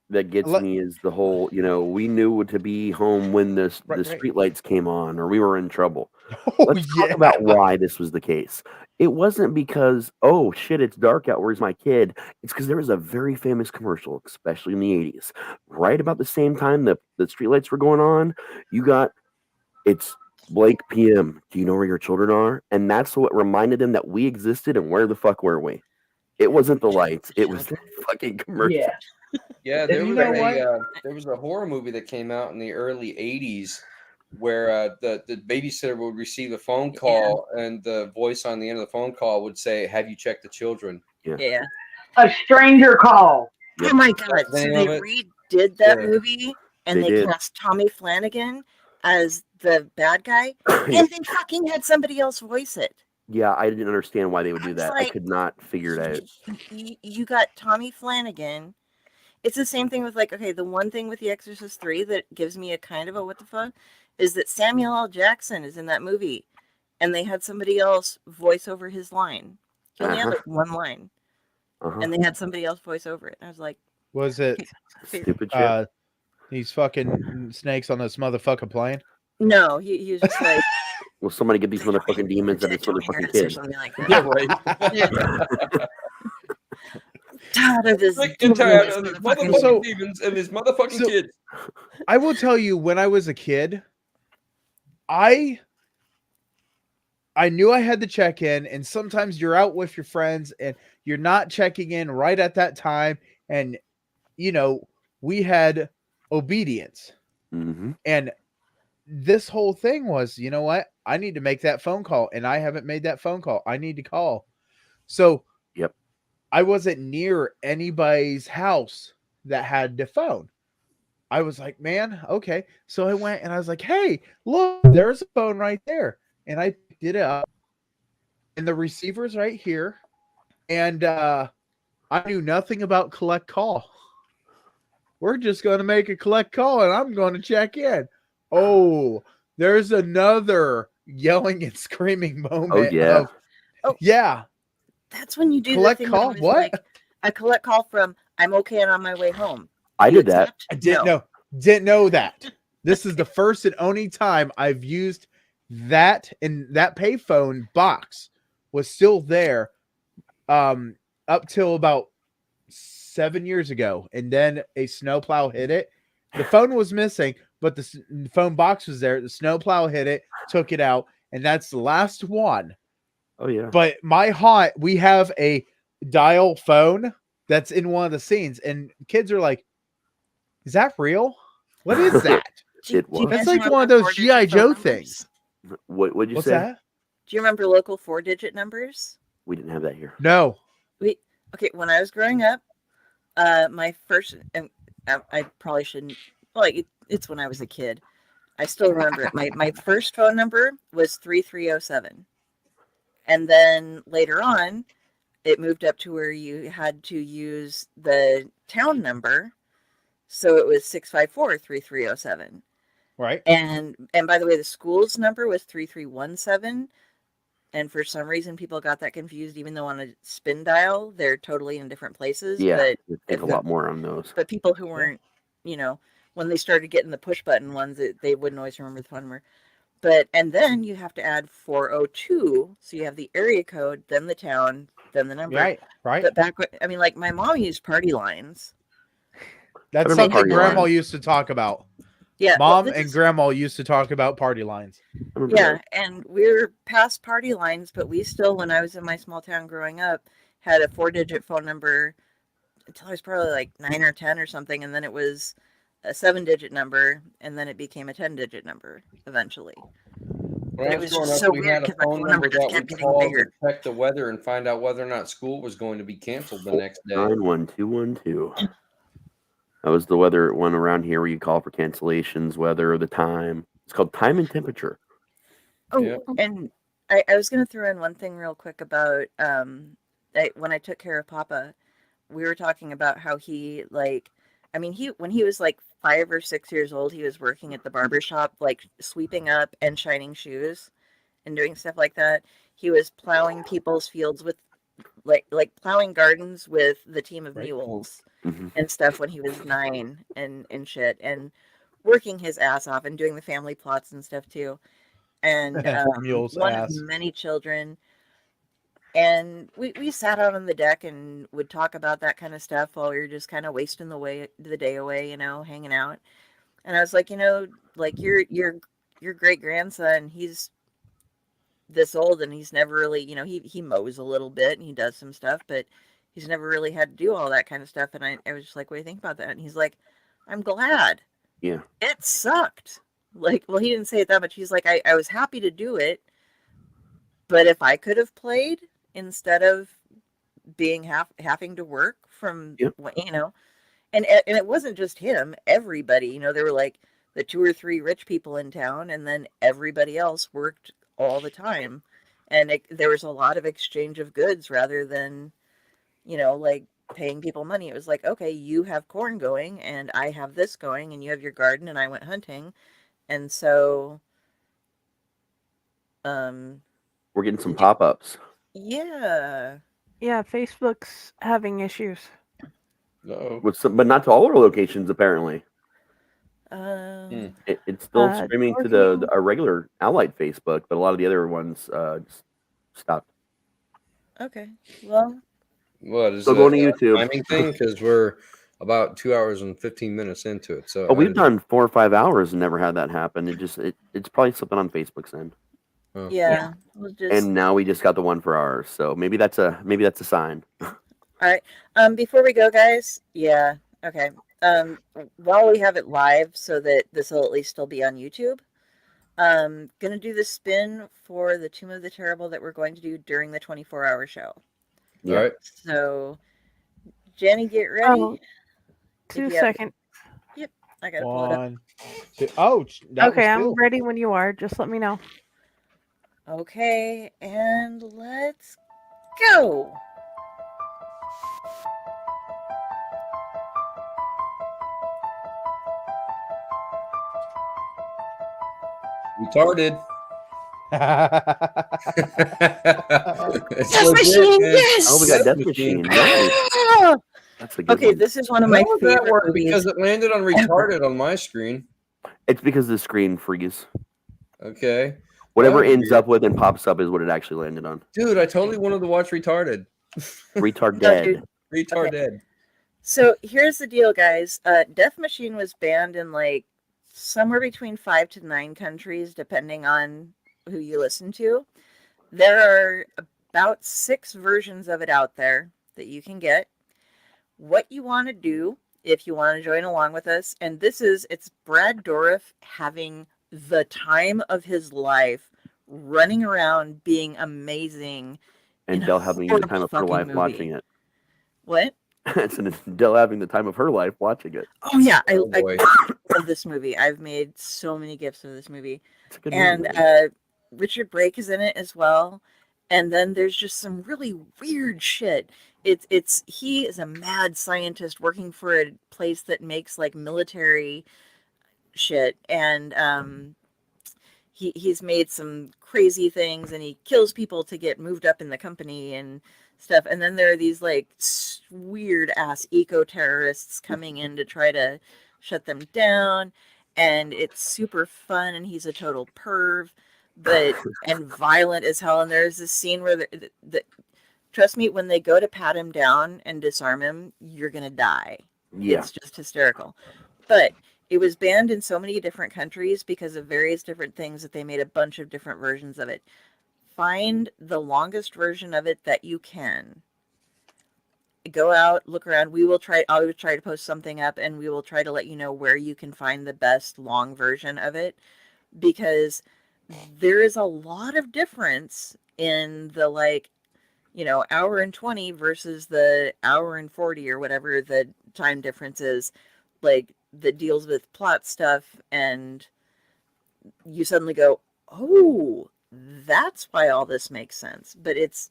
That gets me is the whole, we knew to be home when the street lights came on or we were in trouble. Let's talk about why this was the case. It wasn't because, oh shit, it's dark out, where's my kid? It's because there was a very famous commercial, especially in the 80s. Right about the same time the street lights were going on, you got, it's blank PM. Do you know where your children are? And that's what reminded them that we existed, and where the fuck were we? It wasn't the lights. It was the fucking commercial. Yeah. Yeah, there was a horror movie that came out in the early 80s where the babysitter would receive a phone call and the voice on the end of the phone call would say, have you checked the children? Yeah. A stranger call. Oh my God. So they redid that movie and they cast Tommy Flanagan as the bad guy and they fucking had somebody else voice it. Yeah, I didn't understand why they would do that. Like, I could not figure it out. You got Tommy Flanagan. It's the same thing with the one thing with The Exorcist 3 that gives me a kind of a what the fuck is that Samuel L. Jackson is in that movie and they had somebody else voice over his line. He only had one line. And they had somebody else voice over it. And I was like, was it stupid shit? These fucking snakes on this motherfucking plane? No, he was just like, will somebody get these motherfucking demons and this motherfucking kid? Or something like that. Yeah, right. Tired of this motherfucking demons and his motherfucking kids. I will tell you, when I was a kid, I knew I had to check in, and sometimes you're out with your friends and you're not checking in right at that time. And, we had obedience. Mm-hmm. And this whole thing was, you know what? I need to make that phone call, and I haven't made that phone call. I need to call. So, I wasn't near anybody's house that had the phone. I was like, man, okay. So I went and I was like, hey, look, there's a phone right there. And I picked it up and the receiver's right here. And I knew nothing about collect call. we're just going to make a collect call and I'm going to check in. Oh, there's another yelling and screaming moment. Oh yeah. Yeah. That's when you do Collect the thing call? where What? like a collect call from I'm okay and on my way home. I You did that. accept? I didn't No. know that. This is the first and only time I've used that, and that payphone box was still there up till about 7 years ago, and then a snowplow hit it. The phone was missing, but the phone box was there. The snowplow hit it, took it out, and that's the last one. Oh yeah. But we have a dial phone that's in one of the scenes, and kids are like, "Is that real? What is that?" It was. That's like one of those G.I. Joe things. What'd you What's say? that? Do you remember local 4-digit numbers? We didn't have that here. No. Okay, when I was growing up, my first, and I probably shouldn't, like, it's when I was a kid. I still remember it. My first phone number was 3307. And then later on, it moved up to where you had to use the town number. So it was 654-3307. Right. And by the way, the school's number was 3317. And for some reason, people got that confused, even though on a spin dial, they're totally in different places. Yeah, but I think a lot more on those. But people who weren't, when they started getting the push button ones, they wouldn't always remember the phone number. And then you have to add 402. So you have the area code, then the town, then the number. Right. But back when, like my mom used party lines. That's something Grandma used to talk about. Yeah. Mom and Grandma used to talk about party lines. Yeah. And we're past party lines, but we still, when I was in my small town growing up, had a 4-digit phone number until I was probably like 9 or 10 or something. And then it was a 7-digit number. And then it became a 10-digit number eventually. When I was growing up, we had a phone number that we called to check the weather and find out whether or not school was going to be canceled the next day. 91212. That was the weather one around here where you call for cancellations, weather, the time. It's called time and temperature. Oh, yeah. And I was going to throw in one thing real quick about when I took care of Papa, we were talking about how he, when he was like 5 or 6 years old, he was working at the barber shop, like sweeping up and shining shoes and doing stuff like that. He was plowing people's fields with like plowing gardens with the team of mules and stuff when he was 9 and shit, and working his ass off and doing the family plots and stuff too. And one of many children. And we sat out on the deck and would talk about that kind of stuff while we were just kind of wasting the day away, hanging out. And I was like, like your great grandson, he's this old and he's never really, he mows a little bit and he does some stuff, but he's never really had to do all that kind of stuff. And I was just like, what do you think about that? And he's like, I'm glad. Yeah. It sucked. Like, well, he didn't say it that much. He's like, I was happy to do it, but if I could have played instead of being having to work from, and it wasn't just him, everybody, there were like the 2 or 3 rich people in town, and then everybody else worked all the time. And there was a lot of exchange of goods rather than, like paying people money. It was like, okay, you have corn going and I have this going and you have your garden and I went hunting. And so, we're getting some pop-ups. Yeah. Yeah, Facebook's having issues. But not to all our locations, apparently. It's still streaming to our regular Allied Facebook, but a lot of the other ones just stopped. Okay. Well, what is still going to YouTube? Timing thing, because we're about 2 hours and 15 minutes into it. So we've done 4 or 5 hours and never had that happen. It's probably something on Facebook's end. Oh. Yeah. We'll And now we just got the one for ours, so maybe that's a sign. All right. Before we go, guys. Yeah. Okay. While we have it live, so that this will at least still be on YouTube, gonna do the spin for the Tomb of the Terrible that we're going to do during the 24-hour show. Yeah. All right. So, Jenny, get ready. 2 seconds. Yep. I gotta pull it up. 1, 2. Oh, okay. I'm ready when you are. Just let me know. Okay, and let's go. Retarded. Death Machine, yes. Oh, we got Death Machine. Nice. That's a good Okay, one. this is one of my How did that favorite work? movies. Because it landed on retarded on my screen. It's because the screen freeze. Okay. Whatever That was ends weird. up with and pops up is what it actually landed on. Dude, I totally wanted to watch Retarded. Retard No, dead. dude. Retard Okay. dead. So here's the deal, guys. Death Machine was banned in like somewhere between 5 to 9 countries, depending on who you listen to. There are about 6 versions of it out there that you can get. What you want to do, if you want to join along with us, and it's Brad Dourif having the time of his life, running around being amazing, And in a Dell having the horrible time of her fucking life movie. watching it. What? It's Dell having the time of her life watching it. Oh yeah, Oh, I boy. love this movie. I've made so many gifs of this movie, It's a good and movie. Man. Richard Brake is in it as well. And then there's just some really weird shit. He is a mad scientist working for a place that makes like military shit, and he's made some crazy things, and he kills people to get moved up in the company and stuff. And then there are these like weird ass eco terrorists coming in to try to shut them down, and it's super fun. And he's a total perv, and violent as hell. And there's this scene where trust me, when they go to pat him down and disarm him, you're gonna die. Yeah. It's just hysterical. But it was banned in so many different countries because of various different things that they made a bunch of different versions of it. Find the longest version of it that you can. Go out, look around. I will try to post something up, and we will try to let you know where you can find the best long version of it, because there is a lot of difference in the hour and 20 versus the hour and 40 or whatever the time difference is, like, that deals with plot stuff, and you suddenly go, oh, that's why all this makes sense. But it's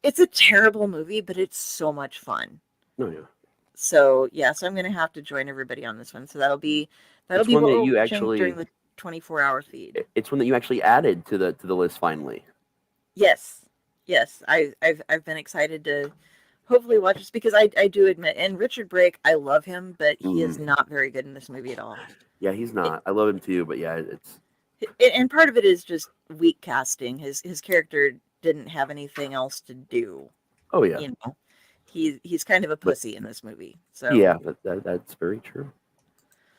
a terrible movie, but it's so much fun. Oh, yeah. So I'm gonna have to join everybody on this one. So that'll be It's what one that we're you watching actually- during the 24-hour feed. It's one that you actually added to the list finally. Yes. I've been excited to hopefully watch this, because I do admit, and Richard Brake, I love him, but he is not very good in this movie at all. Yeah, he's not. I love him too, but yeah, it's. And part of it is just weak casting. His character didn't have anything else to do. Oh yeah. You know, he's kind of a pussy in this movie. So Yeah, that's very true.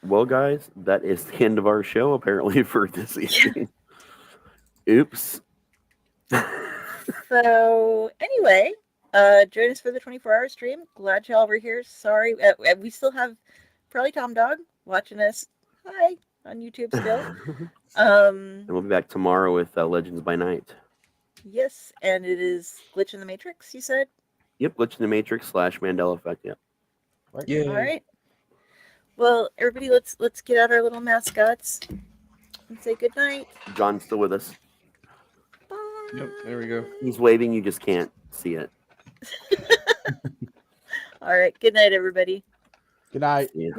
Well, guys, that is the end of our show apparently for this evening. Oops. So anyway, join us for the 24-hour stream. Glad y'all were here. Sorry, we still have probably Tom Dog watching us. Hi, on YouTube still. And we'll be back tomorrow with Legends by Night. Yes, and it is Glitch in the Matrix, you said? Yep, Glitch in the Matrix / Mandela Effect. Yeah. Yeah. All right. Well, everybody, let's get out our little mascots and say good night. John's still with us. Bye. Yep, there we go. He's waving. You just can't see it. All right. Good night, everybody. Good night. Yeah.